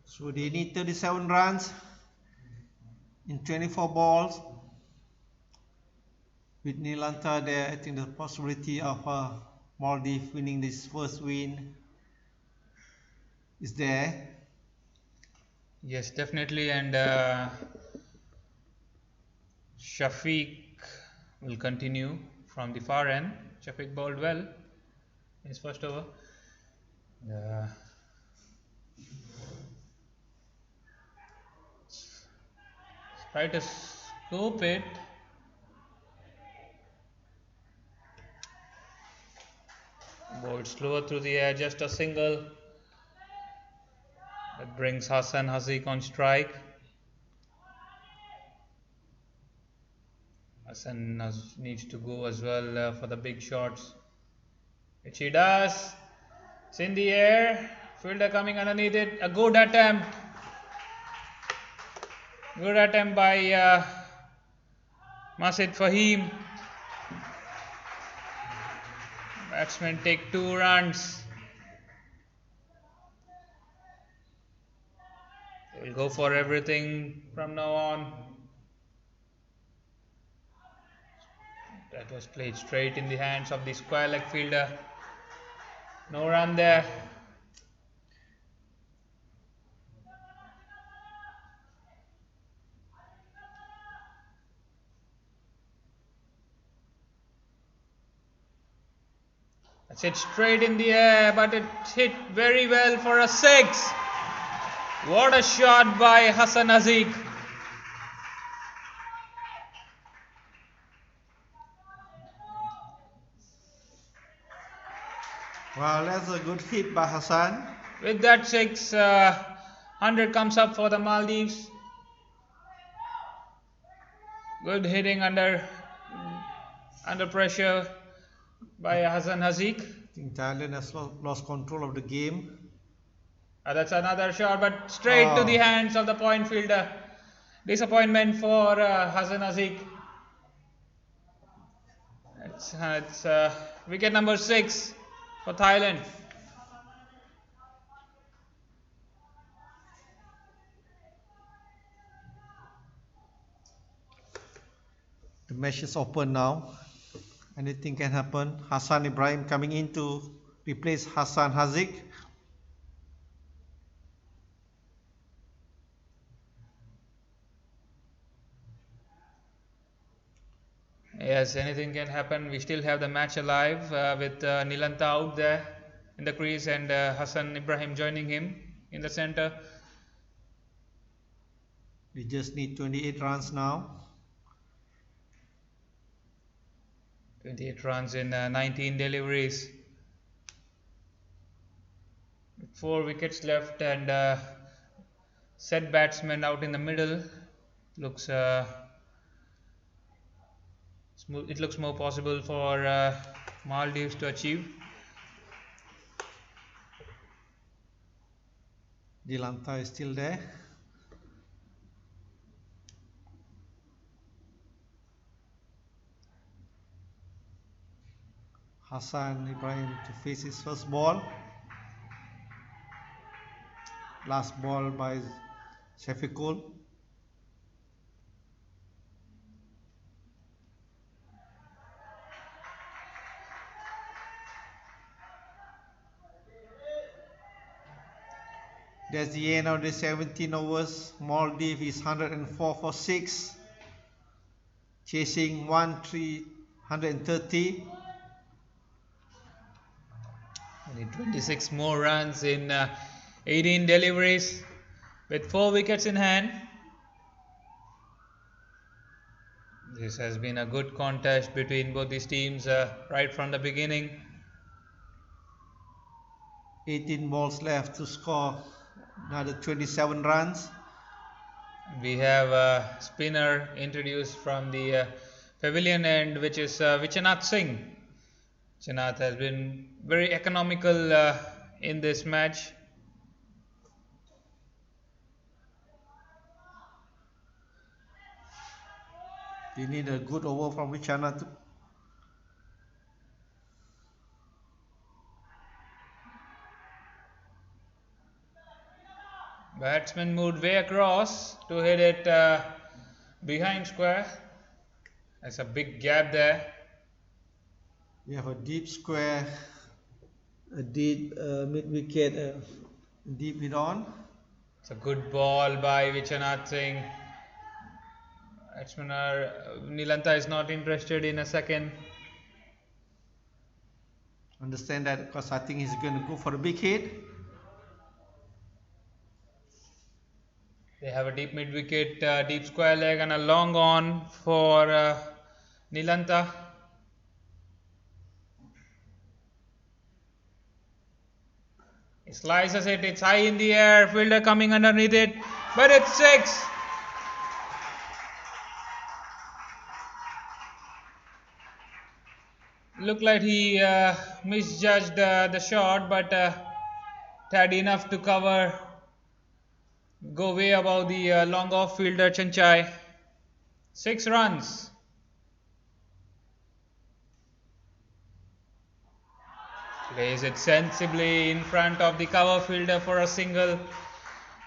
Speaker 1: So they need 37 runs in 24 balls. With Nilanta there, I think the possibility of Maldives winning this first win is there.
Speaker 2: Yes, definitely, and Shafiq will continue from the far end. Shafiq bowled well in his first over. Try to scoop it. Bowled slower through the air, just a single. That brings Hassan Haziq on strike. Hassan needs to go as well for the big shots, which he does. It's in the air. Fielder coming underneath it. A good attempt. Good attempt by Masid Fahim. Batsmen take 2 runs. They will go for everything from now on. That was played straight in the hands of the square leg fielder. No run there. That's it straight in the air, but it hit very well for a 6. What a shot by Hassan Haziq.
Speaker 1: Well, that's a good hit by Hassan.
Speaker 2: With that 6, 100 comes up for the Maldives. Good hitting under pressure by Hassan Haziq.
Speaker 1: I think Thailand has lost control of the game.
Speaker 2: That's another shot, but straight to the hands of the point fielder. Disappointment for Hassan Haziq. It's wicket number 6 for Thailand.
Speaker 1: The match is open now. Anything can happen. Hassan Ibrahim coming in to replace Hassan Haziq.
Speaker 2: Yes, anything can happen. We still have the match alive with Nilantha out there in the crease and Hassan Ibrahim joining him in the center.
Speaker 1: We just need 28 runs now.
Speaker 2: 28 runs in 19 deliveries. 4 wickets left and set batsman out in the middle. Looks it looks more possible for Maldives to achieve.
Speaker 1: Nilantha is still there. Hassan Ibrahim to face his first ball. Last ball by Shafiqul. That's the end of the 17 overs. Maldives is 104 for 6. Chasing 130.
Speaker 2: Only 26 more runs in 18 deliveries with 4 wickets in hand. This has been a good contest between both these teams right from the beginning.
Speaker 1: 18 balls left to score another 27 runs.
Speaker 2: We have a spinner introduced from the pavilion end, which is Vichanath Singh. Vichanath has been very economical in this match.
Speaker 1: We need a good over from Vichanath.
Speaker 2: Batsman moved way across to hit it behind square. There's a big gap there.
Speaker 1: We have a deep square, a deep mid-wicket, deep mid-on.
Speaker 2: It's a good ball by Vichanath Singh. Batsman Nilantha is not interested in a second.
Speaker 1: Understand that because I think he's going to go for a big hit.
Speaker 2: They have a deep mid-wicket, deep square leg and a long on for Nilantha. He slices it, it's high in the air, fielder coming underneath it, but it's 6. Looked like he misjudged the shot, but had enough to cover, go way above the long off fielder Chanchai. 6 runs. Plays it sensibly in front of the cover fielder for a single.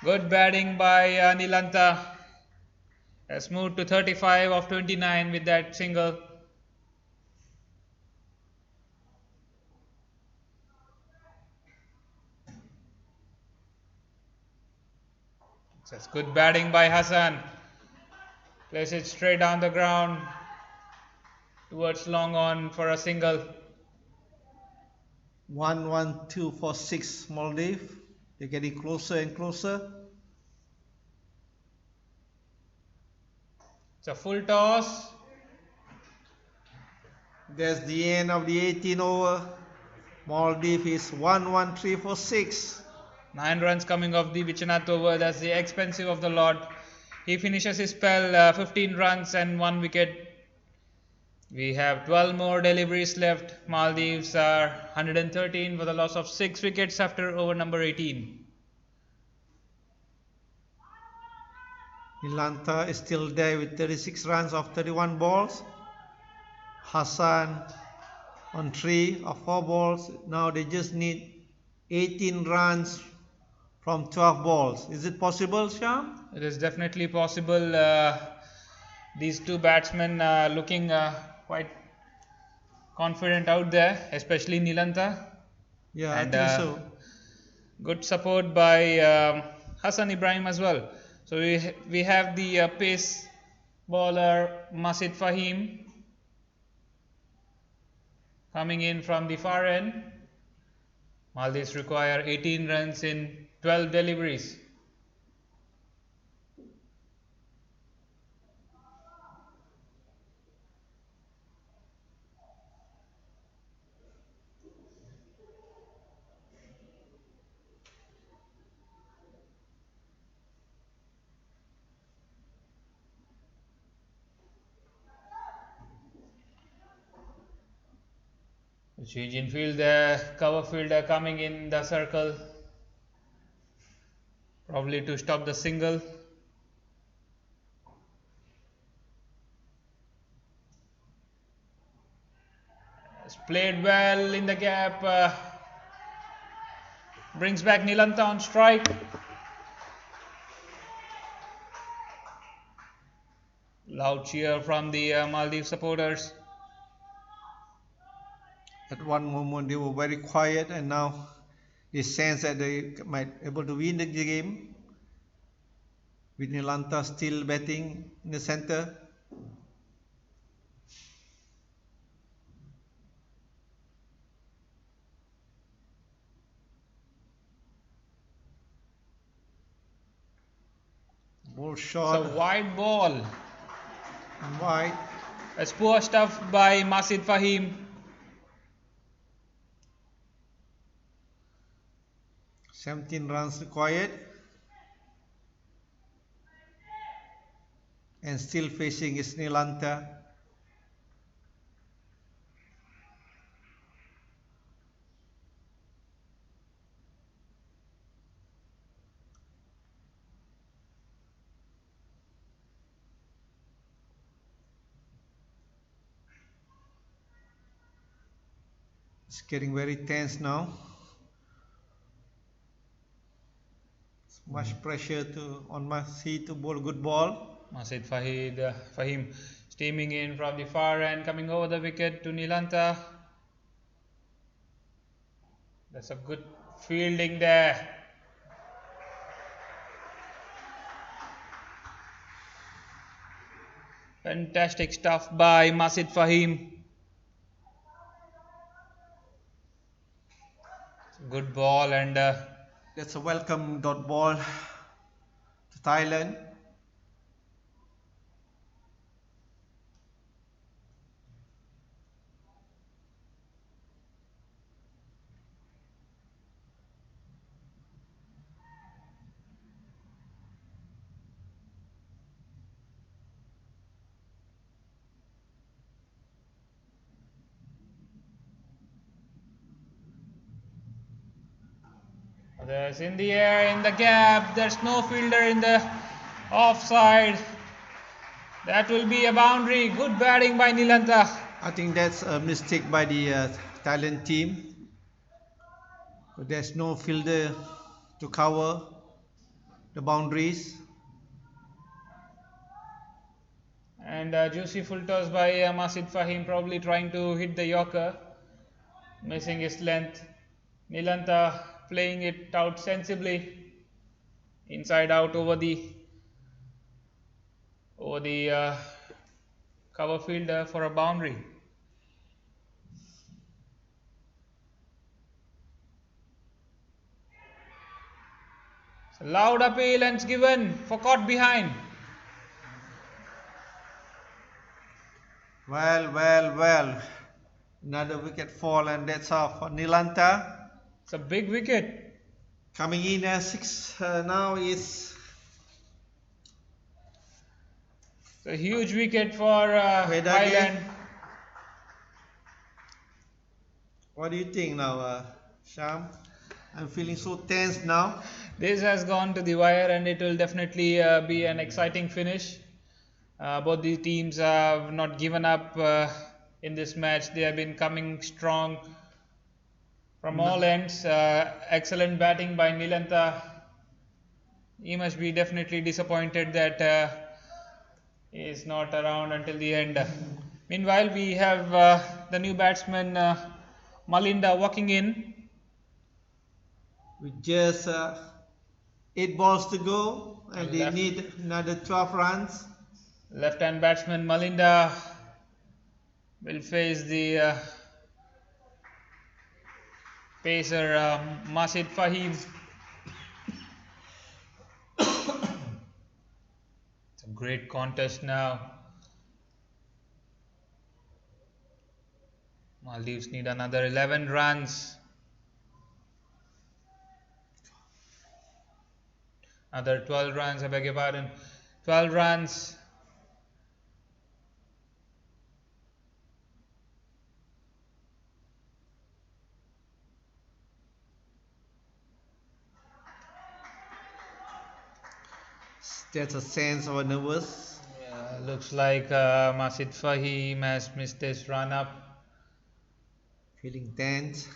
Speaker 2: Good batting by Nilantha. Has moved to 35 of 29 with that single. That's good batting by Hassan. Plays it straight down the ground towards long on for a single.
Speaker 1: 1-1-2 for 6 Maldives. They're getting closer and closer.
Speaker 2: It's a full toss.
Speaker 1: That's the end of the 18 over. Maldives is 1-1-3 for 6.
Speaker 2: 9 runs coming off the Vichanath over. That's the expensive of the lot. He finishes his spell, 15 runs and 1 wicket. We have 12 more deliveries left. Maldives are 113 for the loss of 6 wickets after over number 18.
Speaker 1: Nilantha is still there with 36 runs of 31 balls. Hassan on 3 of 4 balls. Now they just need 18 runs from 12 balls. Is it possible, Sham?
Speaker 2: It is definitely possible. these two batsmen looking quite confident out there, especially Nilantha.
Speaker 1: Yeah,
Speaker 2: And
Speaker 1: I think so.
Speaker 2: good support by Hassan Ibrahim as well. So we have the pace bowler Masid Fahim coming in from the far end. Maldives require 18 runs in 12 deliveries. The change in field, the cover fielder coming in the circle, probably to stop the single. It's played well in the gap, brings back Nilantha on strike. Loud cheer from the Maldives supporters.
Speaker 1: At one moment they were very quiet, and now they sense that they might able to win the game. With Nilantha still batting in the center. Ball shot.
Speaker 2: It's a wide ball.
Speaker 1: Wide.
Speaker 2: It's poor stuff by Masid Fahim.
Speaker 1: 17 runs required. And still facing is Nilantha. It's getting very tense now. Much pressure on Masid to bowl good ball.
Speaker 2: Masid Fahim steaming in from the far end, coming over the wicket to Nilantha. That's a good fielding there. Fantastic stuff by Masid Fahim. Good ball, and
Speaker 1: that's a welcome dot ball to Thailand.
Speaker 2: there's in the air, in the gap. There's no fielder in the offside. That will be a boundary. Good batting by Nilantha.
Speaker 1: I think that's a mistake by the Thailand team. There's no fielder to cover the boundaries.
Speaker 2: And juicy full toss by Masid Fahim, probably trying to hit the Yorker, missing his length. Nilantha playing it out sensibly, inside out over the cover fielder for a boundary. So loud appeal and it's given for caught behind.
Speaker 1: Well. Another wicket fall, and that's off for Nilantha.
Speaker 2: It's a big wicket.
Speaker 1: Coming in at 6 now is...
Speaker 2: It's a huge wicket for Thailand.
Speaker 1: What do you think now, Sham? I'm feeling so tense now.
Speaker 2: This has gone to the wire, and it will definitely be an exciting finish. Both these teams have not given up in this match. They have been coming strong from all ends. Excellent batting by Nilantha. He must be definitely disappointed that He is not around until the end. Meanwhile, we have the new batsman Malinda walking in.
Speaker 1: With just 8 balls to go, and they
Speaker 2: Left
Speaker 1: need another 12 runs.
Speaker 2: left-hand batsman Malinda will face the pacer Masid Fahim. It's a great contest now. Maldives need another 11 runs. Another 12 runs, I beg your pardon. 12 runs.
Speaker 1: There's a sense of nervous.
Speaker 2: Yeah, looks like Masid Fahim has missed his run up.
Speaker 1: Feeling tense,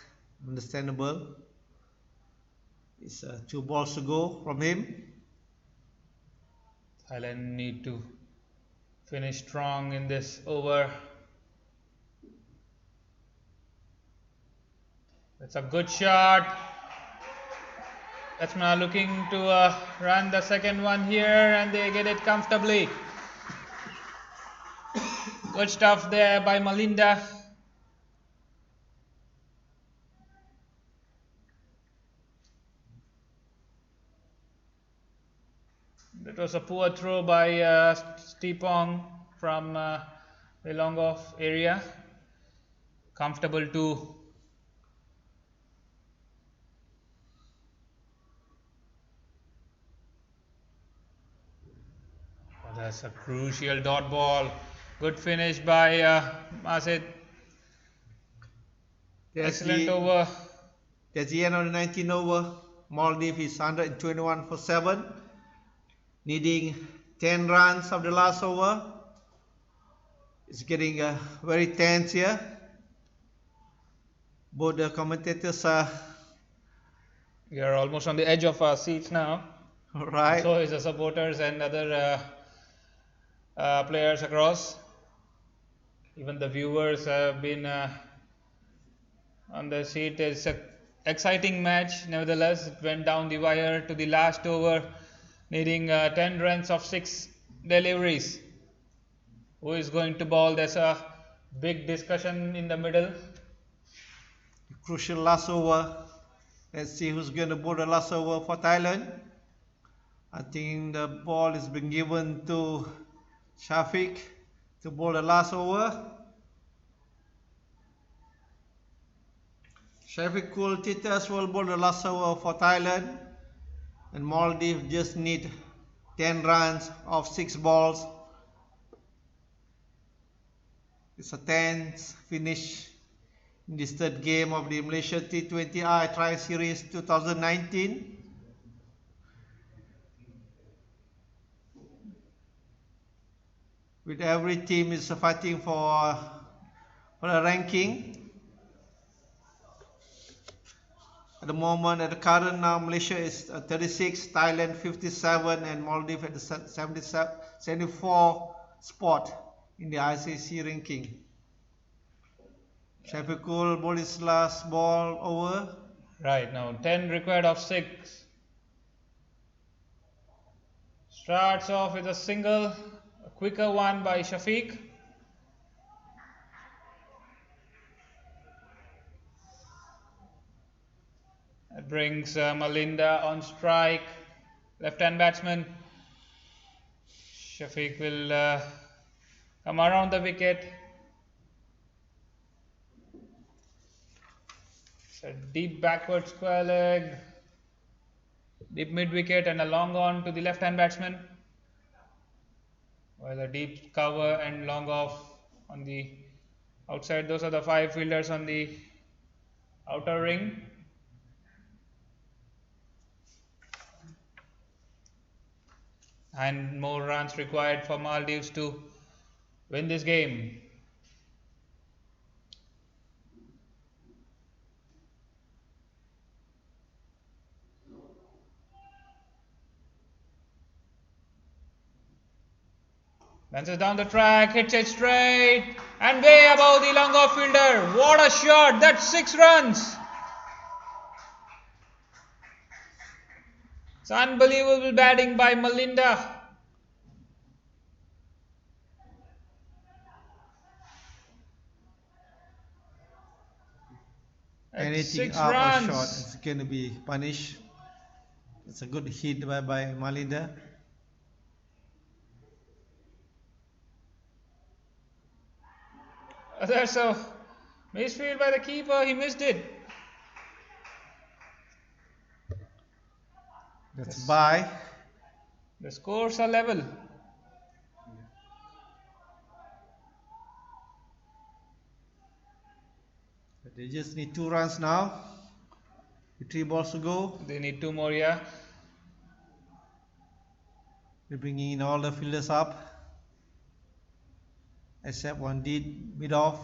Speaker 1: understandable. It's 2 balls to go from him.
Speaker 2: Thailand need to finish strong in this over. It's a good shot. Batsmen are looking to run the second one here, and they get it comfortably. Good stuff there by Malinda. That was a poor throw by Stepong from the long off area. Comfortable too. Oh, that's a crucial dot ball. Good finish by Masid. Excellent over.
Speaker 1: That's the end of the 19th over. Maldives is 121 for 7, needing 10 runs of the last over. It's getting very tense here. Both the commentators are
Speaker 2: We are almost on the edge of our seats now.
Speaker 1: right.
Speaker 2: So is the supporters and other players across. Even the viewers have been on the seat. It's an exciting match. Nevertheless, it went down the wire to the last over, needing 10 runs of 6 deliveries. Who is going to bowl? There's a big discussion in the middle.
Speaker 1: Crucial last over. Let's see who's going to bowl the last over for Thailand. I think the ball is being given to Shafiq to bowl the last over. Shafiqul Titas will bowl the last over for Thailand, and Maldives just need 10 runs of 6 balls. It's a tense finish in this third game of the Malaysia T20I Tri Series 2019. With every team is fighting for a ranking. At the moment, at the current now, Malaysia is 36, Thailand 57, and Maldives at the 74 spot in the ICC ranking. Shafiqul bowled his last ball over.
Speaker 2: Right now, 10 required of 6. Starts off with a single, a quicker one by Shafiq. That brings Malinda on strike. Left-hand batsman Shafiq will come around the wicket. It's a deep backward square leg, deep mid-wicket, and a long on to the left-hand batsman. While a deep cover and long off on the outside. Those are the 5 fielders on the outer ring. And more runs required for Maldives to win this game. Bounces down the track, hits it straight, and way above the long off fielder. What a shot! That's 6 runs. It's unbelievable batting by Malinda. At
Speaker 1: Anything
Speaker 2: 6
Speaker 1: up or short,
Speaker 2: runs.
Speaker 1: it's going to be punished. It's a good hit by Malinda.
Speaker 2: That's a misfield by the keeper. He missed it.
Speaker 1: That's by.
Speaker 2: The scores are level.
Speaker 1: They just need 2 runs now. With 3 balls to go.
Speaker 2: They need 2 more, yeah.
Speaker 1: They're bringing in all the fielders up. Except one mid off.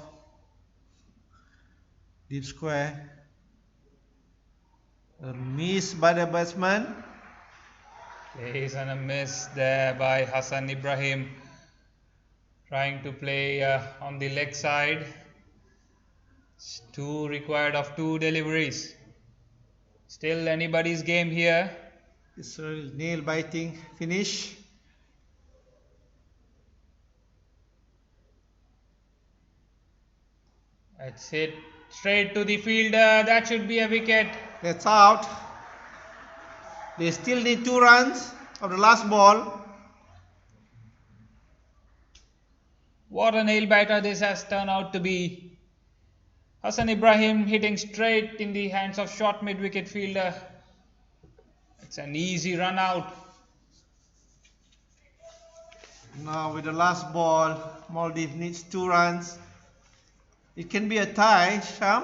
Speaker 1: Deep square. A miss by the batsman.
Speaker 2: Plays and a miss there by Hassan Ibrahim. Trying to play on the leg side. 2 required of 2 deliveries. Still anybody's game here.
Speaker 1: It's a nail biting finish.
Speaker 2: That's it. Straight to the fielder. That should be a wicket.
Speaker 1: That's out. They still need 2 runs of the last ball.
Speaker 2: What a nail biter this has turned out to be. Hassan Ibrahim hitting straight in the hands of short mid-wicket fielder. It's an easy run out.
Speaker 1: Now with the last ball, Maldives needs 2 runs. It can be a tie, Sham.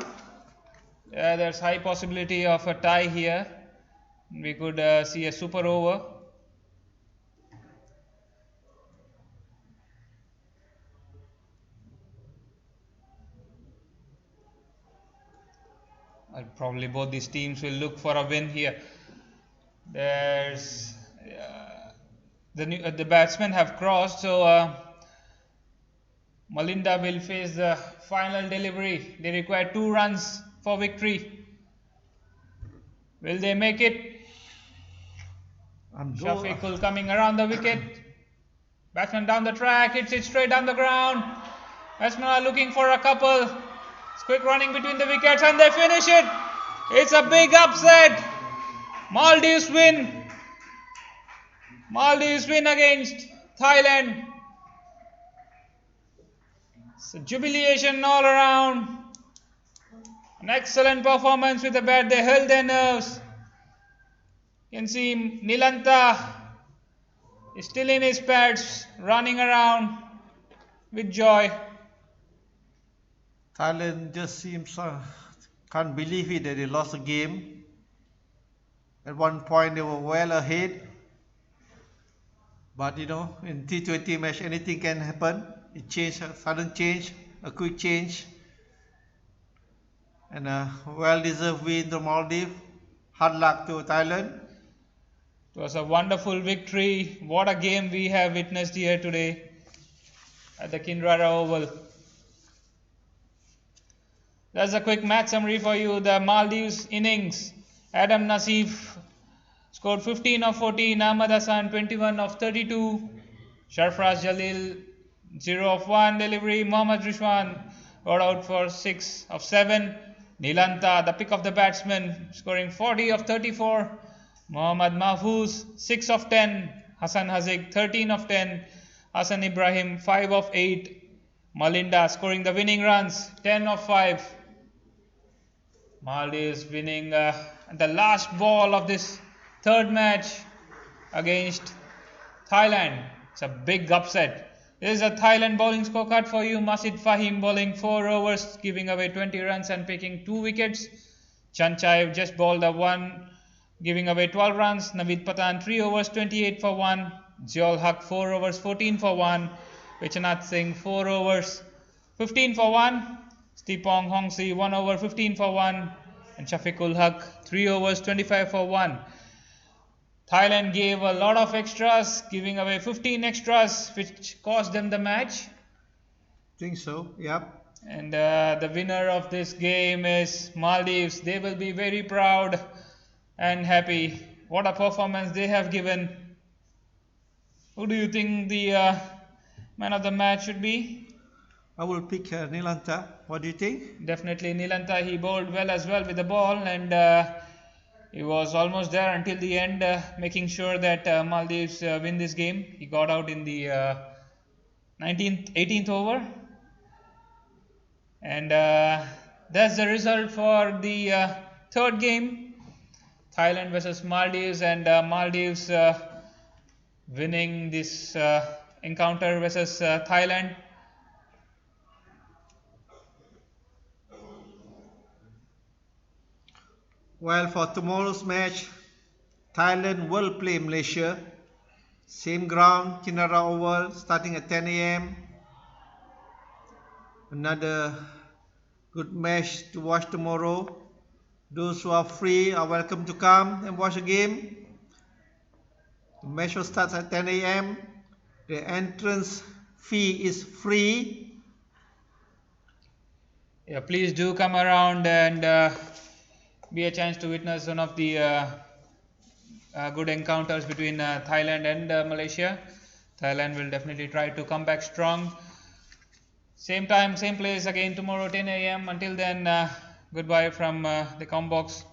Speaker 2: Yeah, there's high possibility of a tie here. We could see a super over. Probably both these teams will look for a win here. There's the batsmen have crossed, so Malinda will face the final delivery. They require 2 runs for victory. Will they make it? Shafiqul coming around the wicket. Batsman down the track, hits it straight down the ground. Batsmen are looking for a couple. It's quick running between the wickets and they finish it. It's a big upset. Maldives win. Maldives win against Thailand. So jubilation all around. An excellent performance with the bat. They held their nerves. You can see Nilanta is still in his pads, running around with joy.
Speaker 1: Thailand just seems can't believe it that they lost a game. At one point they were well ahead. But you know, in T20 match anything can happen. It changed, a sudden change, a quick change. And a well-deserved win to Maldives. Hard luck to Thailand.
Speaker 2: It was a wonderful victory. What a game we have witnessed here today at the Kinrara Oval. That's a quick match summary for you. The Maldives innings. Adam Naseef scored 15 of 14. Ahmad Hassan 21 of 32. Sharfraz Jalil 0 of 1 delivery. Mohammad Rishwan got out for 6 of 7. Nilanta, the pick of the batsman, scoring 40 of 34. Mohammad Mahfouz 6 of 10. Hassan Haziq 13 of 10. Hassan Ibrahim 5 of 8. Malinda scoring the winning runs 10 of 5. Maldives winning the last ball of this third match against Thailand. It's a big upset. This is a Thailand bowling scorecard for you. Masid Fahim bowling 4 overs, giving away 20 runs and picking 2 wickets. Chanchai just bowled a 1, giving away 12 runs. Naveed Patan 3 overs, 28 for 1. Ziaul Haq 4 overs, 14 for 1. Vichanath Singh 4 overs, 15 for 1. Stipong Hongsi 1 over, 15 for 1. And Shafiqul Haq 3 overs, 25 for 1. Thailand gave a lot of extras, giving away 15 extras, which cost them the match.
Speaker 1: Think so, yep.
Speaker 2: And the winner of this game is Maldives. They will be very proud and happy. What a performance they have given. Who do you think the man of the match should be?
Speaker 1: I will pick Nilanta. What do you think?
Speaker 2: Definitely Nilanta. He bowled well as well with the ball, and he was almost there until the end, making sure that Maldives win this game. He got out in the 18th over, and that's the result for the third game, Thailand versus Maldives, and Maldives winning this encounter versus Thailand.
Speaker 1: Well, for tomorrow's match, Thailand will play Malaysia. Same ground, Kinara Oval, starting at 10 a.m. Another good match to watch tomorrow. Those who are free are welcome to come and watch the game. The match will start at 10 a.m. The entrance fee is free.
Speaker 2: Yeah, please do come around and be a chance to witness one of the good encounters between Thailand and Malaysia. Thailand will definitely try to come back strong. Same time, same place again tomorrow 10 a.m. Until then, goodbye from the Combox.